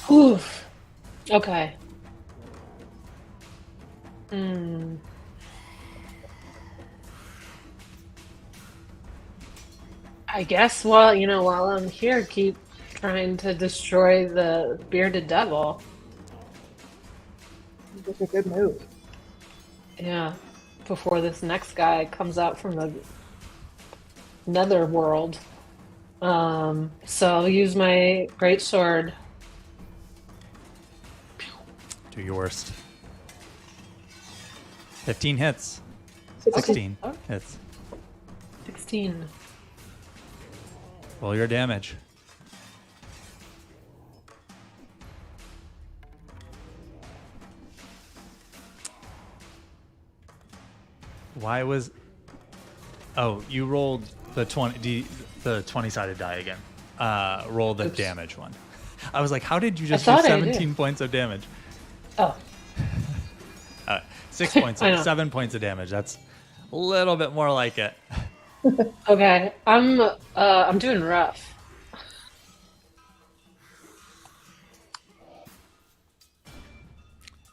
Oof. Okay. I guess while I'm here, keep trying to destroy the bearded devil. That's a good move. Yeah. Before this next guy comes out from the nether world. So I'll use my great sword. Do your worst. 15 hits. 16. 16 hits. 16. Roll your damage. Why was... Oh, you rolled the 20-sided die again. Roll the Oops. damage one. I was like, how did you just I do thought I 17 did. points of damage? Oh. 6 points, I know. 7 points of damage. That's a little bit more like it. Okay. I'm doing rough.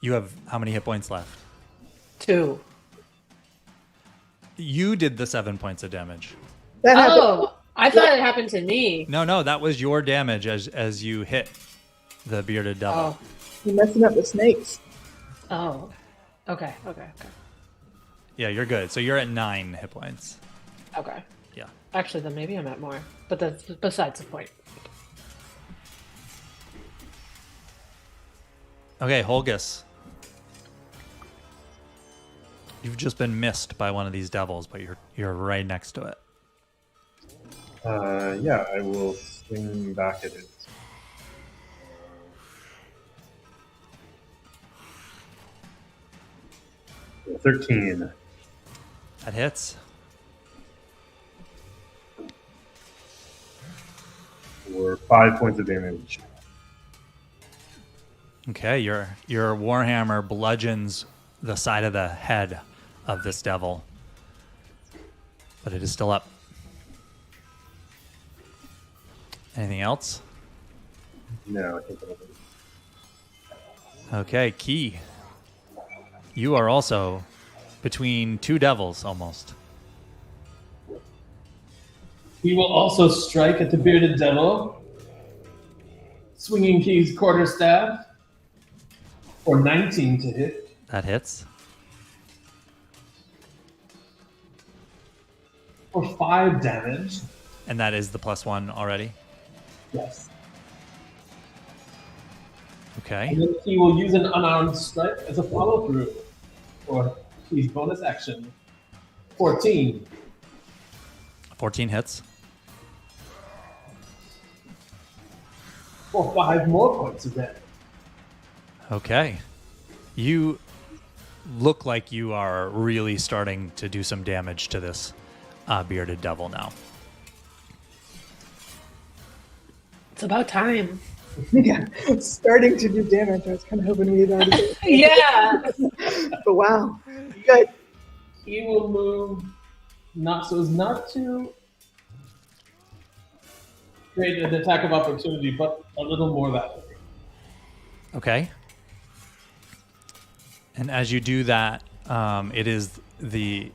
You have how many hit points left? 2. You did the 7 points of damage. That happened. Oh, I thought it happened to me. No, that was your damage as you hit the bearded devil. Oh. You're messing up the snakes. Oh. Okay. Yeah, you're good. So you're at 9 hit points. Okay. Yeah. Actually, then maybe I'm at more. But that's besides the point. Okay, Holgus. You've just been missed by one of these devils, but you're right next to it. Yeah, I will swing back at it. So 13. That hits. For 5 points of damage. Okay, your warhammer bludgeons the side of the head of this devil, but it is still up. Anything else? No, I think that'll be. Okay, Key. You are also between two devils almost. He will also strike at the bearded devil, swinging Key's quarterstaff for 19 to hit. That hits. For 5 damage. And that is the +1 already. Yes. Okay. And then he will use an unarmed strike as a follow through for his bonus action. 14. 14 hits. For 5 more points of damage. Okay. You look like you are really starting to do some damage to this bearded devil now. It's about time. Yeah, it's starting to do damage. I was kind of hoping we'd already do Yeah. it. But wow, good. He will move not so as not to create an attack of opportunity, but a little more that way. Okay. And as you do that, it is the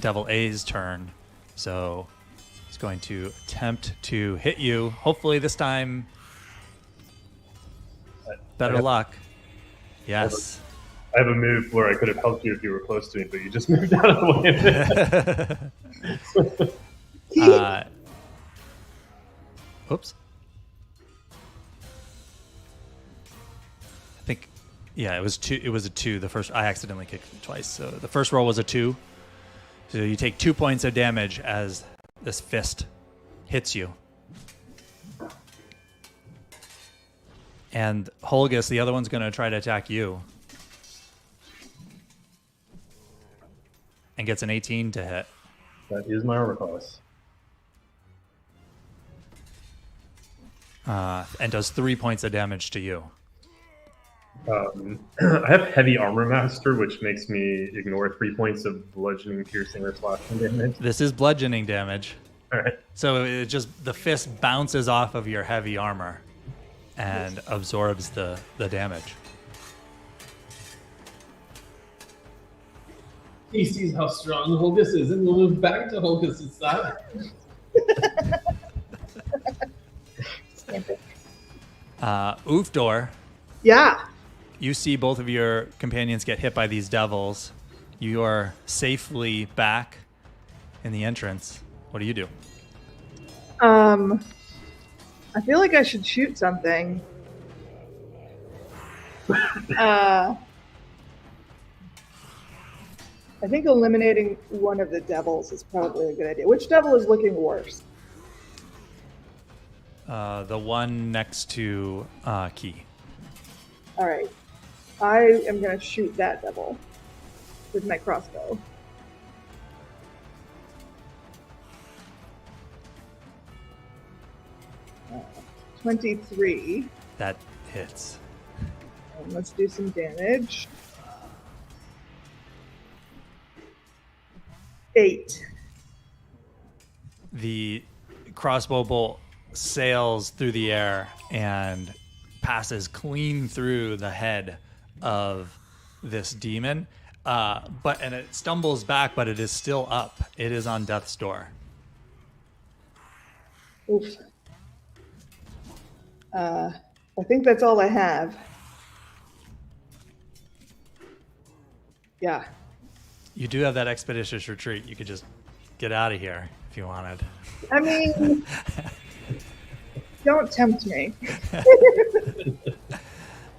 Devil A's turn. So it's going to attempt to hit you. Hopefully this time, better luck. Yes. I have a move where I could have helped you if you were close to me, but you just moved out of the way. Oops. I think, yeah, it was 2. It was a 2. The first, I accidentally kicked it twice. So the first roll was a 2. So you take 2 points of damage as this fist hits you. And Holgus, the other one's going to try to attack you. And gets an 18 to hit. That is my armor class. And does 3 points of damage to you. I have heavy armor master, which makes me ignore 3 points of bludgeoning, piercing, or slashing damage. This is bludgeoning damage. All right. So it just, the fist bounces off of your heavy armor and absorbs the damage. He sees how strong Holgus is and will move back to Holgus' side. Oofdor, Yeah. you see both of your companions get hit by these devils. You are safely back in the entrance. What do you do? I feel like I should shoot something. I think eliminating one of the devils is probably a good idea. Which devil is looking worse? The one next to Key. All right. I am going to shoot that devil with my crossbow. Uh, 23. That hits. And let's do some damage. 8. The crossbow bolt sails through the air and passes clean through the head of this demon. And it stumbles back, but it is still up. It is on death's door. Oof. I think that's all I have. Yeah. You do have that expeditious retreat. You could just get out of here if you wanted. I mean, don't tempt me.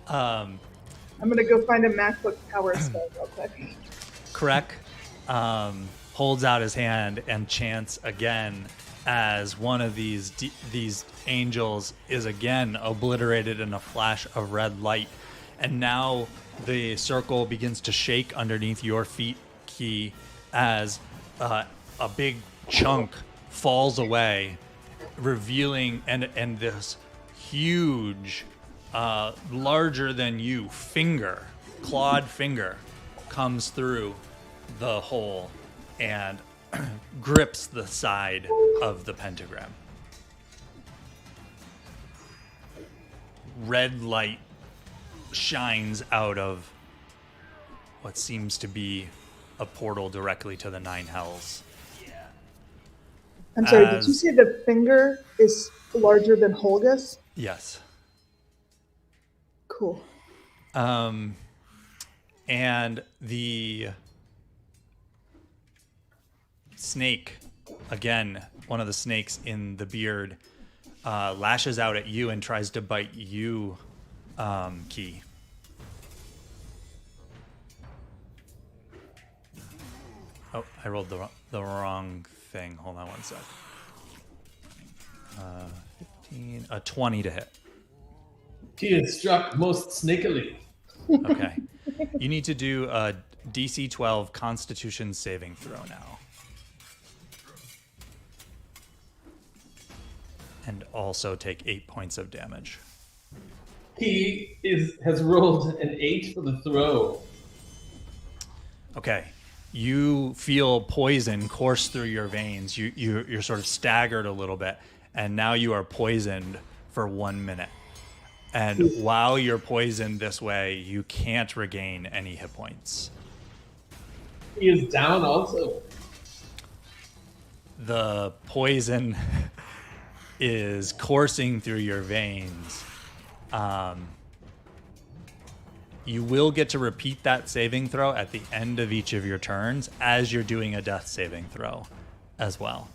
I'm going to go find a MacBook Power Stone real quick. Krek holds out his hand and chants again as one of these angels is again obliterated in a flash of red light. And now the circle begins to shake underneath your feet, Key, as a big chunk falls away, revealing and this huge, larger than you clawed finger comes through the hole and grips the side of the pentagram. Red light shines out of what seems to be a portal directly to the Nine Hells. I'm sorry, did you say the finger is larger than Holgus? Yes. Cool. And the snake, again, one of the snakes in the beard, lashes out at you and tries to bite you, Key. Oh, I rolled the wrong thing. Hold on one sec. 15, 20 to hit. He is struck most snakily. Okay. You need to do a DC 12 Constitution saving throw now. And also take 8 points of damage. He has rolled an 8 for the throw. Okay. You feel poison course through your veins. You're sort of staggered a little bit, and now you are poisoned for 1 minute. And while you're poisoned this way, you can't regain any hit points. He is down also. The poison is coursing through your veins. You will get to repeat that saving throw at the end of each of your turns as you're doing a death saving throw as well.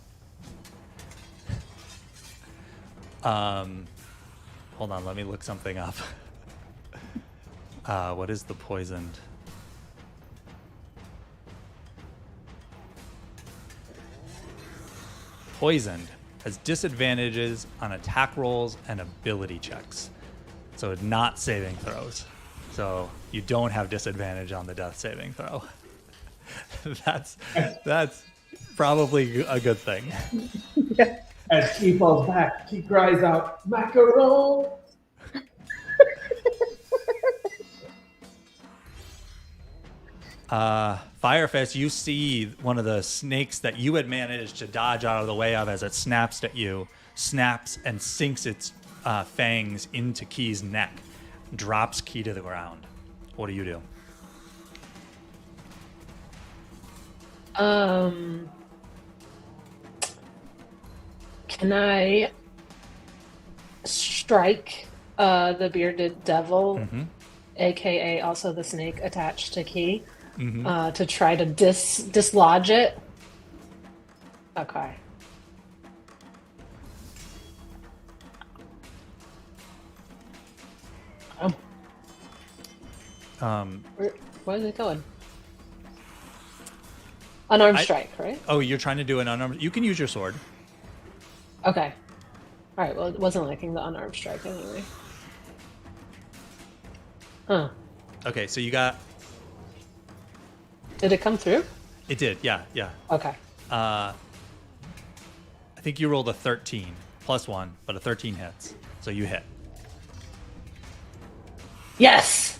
Hold on, let me look something up. What is the poisoned? Poisoned has disadvantages on attack rolls and ability checks. So not saving throws. So you don't have disadvantage on the death saving throw. That's probably a good thing. As he falls back, he cries out, "Macaron!" Firefist, you see one of the snakes that you had managed to dodge out of the way of as it snaps at you, snaps and sinks its fangs into Key's neck, drops Key to the ground. What do you do? Can I strike the bearded devil, aka also the snake attached to Key, to try to dislodge it? Okay. Where is it going? Unarmed strike, right? Oh, you're trying to do an unarmed... You can use your sword. Okay. All right. Well, it wasn't liking the unarmed strike anyway. Huh. Okay, so you got... Did it come through? It did, yeah. Okay. I think you rolled a 13 plus 1, but a 13 hits. So you hit. Yes!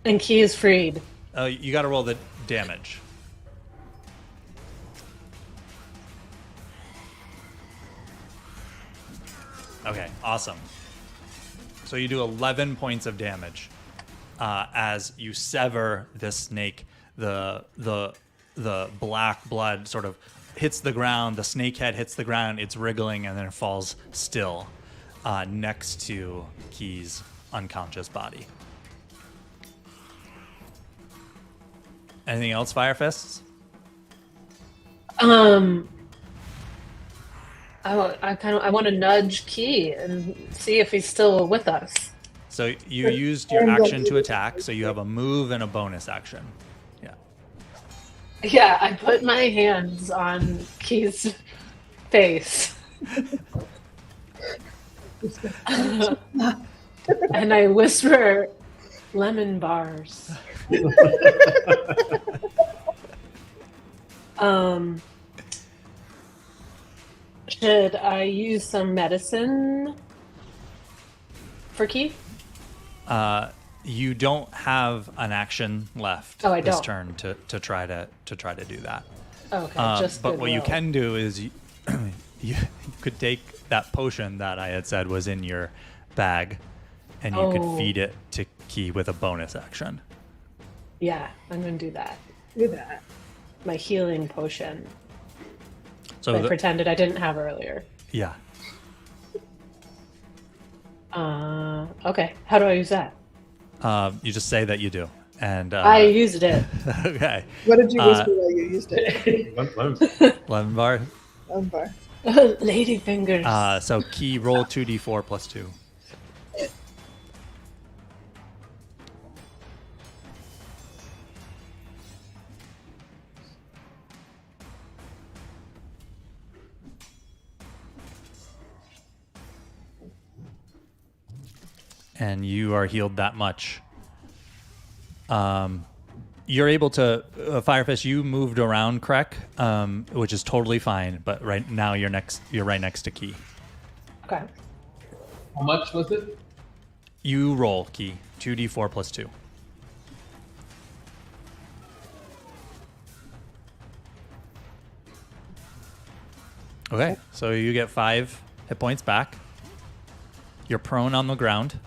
And Key is freed. You got to roll the damage. Okay, awesome. So you do 11 points of damage as you sever this snake. The black blood sort of hits the ground. The snake head hits the ground. It's wriggling and then it falls still next to Key's unconscious body. Anything else, Firefists? I want to nudge Key and see if he's still with us. So you used your action to attack, so you have a move and a bonus action. Yeah. Yeah, I put my hands on Key's face. And I whisper, "Lemon bars." Should I use some medicine for Key? You don't have an action left Oh, I this don't. turn to try to do that. Okay, just but what you goodwill. can do is you could take that potion that I had said was in your bag, and you could feed it to Key with a bonus action. Yeah, I'm gonna do that. Do that. My healing potion. So I pretended I didn't have earlier. yeah. Okay. How do I use that? You just say that you do, and I used it. okay. What did you whisper while you used it? Lemon bar. Bar. Lady fingers. So Key, roll 2d4 plus 2. and you are healed that much. You're able to Firefist. You moved around, Krek, which is totally fine. But right now you're right next to Key. Okay. How much was it? You roll, Key. 2d4 plus 2. Okay, so you get 5 hit points back. You're prone on the ground.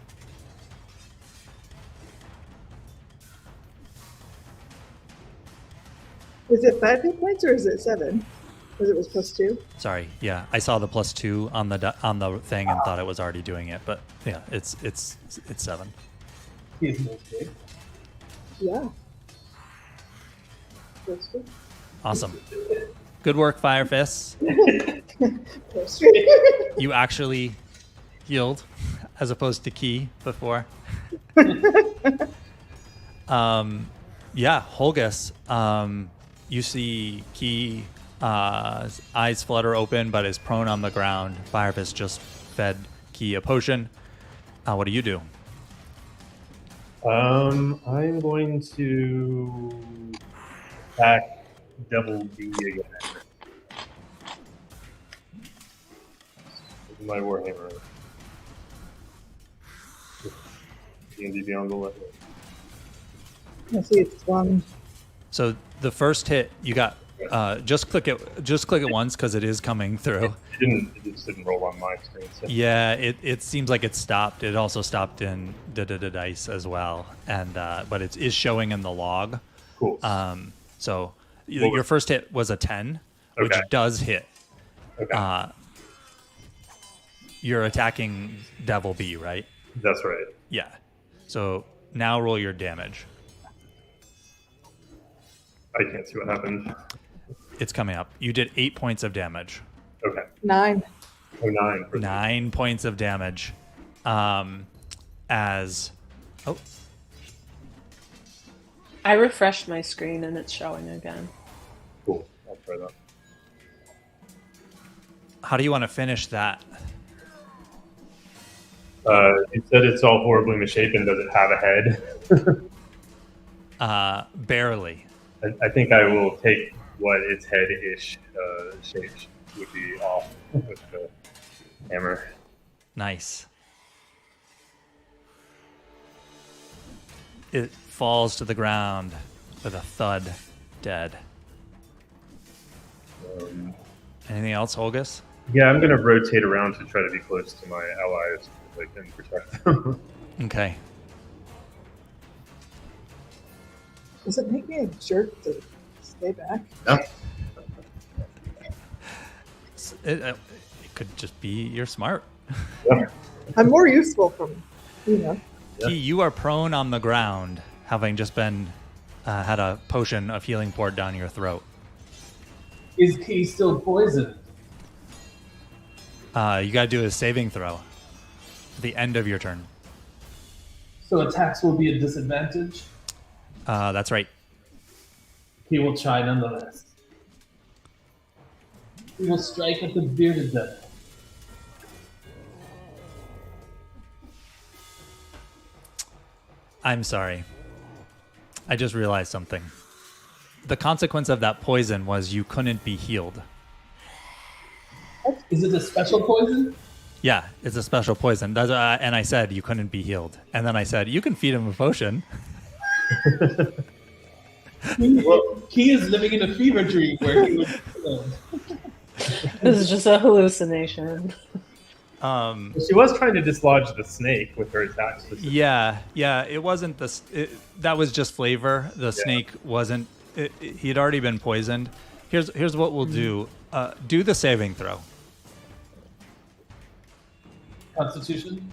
Is it 5 hit points or is it 7? Because it was +2. Sorry, yeah, I saw the plus 2 on the thing and thought it was already doing it, but yeah, it's 7. He's mistake. Yeah. That's good. Awesome. Good work, Firefist. You actually healed as opposed to Key before. Yeah, Holgus, you see Key eyes flutter open but is prone on the ground. Firefist just fed Key a potion. What do you do? I'm going to attack Devil B again. With my Warhammer. D&D Beyond the left. I see it's one. So the first hit you got, just click it once because it is coming through. It just didn't roll on my screen. So. Yeah, it seems like it stopped. It also stopped in the dice as well, and but it is showing in the log. Cool. So your first hit was a 10, which Okay. does hit. Okay. You're attacking Devil B, right? That's right. Yeah. So now roll your damage. I can't see what happened. It's coming up. You did 8 points of damage. Okay. 9. Oh, 9. For 9 points of damage. As I refreshed my screen and it's showing again. Cool. I'll try that. how do you want to finish that? You said it's all horribly misshapen. Does it have a head? Barely. I think I will take what its head-ish shape would be off with the hammer. Nice. It falls to the ground with a thud, dead. Anything else, Holgus? Yeah, I'm going to rotate around to try to be close to my allies so I can protect them. Okay. Does it make me a jerk to stay back? No. It could just be you're smart. Yeah. I'm more useful from, you know. Yeah. Key, you are prone on the ground, having just been had a potion of healing poured down your throat. Is Key still poisoned? You got to do a saving throw at the end of your turn. So attacks will be a disadvantage. That's right. He will try nonetheless. He will strike at the bearded devil. I'm sorry. I just realized something. The consequence of that poison was you couldn't be healed. Is it a special poison? Yeah, it's a special poison. That's, and I said you couldn't be healed. And then I said, you can feed him a potion. Key is living in a fever dream where he was killed. This is just a hallucination. She was trying to dislodge the snake with her attack. Yeah, it wasn't that was just flavor. The snake wasn't. He had already been poisoned. Here's what we'll do. Do the saving throw. Constitution?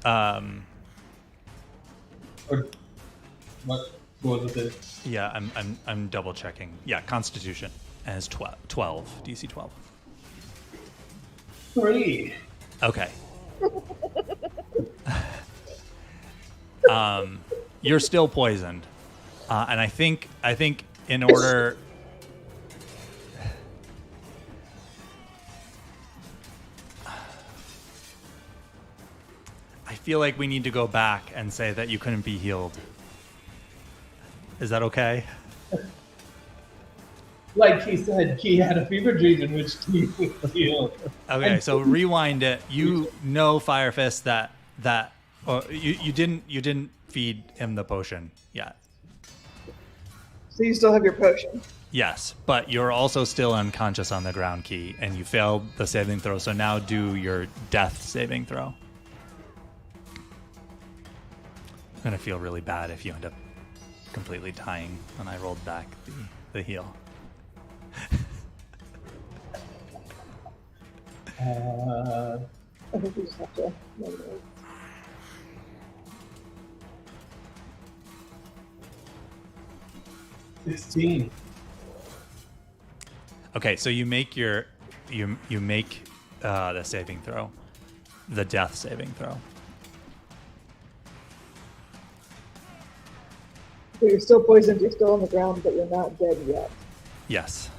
Or What was it? Yeah, I'm double checking. Yeah, Constitution as 12 DC 12. 3. Okay. You're still poisoned, and I think in order. I feel like we need to go back and say that you couldn't be healed. Is that okay? Like he said, Key had a fever dream in which Key was healed. Okay, so rewind it. You know, Fire Fist, that you didn't feed him the potion yet. So you still have your potion. Yes, but you're also still unconscious on the ground, Key, and you failed the saving throw. So now do your death saving throw. I'm gonna feel really bad if you end up completely dying when I rolled back the heal. I think you just have to. 16. Okay, so you make the saving throw, the death saving throw. So you're still poisoned, you're still on the ground, but you're not dead yet. Yes.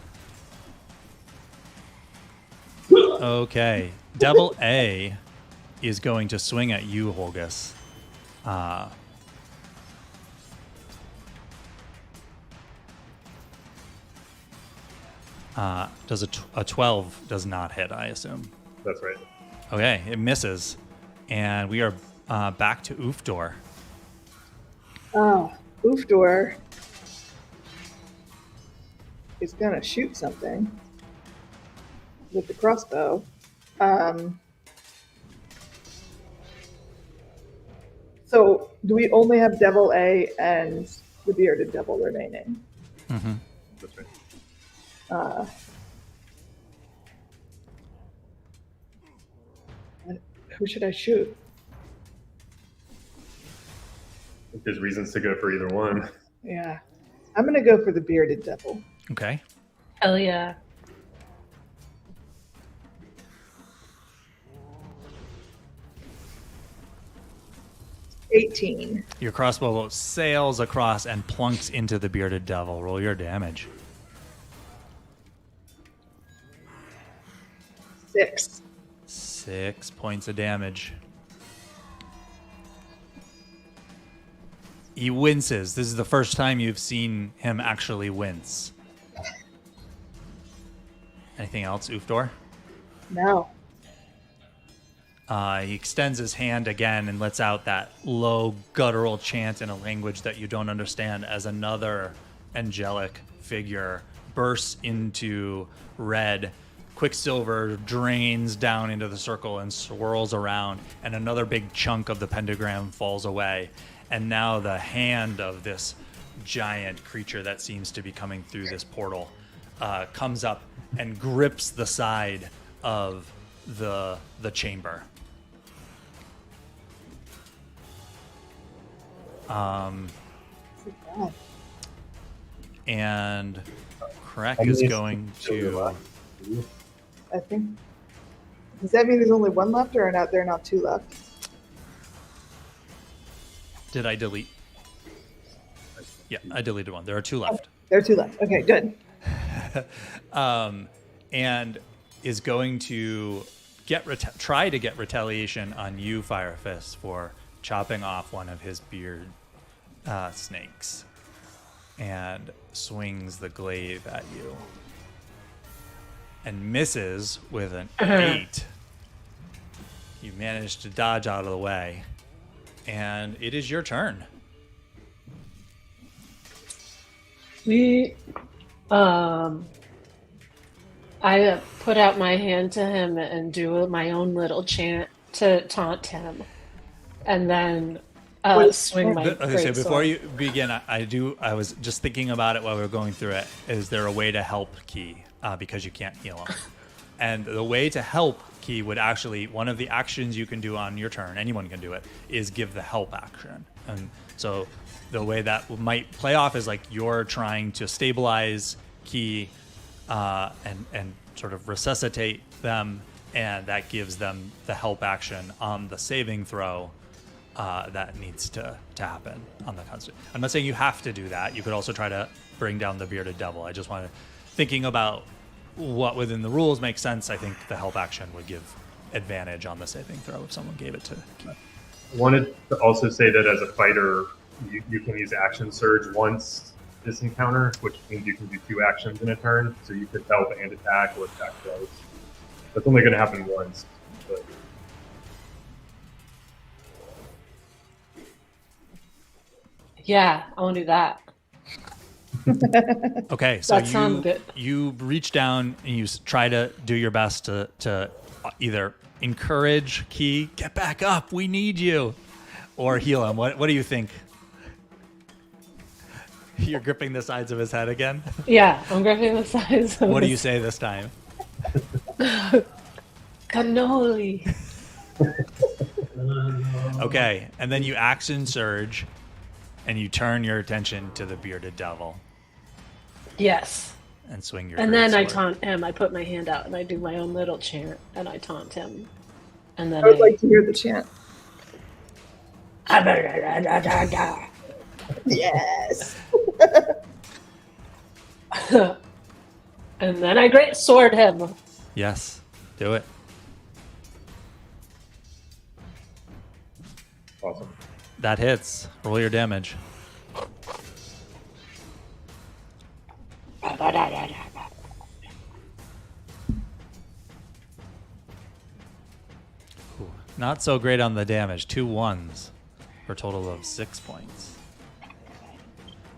Okay. Devil A is going to swing at you, Holgus. Does a 12 does not hit, I assume. That's right. Okay, it misses. And we are back to Oofdor. Oh, Oofdor is gonna shoot something with the crossbow. So do we only have Devil A and the Bearded Devil remaining? Mm-hmm. That's right. Who should I shoot? I think there's reasons to go for either one. Yeah, I'm gonna go for the Bearded Devil. Okay. Hell yeah. $18. Your crossbow sails across and plunks into the bearded devil. Roll your damage. 6. 6 points of damage. He winces. This is the first time you've seen him actually wince. Anything else, Oofdor? No. He extends his hand again and lets out that low guttural chant in a language that you don't understand as another angelic figure bursts into red. Quicksilver drains down into the circle and swirls around, and another big chunk of the pentagram falls away. And now the hand of this giant creature that seems to be coming through this portal comes up and grips the side of the chamber. And Krek is going to. I think. Does that mean there's only one left, or are there not two left? Did I delete? Yeah, I deleted one. There are 2 left. There are 2 left. Okay, good. And is going to try to get retaliation on you, Fire Fist, for chopping off one of his beard snakes, and swings the glaive at you, and misses with an 8. You manage to dodge out of the way, and it is your turn. We, I put out my hand to him and do my own little chant to taunt him, and then swing my Okay, so great before sword. you begin, I was just thinking about it while we were going through it. Is there a way to help Key? Because you can't heal him. And the way to help Key would actually, one of the actions you can do on your turn, anyone can do it, is give the help action. And so the way that might play off is like you're trying to stabilize Key and sort of resuscitate them, and that gives them the help action on the saving throw that needs to happen on the constant. I'm not saying you have to do that. You could also try to bring down the bearded devil. I just wanted, thinking about what within the rules makes sense. I think the help action would give advantage on the saving throw if someone gave it to Key. wanted to also say that as a fighter, you can use action surge once this encounter, which means you can do 2 actions in a turn. So you could help and attack or attack twice. That's only going to happen once. But Yeah, I want to do that. Okay, so That sounds good. you reach down and you try to do your best to either encourage Key, get back up, we need you, or heal him. What do you think? You're gripping the sides of his head again? Yeah, I'm gripping the size of What do you his say this time? cannoli. Okay, and then you action surge and you turn your attention to the bearded devil Yes. and swing your And then I greatsword. taunt him. I put my hand out and I do my own little chant and I taunt him. And then I would like to hear the chant. Yes. and then I great sword him. Yes, do it. awesome. That hits. Roll your damage. Ooh, not so great on the damage. 2 1s for a total of 6 points.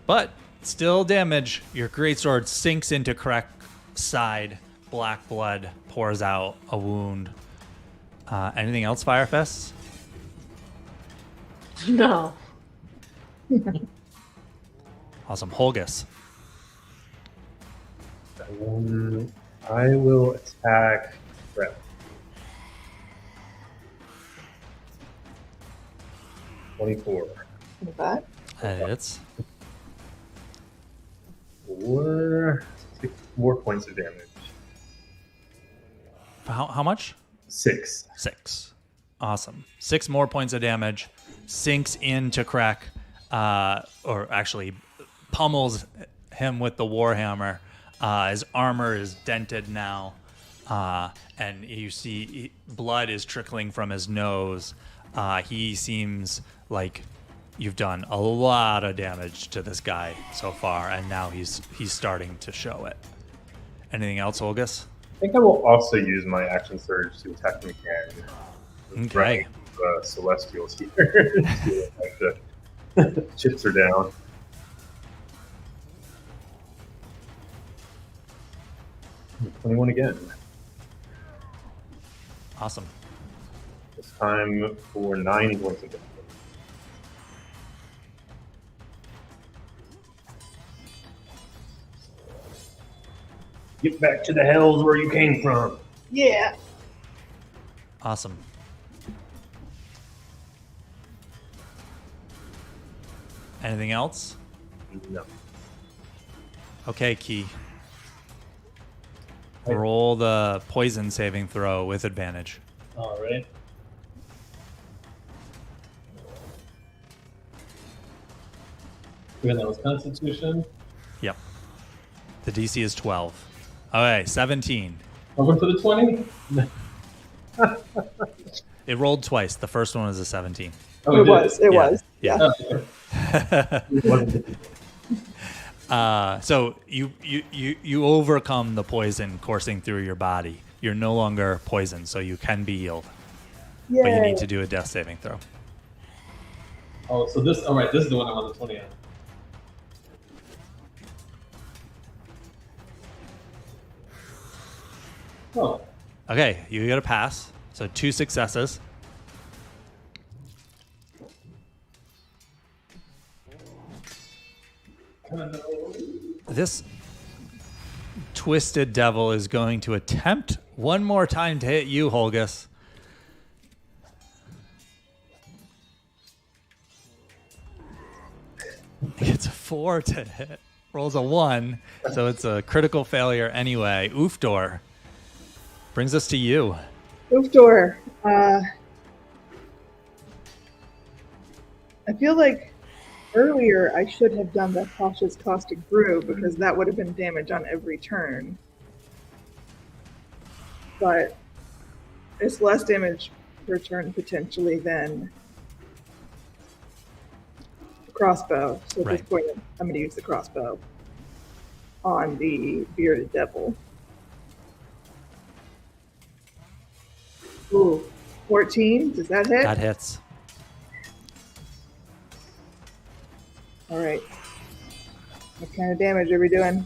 But still damage. Your greatsword sinks into Crack's side. Black blood pours out a wound. Anything else, Firefest? No. Awesome. Holgus. I will attack Brett. 24. With that. That hits. 6 more points of damage. How much? 6. 6. Awesome. 6 more points of damage. Sinks into Crack, or actually pummels him with the Warhammer. His armor is dented now, and you see blood is trickling from his nose. He seems like you've done a lot of damage to this guy so far, and now he's starting to show it. Anything else, Olgus? I think I will also use my action surge to attack him again. Okay. Celestials here. The chips are down. Hmm, 21 again. Awesome. This time for 9 points of damage. Get back to the hells where you came from. Yeah. Awesome. Anything else? No. Okay, Key. Roll the poison saving throw with advantage. All right. Again, that was Constitution. Yep. The DC is 12. Okay, 17. Over for the 20. It rolled twice. The first one was a 17. Oh, It did was. It Yeah. was. Yeah. Oh, okay. So you overcome the poison coursing through your body. You're no longer poisoned, so you can be healed. But you Yay. need to do a death saving throw. Oh, so this. All right, this is the one I'm on the 20 on. Oh, Okay, you get a pass. So 2 successes. This twisted devil is going to attempt one more time to hit you, Holgus. It's a 4 to hit. Rolls a 1, so it's a critical failure anyway. Oofdor brings us to you. Oofdor. I feel like earlier I should have done the cautious caustic brew because that would have been damage on every turn. But it's less damage per turn potentially than crossbow. So at this Right. point, I'm going to use the crossbow on the bearded devil. Ooh, 14. Does that hit? That hits. All right. What kind of damage are we doing?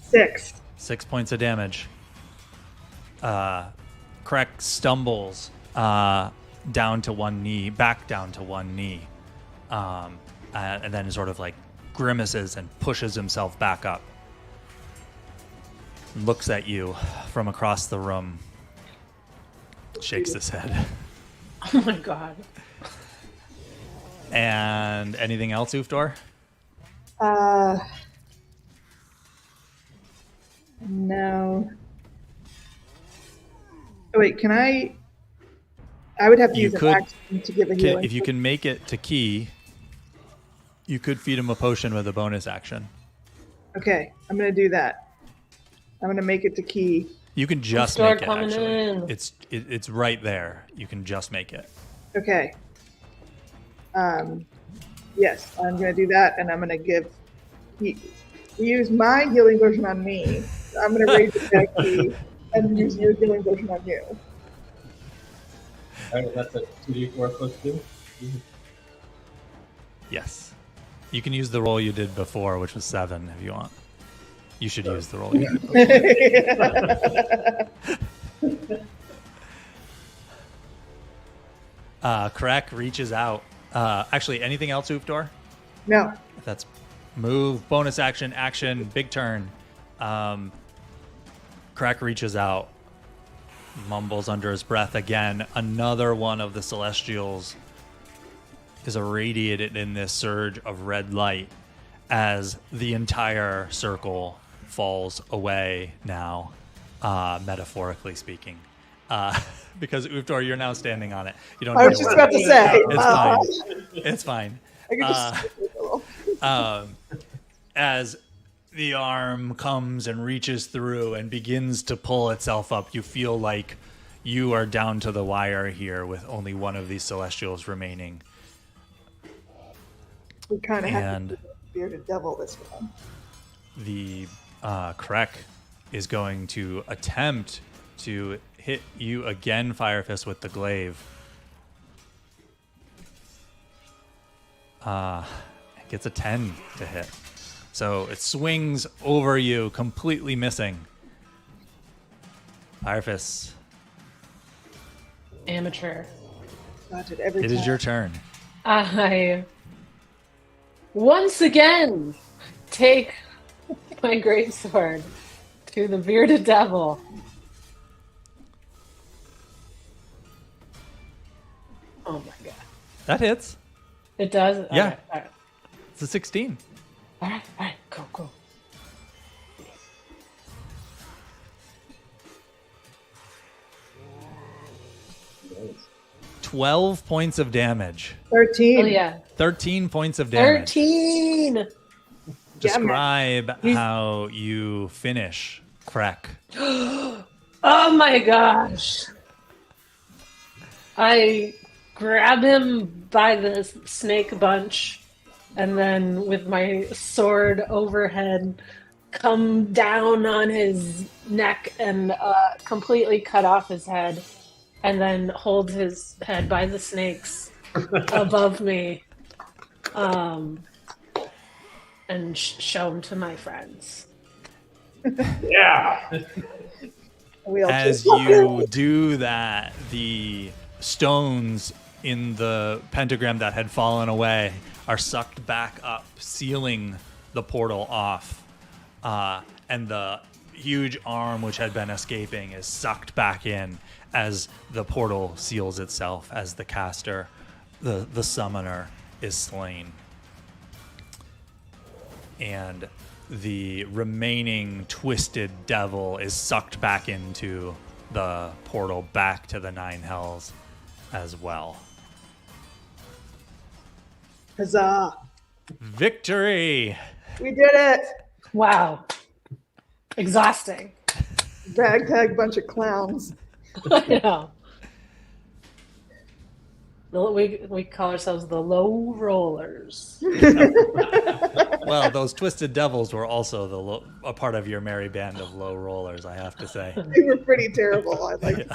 6. 6 points of damage. Krek stumbles down to one knee, back down to one knee, and then sort of like grimaces and pushes himself back up. Looks at you from across the room. Shakes his head. Oh my god. And anything else, Ufdor? No. Oh, wait, can I? I would have to You use could- an action to give a healing. If you can make it to Key, you could feed him a potion with a bonus action. Okay, I'm going to do that. I'm going to make it to Key. You can just Start make it, coming actually. in. It's right there. You can just make it. Okay. Yes, I'm going to do that, and I'm going to give. Use my healing version on me. I'm going to raise it back Key and use your healing version on you. All right, that's a 2d4 plus 2. Yes. You can use the roll you did before, which was 7, if you want. You should use the roll you did before. Krek reaches out. Actually, anything else, Ufdor? No. That's move, bonus action, action, big turn. Krek reaches out, mumbles under his breath again. Another one of the Celestials is irradiated in this surge of red light as the entire circle falls away now, metaphorically speaking. Because Ufdor, you're now standing on it. You don't. I was need just to about to worry. say. It's fine. It's fine. I could just As the arm comes and reaches through and begins to pull itself up, you feel like you are down to the wire here with only one of these Celestials remaining. we kind of have And to do the bearded devil this one. the Krek is going to attempt to hit you again, Firefist, with the glaive. It gets a 10 to hit. So it swings over you, completely missing. Firefist, Amateur. Dodge it every it time. is your turn. I once again take my greatsword to the bearded devil. Oh my god. That hits. It does? Yeah. All right. It's a 16. All right. Cool. 12 points of damage. 13. Oh yeah. 13 points of damage. 13! Describe how you finish Krek. Oh my gosh. I grab him by the snake bunch and then with my sword overhead come down on his neck and completely cut off his head and then hold his head by the snakes above me and show him to my friends. Yeah. We all As just- you do that, the stones in the pentagram that had fallen away are sucked back up, sealing the portal off. And the huge arm which had been escaping is sucked back in as the portal seals itself, as the caster, the summoner, is slain. And the remaining twisted devil is sucked back into the portal back to the Nine Hells as well. Huzzah. Victory! We did it. Wow. Exhausting. Ragtag bunch of clowns. I know. We call ourselves the Low Rollers. Well, those Twisted Devils were also a part of your merry band of low rollers, I have to say. They were pretty terrible. I like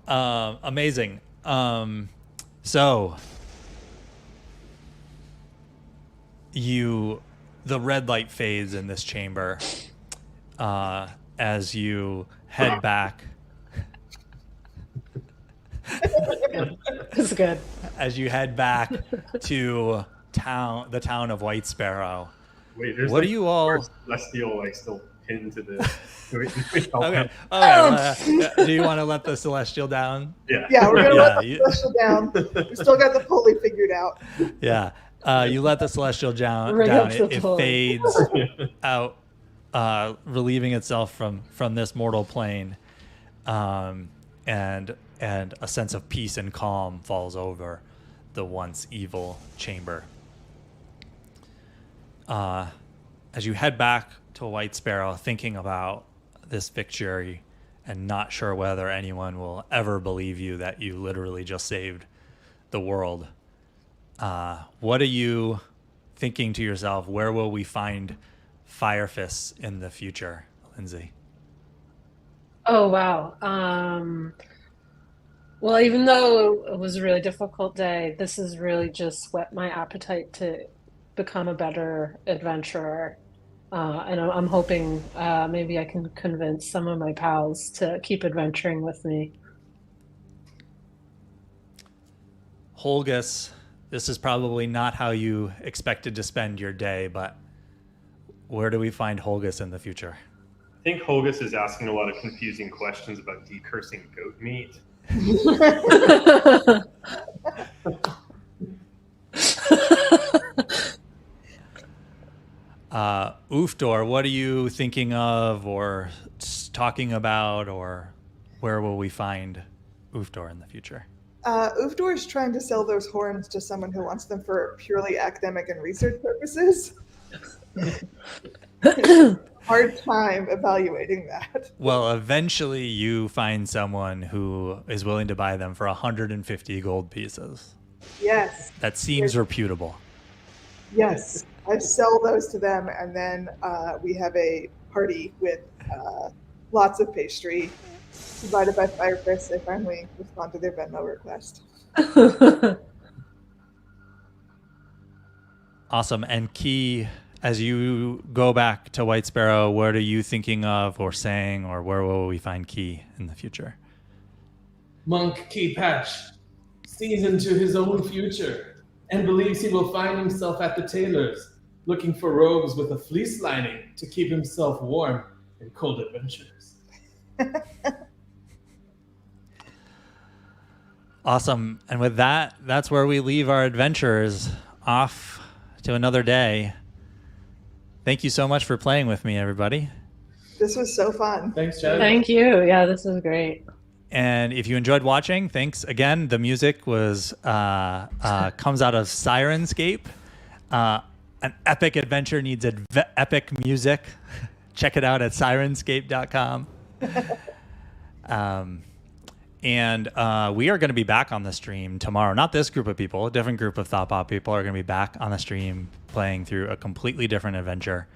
that. Amazing. So the red light fades in this chamber as you head back. It's good. As you head back to the town of White Sparrow. Wait, there's What do you all? Celestial like still pinned to the. Okay. Do you want to let the Celestial down? Yeah. Yeah, we're gonna let the you- Celestial down. We still got the pulley figured out. Yeah. You let the Celestial down. Ring up the It pulley. fades out, relieving itself from this mortal plane, and a sense of peace and calm falls over the once evil chamber. As you head back to White Sparrow, thinking about this victory and not sure whether anyone will ever believe you that you literally just saved the world, what are you thinking to yourself? Where will we find Fire Fists in the future, Lindsay? Oh, wow. Well, even though it was a really difficult day, this has really just whet my appetite to become a better adventurer. And I'm hoping maybe I can convince some of my pals to keep adventuring with me. Holgus, this is probably not how you expected to spend your day, but where do we find Holgus in the future? I think Holgus is asking a lot of confusing questions about decursing goat meat. Ufdor, what are you thinking of or talking about, or where will we find Ufdor in the future? Ufdor is trying to sell those horns to someone who wants them for purely academic and research purposes. Hard time evaluating that. Well, eventually you find someone who is willing to buy them for 150 gold pieces. Yes, That seems reputable. yes. I sell those to them, and then we have a party with lots of pastry provided by Firefist. They finally respond to their Venmo request. Awesome. And Key, as you go back to White Sparrow, what are you thinking of or saying, or where will we find Key in the future? Monk Key Patch sees into his own future and believes he will find himself at the tailor's, looking for robes with a fleece lining to keep himself warm in cold adventures. Awesome. And with that, that's where we leave our adventurers off to another day. Thank you so much for playing with me, everybody. This was so fun. Thanks, Chad. Thank you. Yeah, this was great. And if you enjoyed watching, thanks again. The music was comes out of Sirenscape. An epic adventure needs epic music. Check it out at sirenscape.com. And we are going to be back on the stream tomorrow. Not this group of people, a different group of thoughtbot people are going to be back on the stream playing through a completely different adventure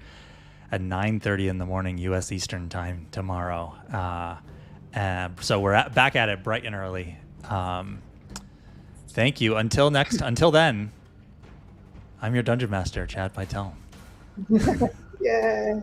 at 9:30 in the morning U.S. Eastern Time tomorrow. So we're back at it bright and early. Thank you. Until then, I'm your Dungeon Master, Chad Pytel. Yeah.